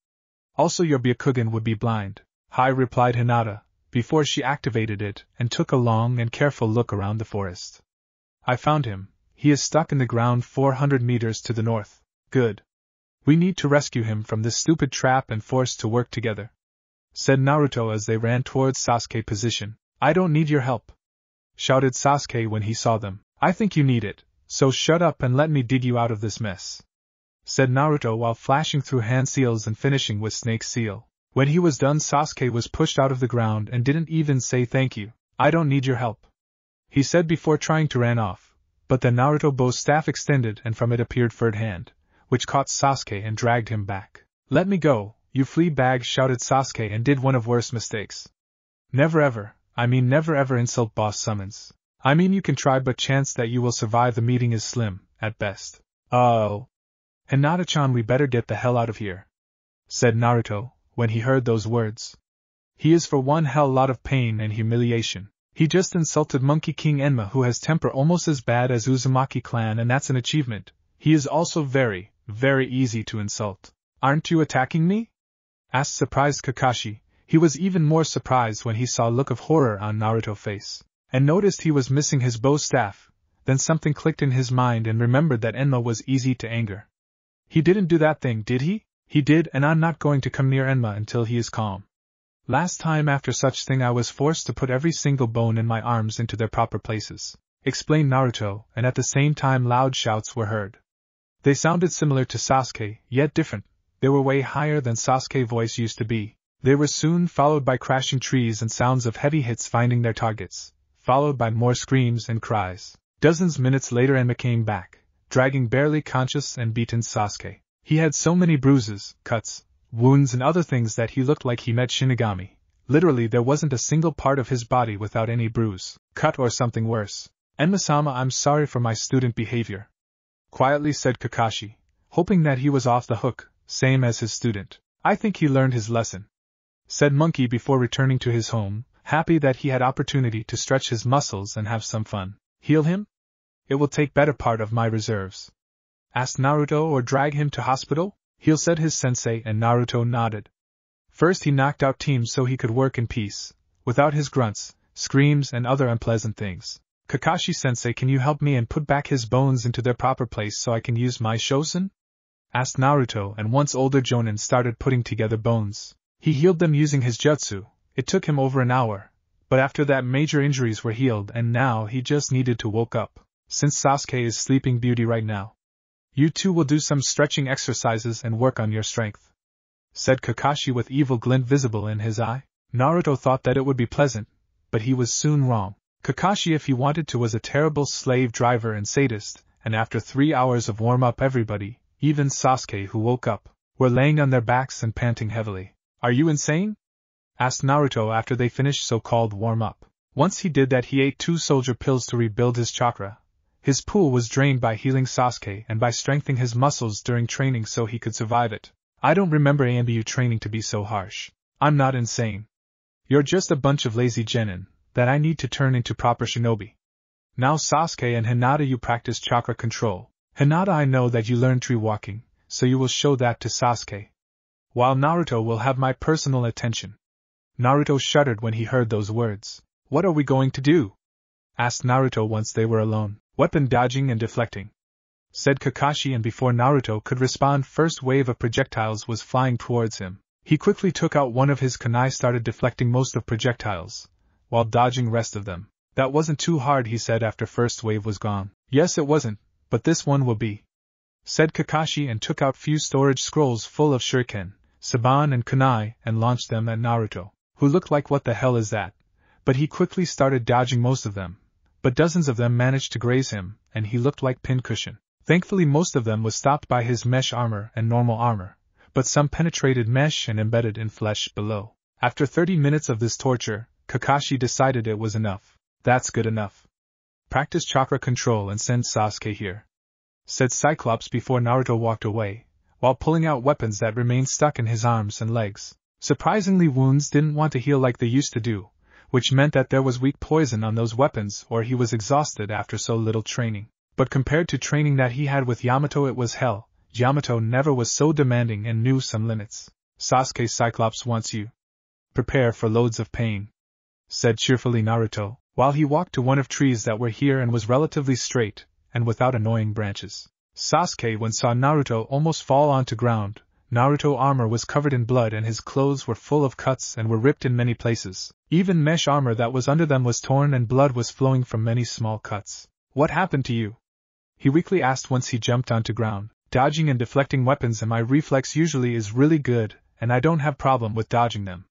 Also your Byakugan would be blind. Hi, replied Hinata, before she activated it, and took a long and careful look around the forest. I found him. He is stuck in the ground 400 meters to the north. Good. We need to rescue him from this stupid trap and force to work together, said Naruto as they ran towards Sasuke's position. I don't need your help, shouted Sasuke when he saw them. I think you need it, so shut up and let me dig you out of this mess, said Naruto while flashing through hand seals and finishing with snake seal. When he was done, Sasuke was pushed out of the ground and didn't even say thank you. I don't need your help, he said before trying to run off, but then Naruto Bo's staff extended and from it appeared third hand, which caught Sasuke and dragged him back. Let me go, you flea bag, shouted Sasuke, and did one of worst mistakes. Never ever insult boss summons. I mean you can try, but chance that you will survive the meeting is slim, at best. Oh. Hinata-chan, we better get the hell out of here, said Naruto, when he heard those words. He is for one hell lot of pain and humiliation. He just insulted Monkey King Enma, who has temper almost as bad as Uzumaki clan, and that's an achievement. He is also very, very easy to insult. Aren't you attacking me? Asked surprised Kakashi. He was even more surprised when he saw a look of horror on Naruto's face, and noticed he was missing his bow staff. Then something clicked in his mind and remembered that Enma was easy to anger. He didn't do that thing, did he? He did, and I'm not going to come near Enma until he is calm. Last time after such thing I was forced to put every single bone in my arms into their proper places. explained Naruto, and at the same time loud shouts were heard. They sounded similar to Sasuke, yet different. They were way higher than Sasuke's voice used to be. They were soon followed by crashing trees and sounds of heavy hits finding their targets, followed by more screams and cries. Dozens minutes later Enma came back, dragging barely conscious and beaten Sasuke. He had so many bruises, cuts, wounds and other things that he looked like he met Shinigami. Literally there wasn't a single part of his body without any bruise, cut or something worse. Enma-sama, I'm sorry for my student behavior, quietly said Kakashi, hoping that he was off the hook, same as his student. I think he learned his lesson, said Monkey before returning to his home, happy that he had opportunity to stretch his muscles and have some fun. Heal him? It will take better part of my reserves. Asked Naruto, or drag him to hospital? Heal, said his sensei, and Naruto nodded. First he knocked out teams so he could work in peace, without his grunts, screams and other unpleasant things. Kakashi-sensei, can you help me and put back his bones into their proper place so I can use my Shosen? Asked Naruto, and once older Jonin started putting together bones. He healed them using his jutsu. It took him over an hour, but after that major injuries were healed and now he just needed to woke up, since Sasuke is sleeping beauty right now. You two will do some stretching exercises and work on your strength, said Kakashi with evil glint visible in his eye. Naruto thought that it would be pleasant, but he was soon wrong. Kakashi, if he wanted to, was a terrible slave driver and sadist, and after 3 hours of warm-up everybody, even Sasuke who woke up, were laying on their backs and panting heavily. Are you insane? Asked Naruto after they finished so-called warm-up. Once he did that, he ate 2 soldier pills to rebuild his chakra. His pool was drained by healing Sasuke and by strengthening his muscles during training so he could survive it. I don't remember AMBU training to be so harsh. I'm not insane. You're just a bunch of lazy genin that I need to turn into proper shinobi. Now Sasuke and Hinata, you practice chakra control. Hinata, I know that you learned tree walking, so you will show that to Sasuke, while Naruto will have my personal attention. Naruto shuddered when he heard those words. What are we going to do? Asked Naruto once they were alone. Weapon dodging and deflecting, said Kakashi, and before Naruto could respond, first wave of projectiles was flying towards him. He quickly took out one of his kunai, started deflecting most of projectiles, while dodging rest of them. That wasn't too hard, he said after first wave was gone. Yes, it wasn't, but this one will be, said Kakashi, and took out few storage scrolls full of shuriken, saban and kunai and launched them at Naruto, who looked like what the hell is that, but he quickly started dodging most of them. But dozens of them managed to graze him, and he looked like pincushion. Thankfully most of them was stopped by his mesh armor and normal armor, but some penetrated mesh and embedded in flesh below. After 30 minutes of this torture, Kakashi decided it was enough. That's good enough. Practice chakra control and send Sasuke here, said Cyclops before Naruto walked away, while pulling out weapons that remained stuck in his arms and legs. Surprisingly, wounds didn't want to heal like they used to do, which meant that there was weak poison on those weapons, or he was exhausted after so little training. But compared to training that he had with Yamato, it was hell. Yamato never was so demanding and knew some limits. Sasuke, Cyclops wants you. Prepare for loads of pain, said cheerfully Naruto, while he walked to one of trees that were here and was relatively straight, and without annoying branches. Sasuke when saw Naruto almost fall onto ground. Naruto armor was covered in blood and his clothes were full of cuts and were ripped in many places. Even mesh armor that was under them was torn and blood was flowing from many small cuts. What happened to you? He weakly asked once he jumped onto ground. Dodging and deflecting weapons, and my reflex usually is really good, and I don't have problem with dodging them.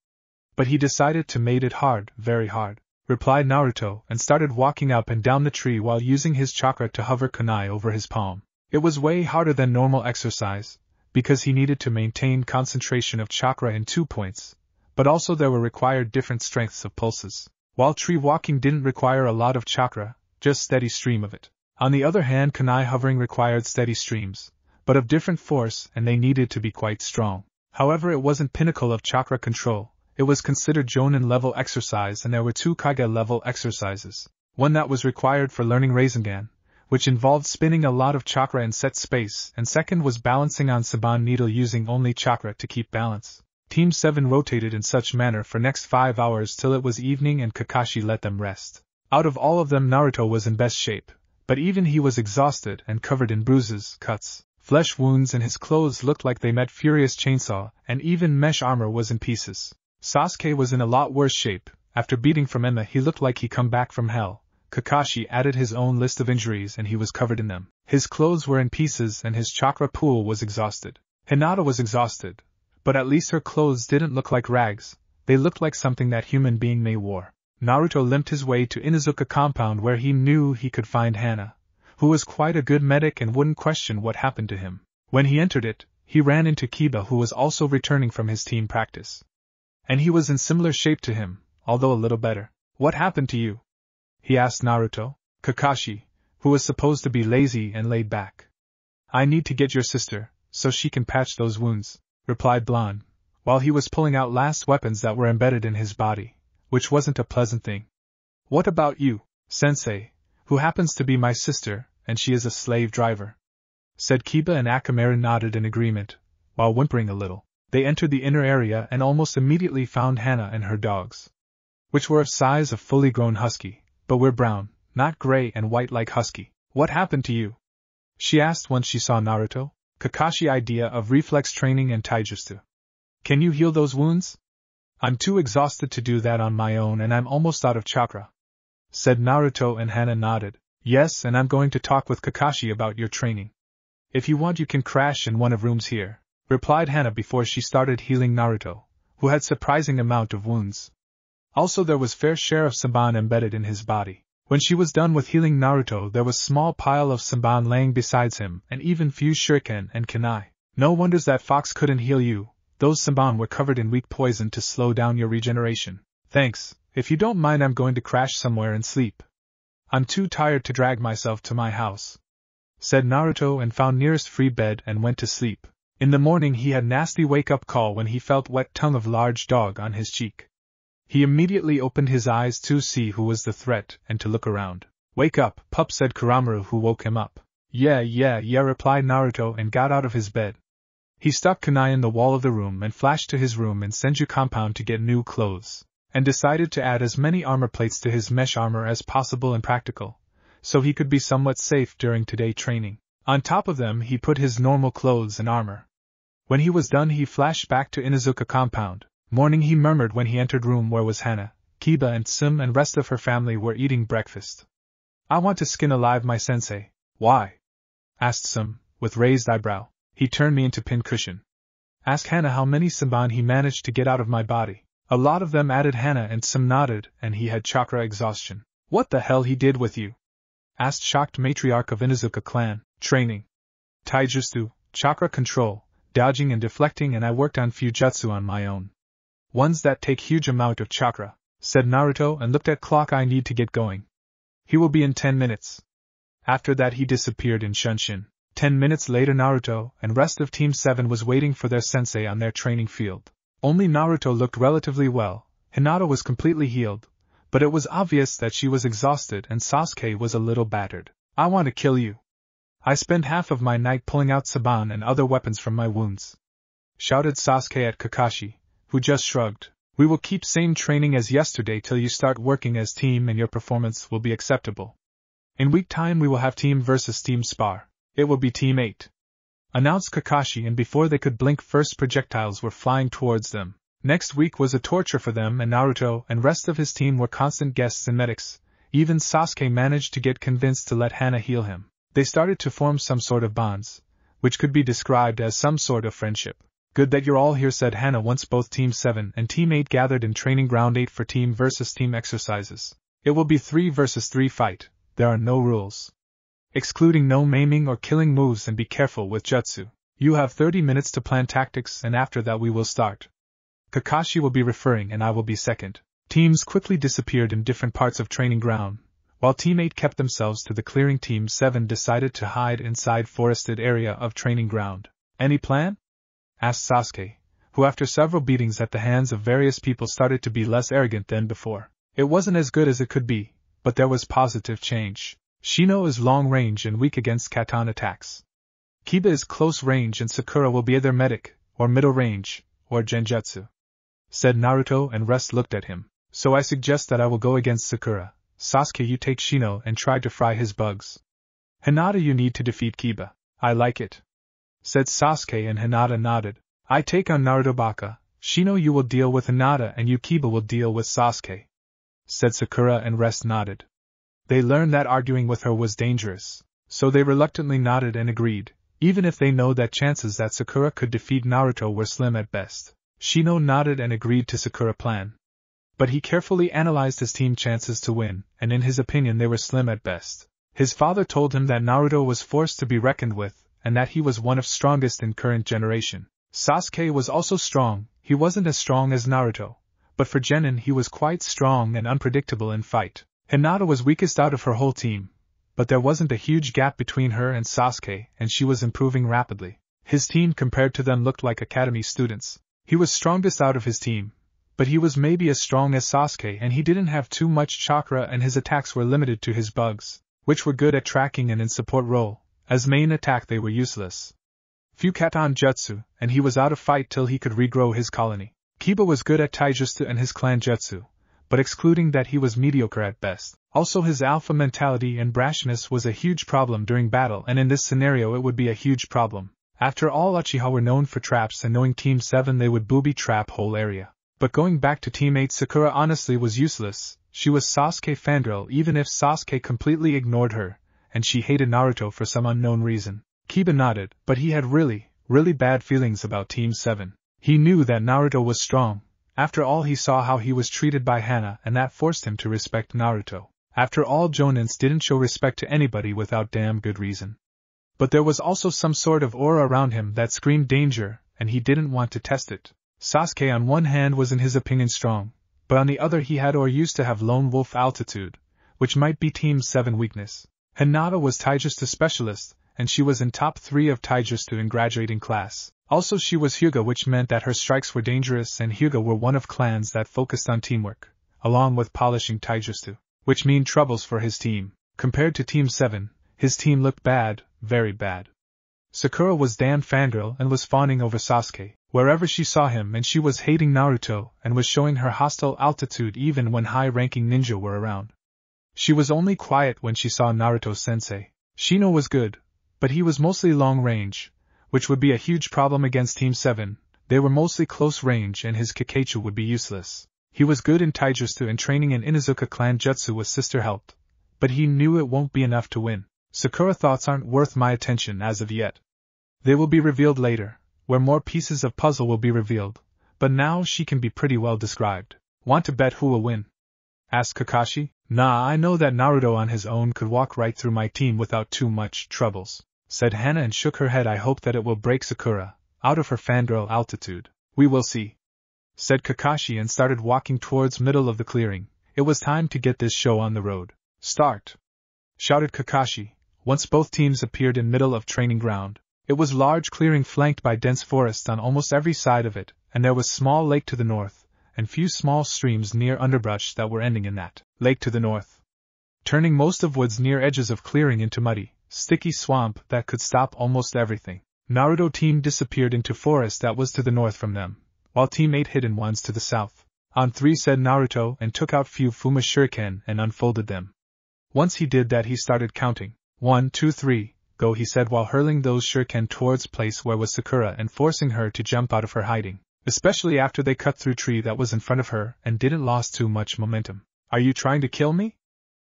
But he decided to made it hard, very hard, replied Naruto, and started walking up and down the tree while using his chakra to hover kunai over his palm. It was way harder than normal exercise, because he needed to maintain concentration of chakra in 2 points, but also there were required different strengths of pulses. While tree walking didn't require a lot of chakra, just steady stream of it. On the other hand, kunai hovering required steady streams, but of different force, and they needed to be quite strong. However, it wasn't pinnacle of chakra control, it was considered Jonin level exercise, and there were 2 Kage level exercises. One that was required for learning Rasengan, which involved spinning a lot of chakra in set space, and second was balancing on Saban needle using only chakra to keep balance. Team 7 rotated in such manner for next 5 hours till it was evening and Kakashi let them rest. Out of all of them, Naruto was in best shape, but even he was exhausted and covered in bruises, cuts, flesh wounds, and his clothes looked like they met furious chainsaw, and even mesh armor was in pieces. Sasuke was in a lot worse shape. After beating from Enma, he looked like he come back from hell, Kakashi added his own list of injuries and he was covered in them. His clothes were in pieces and his chakra pool was exhausted. Hinata was exhausted, but at least her clothes didn't look like rags, they looked like something that human being may wore. Naruto limped his way to Inuzuka compound where he knew he could find Hana, who was quite a good medic and wouldn't question what happened to him. When he entered it, he ran into Kiba, who was also returning from his team practice. And he was in similar shape to him, although a little better. "What happened to you?" he asked Naruto. Kakashi, who was supposed to be lazy and laid back. "I need to get your sister, so she can patch those wounds," replied Blonde, while he was pulling out last weapons that were embedded in his body, which wasn't a pleasant thing. "What about you, Sensei, who happens to be my sister, and she is a slave driver?" said Kiba, and Akamaru nodded in agreement, while whimpering a little. They entered the inner area and almost immediately found Hana and her dogs, which were of size of fully grown husky, but were brown, not gray and white like husky. "What happened to you?" she asked once she saw Naruto. Kakashi idea of reflex training and taijutsu. "Can you heal those wounds?" "I'm too exhausted to do that on my own and I'm almost out of chakra," said Naruto, and Hana nodded. "Yes, and I'm going to talk with Kakashi about your training. If you want you can crash in one of rooms here," replied Hana before she started healing Naruto, who had surprising amount of wounds. Also there was fair share of Saban embedded in his body. When she was done with healing Naruto, there was small pile of Saban laying besides him and even few shuriken and kunai. "No wonders that Fox couldn't heal you, those Saban were covered in weak poison to slow down your regeneration." "Thanks, if you don't mind I'm going to crash somewhere and sleep. I'm too tired to drag myself to my house," said Naruto, and found nearest free bed and went to sleep. In the morning he had nasty wake-up call when he felt wet tongue of large dog on his cheek. He immediately opened his eyes to see who was the threat and to look around. "Wake up, pup," said Kuramaru, who woke him up. Yeah, replied Naruto, and got out of his bed. He stuck kunai in the wall of the room and flashed to his room in Senju compound to get new clothes, and decided to add as many armor plates to his mesh armor as possible and practical, so he could be somewhat safe during today training. On top of them he put his normal clothes and armor. When he was done he flashed back to Inuzuka compound. "Morning," he murmured when he entered room where was Hana, Kiba and Sim and rest of her family were eating breakfast. "I want to skin alive my sensei." "Why?" asked Sim, with raised eyebrow. "He turned me into pincushion." "Ask Hana how many Saban he managed to get out of my body." "A lot of them," added Hana, and Sim nodded, "and he had chakra exhaustion." "What the hell he did with you?" asked shocked matriarch of Inuzuka clan. "Training. Taijutsu, chakra control, dodging and deflecting, and I worked on Fujutsu on my own. Ones that take huge amount of chakra," said Naruto, and looked at clock. "I need to get going. He will be in 10 minutes. After that he disappeared in Shunshin. 10 minutes later Naruto and rest of Team 7 was waiting for their sensei on their training field. Only Naruto looked relatively well, Hinata was completely healed, but it was obvious that she was exhausted and Sasuke was a little battered. "I want to kill you. I spend half of my night pulling out Saban and other weapons from my wounds," shouted Sasuke at Kakashi, who just shrugged. "We will keep same training as yesterday till you start working as team and your performance will be acceptable. In week time we will have team versus team spar. It will be team 8. Announced Kakashi, and before they could blink first projectiles were flying towards them. Next week was a torture for them, and Naruto and rest of his team were constant guests and medics. Even Sasuke managed to get convinced to let Hana heal him. They started to form some sort of bonds, which could be described as some sort of friendship. "Good that you're all here," said Hana once both Team 7 and Team 8 gathered in Training Ground 8 for team versus team exercises. "It will be 3 versus 3 fight, there are no rules. Excluding no maiming or killing moves, and be careful with jutsu. You have 30 minutes to plan tactics and after that we will start. Kakashi will be referring and I will be second." Teams quickly disappeared in different parts of Training Ground, while Team 8 kept themselves to the clearing. Team 7 decided to hide inside forested area of Training Ground. "Any plan?" asked Sasuke, who after several beatings at the hands of various people started to be less arrogant than before. It wasn't as good as it could be, but there was positive change. "Shino is long range and weak against katana attacks. Kiba is close range and Sakura will be either medic, or middle range, or genjutsu," said Naruto, and rest looked at him. "So I suggest that I will go against Sakura. Sasuke, you take Shino and try to fry his bugs. Hinata, you need to defeat Kiba." "I like it," said Sasuke, and Hinata nodded. "I take on Naruto Baka. Shino, you will deal with Hinata and you Kiba will deal with Sasuke," said Sakura, and rest nodded. They learned that arguing with her was dangerous, so they reluctantly nodded and agreed, even if they know that chances that Sakura could defeat Naruto were slim at best. Shino nodded and agreed to Sakura's plan. But he carefully analyzed his team's chances to win, and in his opinion they were slim at best. His father told him that Naruto was forced to be reckoned with, and that he was one of strongest in current generation. Sasuke was also strong. He wasn't as strong as Naruto, but for genin he was quite strong and unpredictable in fight. Hinata was weakest out of her whole team, but there wasn't a huge gap between her and Sasuke, and she was improving rapidly. His team compared to them looked like academy students. He was strongest out of his team, but he was maybe as strong as Sasuke, and he didn't have too much chakra, and his attacks were limited to his bugs, which were good at tracking and in support role. As main attack they were useless. Few katan jutsu, and he was out of fight till he could regrow his colony. Kiba was good at taijutsu and his clan jutsu, but excluding that he was mediocre at best. Also his alpha mentality and brashness was a huge problem during battle, and in this scenario it would be a huge problem. After all, Uchiha were known for traps, and knowing Team 7 they would booby trap whole area. But going back to Team 8, Sakura honestly was useless. She was Sasuke fangirl even if Sasuke completely ignored her, and she hated Naruto for some unknown reason. Kiba nodded, but he had really bad feelings about Team 7. He knew that Naruto was strong. After all, he saw how he was treated by Hana, and that forced him to respect Naruto. After all, Jonins didn't show respect to anybody without damn good reason. But there was also some sort of aura around him that screamed danger, and he didn't want to test it. Sasuke on one hand was in his opinion strong, but on the other he had or used to have lone wolf altitude, which might be Team 7 weakness. Hinata was taijutsu specialist, and she was in top 3 of taijutsu in graduating class. Also she was Hyuga, which meant that her strikes were dangerous, and Hyuga were one of clans that focused on teamwork, along with polishing taijutsu, which mean troubles for his team. Compared to Team 7, his team looked bad, very bad. Sakura was damn fangirl and was fawning over Sasuke wherever she saw him, and she was hating Naruto and was showing her hostile altitude even when high-ranking ninja were around. She was only quiet when she saw Naruto-sensei. Shino was good, but he was mostly long-range, which would be a huge problem against Team 7. They were mostly close-range and his Kakeichu would be useless. He was good in taijutsu and training in Inuzuka clan jutsu with sister helped, but he knew it won't be enough to win. Sakura thoughts aren't worth my attention as of yet. They will be revealed later, where more pieces of puzzle will be revealed, but now she can be pretty well described. Want to bet who will win? Asked Kakashi. Nah, I know that Naruto on his own could walk right through my team without too much troubles, said Hana and shook her head. I hope that it will break Sakura out of her fangirl altitude. We will see, said Kakashi and started walking towards middle of the clearing. It was time to get this show on the road. Start! Shouted Kakashi, once both teams appeared in middle of training ground. It was large clearing flanked by dense forest on almost every side of it, and there was small lake to the north, and few small streams near underbrush that were ending in that lake to the north, turning most of woods near edges of clearing into muddy, sticky swamp that could stop almost everything. Naruto team disappeared into forest that was to the north from them, while Team 8 hid in ones to the south. On 3, said Naruto, and took out few Fuma Shuriken and unfolded them. Once he did that he started counting. 1, 2, 3, go, he said while hurling those shuriken towards place where was Sakura and forcing her to jump out of her hiding, especially after they cut through tree that was in front of her and didn't lost too much momentum. Are you trying to kill me?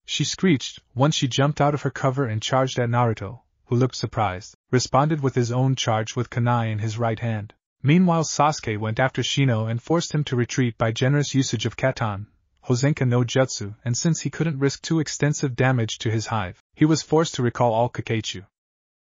She screeched, once she jumped out of her cover and charged at Naruto, who looked surprised, responded with his own charge with kunai in his right hand. Meanwhile Sasuke went after Shino and forced him to retreat by generous usage of Katan, Hozenka no Jutsu, and since he couldn't risk too extensive damage to his hive, he was forced to recall all Kakeichu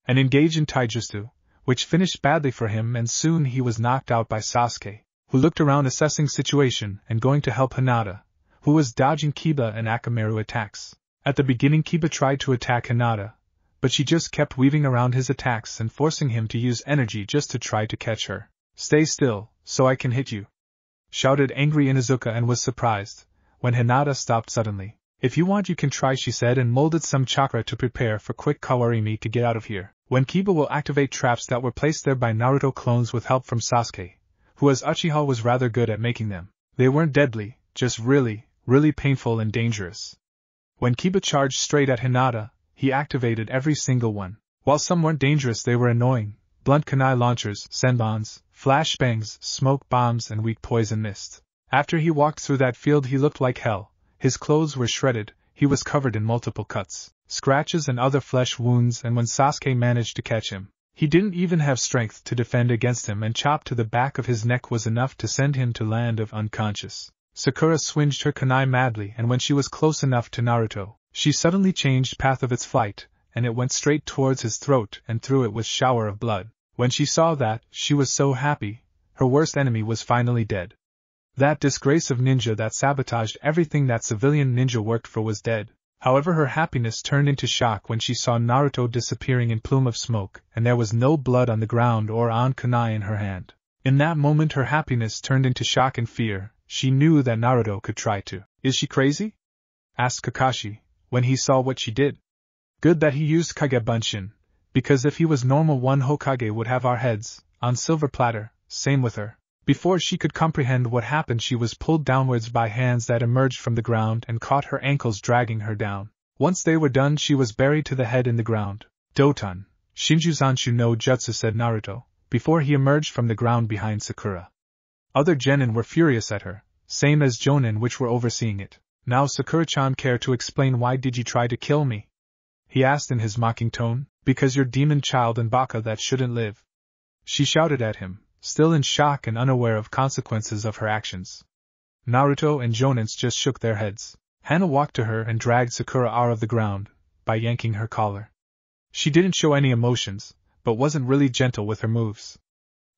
and engage in taijutsu, which finished badly for him, and soon he was knocked out by Sasuke, who looked around assessing situation and going to help Hinata, who was dodging Kiba and Akamaru attacks. At the beginning Kiba tried to attack Hinata, but she just kept weaving around his attacks and forcing him to use energy just to try to catch her. Stay still, so I can hit you, shouted angry Inuzuka and was surprised when Hinata stopped suddenly. If you want you can try, she said, and molded some chakra to prepare for quick kawarimi to get out of here. When Kiba will activate traps that were placed there by Naruto clones with help from Sasuke, who as Uchiha was rather good at making them. They weren't deadly, just really painful and dangerous. When Kiba charged straight at Hinata, he activated every single one. While some weren't dangerous, they were annoying. Blunt kunai launchers, senbons, flashbangs, smoke bombs, and weak poison mist. After he walked through that field he looked like hell. His clothes were shredded, He was covered in multiple cuts, scratches and other flesh wounds, and when Sasuke managed to catch him, he didn't even have strength to defend against him, and chop to the back of his neck was enough to send him to land of unconscious. Sakura swinged her kunai madly, and when she was close enough to Naruto, she suddenly changed path of its flight, and it went straight towards his throat and through it with shower of blood. When she saw that, she was so happy. Her worst enemy was finally dead. That disgrace of ninja that sabotaged everything that civilian ninja worked for was dead. However, her happiness turned into shock when she saw Naruto disappearing in plume of smoke, and there was no blood on the ground or on kunai in her hand. In that moment her happiness turned into shock and fear. She knew that Naruto could try to. "Is she crazy?" asked Kakashi, when he saw what she did. "Good that he used Kage Bunshin, because if he was normal one Hokage would have our heads, on silver platter." Same with her. Before she could comprehend what happened, she was pulled downwards by hands that emerged from the ground and caught her ankles, dragging her down. Once they were done, she was buried to the head in the ground. "Doton, Shinjuzanshu no Jutsu," said Naruto, before he emerged from the ground behind Sakura. Other genin were furious at her, same as jonin which were overseeing it. "Now Sakura-chan, care to explain why did you try to kill me?" he asked in his mocking tone. "Because you're demon child and baka that shouldn't live," she shouted at him, still in shock and unaware of consequences of her actions. Naruto and Jonins just shook their heads. Hana walked to her and dragged Sakura out of the ground, by yanking her collar. She didn't show any emotions, but wasn't really gentle with her moves.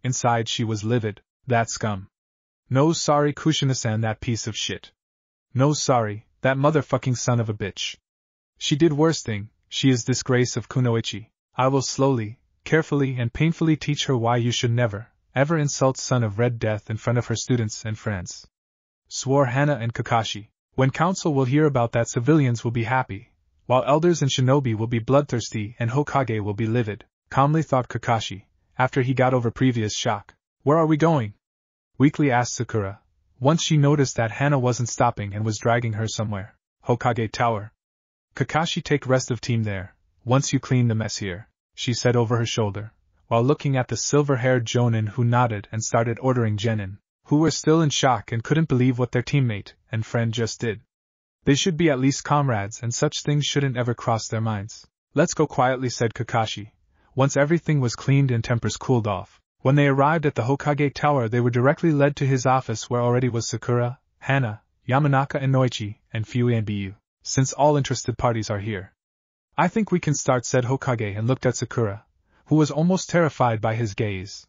Inside she was livid. "That scum. No sorry Kushina-san, that piece of shit. No sorry, that motherfucking son of a bitch. She did worse thing, she is disgrace of Kunoichi. I will slowly, carefully and painfully teach her why you should never, ever insult Son of Red Death in front of her students and friends," swore Hana and Kakashi. "When council will hear about that, civilians will be happy, while elders and shinobi will be bloodthirsty and Hokage will be livid," calmly thought Kakashi, after he got over previous shock. "Where are we going?" weakly asked Sakura, once she noticed that Hana wasn't stopping and was dragging her somewhere. "Hokage Tower. Kakashi, take rest of team there, once you clean the mess here," she said over her shoulder, while looking at the silver-haired jonin who nodded and started ordering genin, who were still in shock and couldn't believe what their teammate and friend just did. They should be at least comrades, and such things shouldn't ever cross their minds. "Let's go quietly," said Kakashi, once everything was cleaned and tempers cooled off. When they arrived at the Hokage Tower, they were directly led to his office, where already was Sakura, Hana, Yamanaka and Noichi, and few Anbu, since all interested parties are here. "I think we can start," said Hokage, and looked at Sakura, who was almost terrified by his gaze.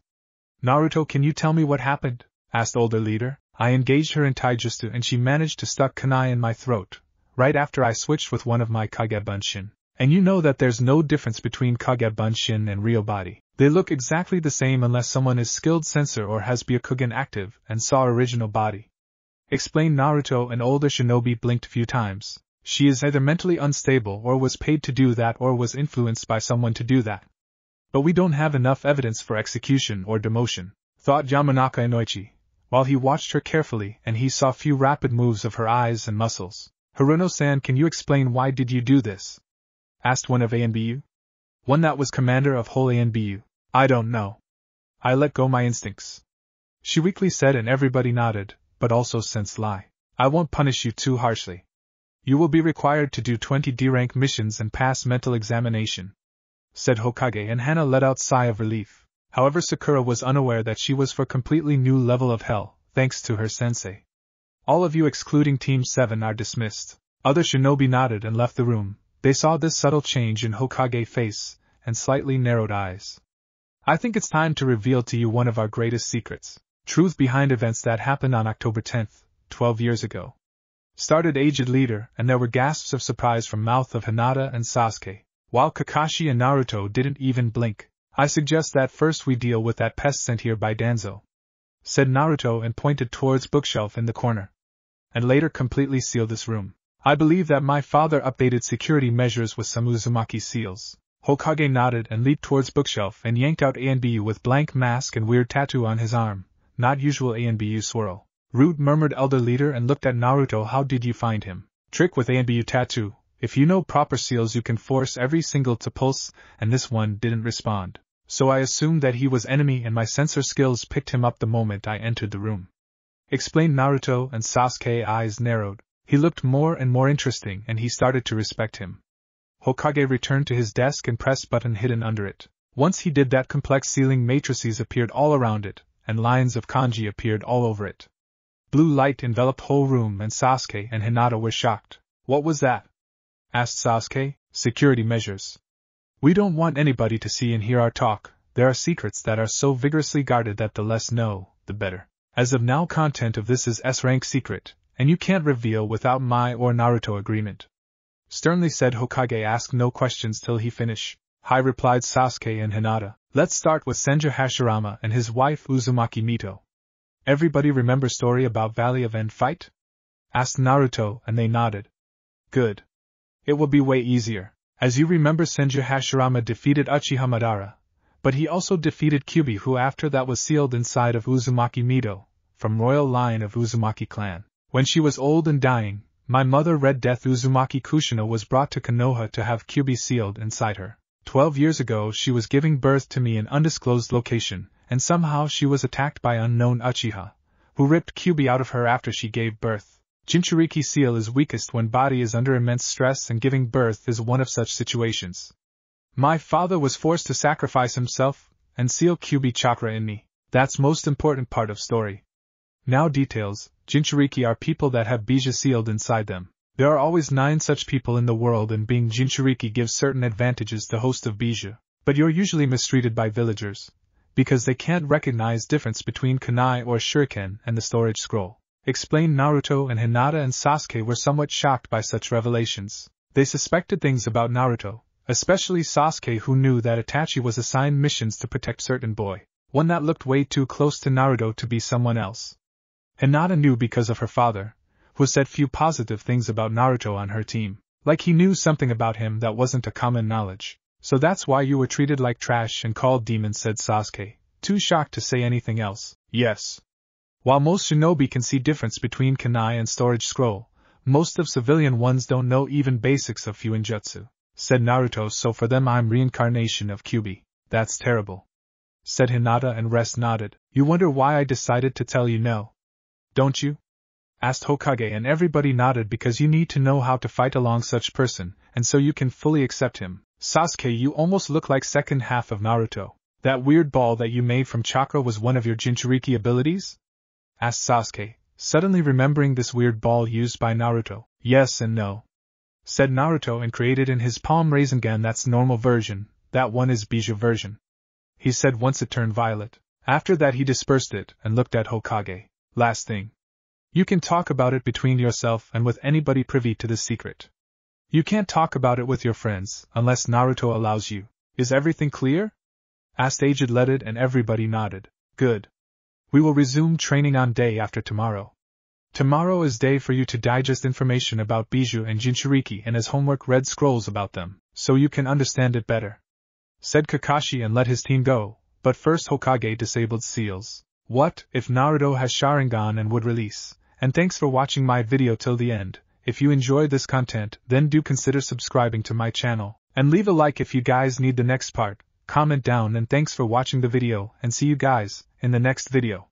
"Naruto, can you tell me what happened?" asked older leader. "I engaged her in taijutsu and she managed to stuck kunai in my throat, right after I switched with one of my Kage Bunshin. And you know that there's no difference between Kage Bunshin and real body. They look exactly the same unless someone is skilled sensor or has Byakugan active and saw original body," explained Naruto. An older shinobi blinked few times. "She is either mentally unstable or was paid to do that or was influenced by someone to do that. But we don't have enough evidence for execution or demotion," thought Yamanaka Inoichi, while he watched her carefully and he saw few rapid moves of her eyes and muscles. "Haruno-san, can you explain why did you do this?" asked one of ANBU. One that was commander of whole ANBU. "I don't know. I let go my instincts," she weakly said, and everybody nodded, but also sensed lie. "I won't punish you too harshly. You will be required to do 20 D-rank missions and pass mental examination," said Hokage, and Hana let out a sigh of relief. However, Sakura was unaware that she was for completely new level of hell, thanks to her sensei. "All of you excluding Team 7 are dismissed." Other shinobi nodded and left the room. They saw this subtle change in Hokage face and slightly narrowed eyes. "I think it's time to reveal to you one of our greatest secrets. Truth behind events that happened on October 10th, 12 years ago," started aged leader, and there were gasps of surprise from mouth of Hinata and Sasuke, while Kakashi and Naruto didn't even blink. "I suggest that first we deal with that pest sent here by Danzo," said Naruto and pointed towards bookshelf in the corner. "And later completely seal this room. I believe that my father updated security measures with some Uzumaki seals." Hokage nodded and leaped towards bookshelf and yanked out ANBU with blank mask and weird tattoo on his arm. "Not usual ANBU swirl," rude murmured elder leader and looked at Naruto. "How did you find him?" "Trick with ANBU tattoo. If you know proper seals you can force every single to pulse, and this one didn't respond. So I assumed that he was enemy and my sensor skills picked him up the moment I entered the room," explained Naruto, and Sasuke's eyes narrowed. He looked more and more interesting and he started to respect him. Hokage returned to his desk and pressed button hidden under it. Once he did that, complex ceiling matrices appeared all around it, and lines of kanji appeared all over it. Blue light enveloped whole room and Sasuke and Hinata were shocked. What was that? Asked Sasuke. Security measures. We don't want anybody to see and hear our talk. There are secrets that are so vigorously guarded that the less know, the better. As of now, content of this is S-rank secret, and you can't reveal without my or Naruto agreement. Sternly said Hokage. Ask no questions till he finish. Hi, replied Sasuke and Hinata. Let's start with Senju Hashirama and his wife Uzumaki Mito. Everybody remember story about Valley of End fight? Asked Naruto and they nodded. Good. It will be way easier. As you remember, Senju Hashirama defeated Uchiha Madara, but he also defeated Kyuubi, who after that was sealed inside of Uzumaki Mito, from royal line of Uzumaki clan. When she was old and dying, my mother Red Death Uzumaki Kushina was brought to Konoha to have Kyuubi sealed inside her. 12 years ago she was giving birth to me in undisclosed location, and somehow she was attacked by unknown Uchiha, who ripped Kyuubi out of her after she gave birth. Jinchuriki seal is weakest when body is under immense stress, and giving birth is one of such situations. My father was forced to sacrifice himself and seal Kyuubi chakra in me. That's most important part of story. Now details. Jinchuriki are people that have bija sealed inside them. There are always 9 such people in the world, and being Jinchuriki gives certain advantages to host of bija. But you're usually mistreated by villagers, because they can't recognize difference between kunai or shuriken and the storage scroll. Explained Naruto, and Hinata and Sasuke were somewhat shocked by such revelations. They suspected things about Naruto, especially Sasuke, who knew that Itachi was assigned missions to protect certain boy, one that looked way too close to Naruto to be someone else. Hinata knew because of her father, who said few positive things about Naruto on her team, like he knew something about him that wasn't a common knowledge. So that's why you were treated like trash and called demons, said Sasuke, too shocked to say anything else. Yes. While most shinobi can see difference between kunai and storage scroll, most of civilian ones don't know even basics of Fuinjutsu, said Naruto. So for them I'm reincarnation of Kyuubi. That's terrible, said Hinata, and rest nodded. You wonder why I decided to tell you no, don't you? Asked Hokage, and everybody nodded, because you need to know how to fight along such person, and so you can fully accept him. Sasuke, you almost look like second half of Naruto. That weird ball that you made from chakra was one of your Jinchuriki abilities? Asked Sasuke, suddenly remembering this weird ball used by Naruto. Yes and no, said Naruto, and created in his palm Rasengan. That's normal version, that one is bija version, he said once it turned violet. After that he dispersed it and looked at Hokage. Last thing. You can talk about it between yourself and with anybody privy to this secret. You can't talk about it with your friends unless Naruto allows you. Is everything clear? Asked Aged Leaded, and everybody nodded. Good. We will resume training on day after tomorrow. Tomorrow is day for you to digest information about Biju and Jinchuriki, and as homework read scrolls about them, so you can understand it better, said Kakashi, and let his team go. But first Hokage disabled seals. What if Naruto has Sharingan and would release? And thanks for watching my video till the end. If you enjoyed this content, then do consider subscribing to my channel, and leave a like if you guys need the next part. Comment down, and thanks for watching the video, and see you guys in the next video.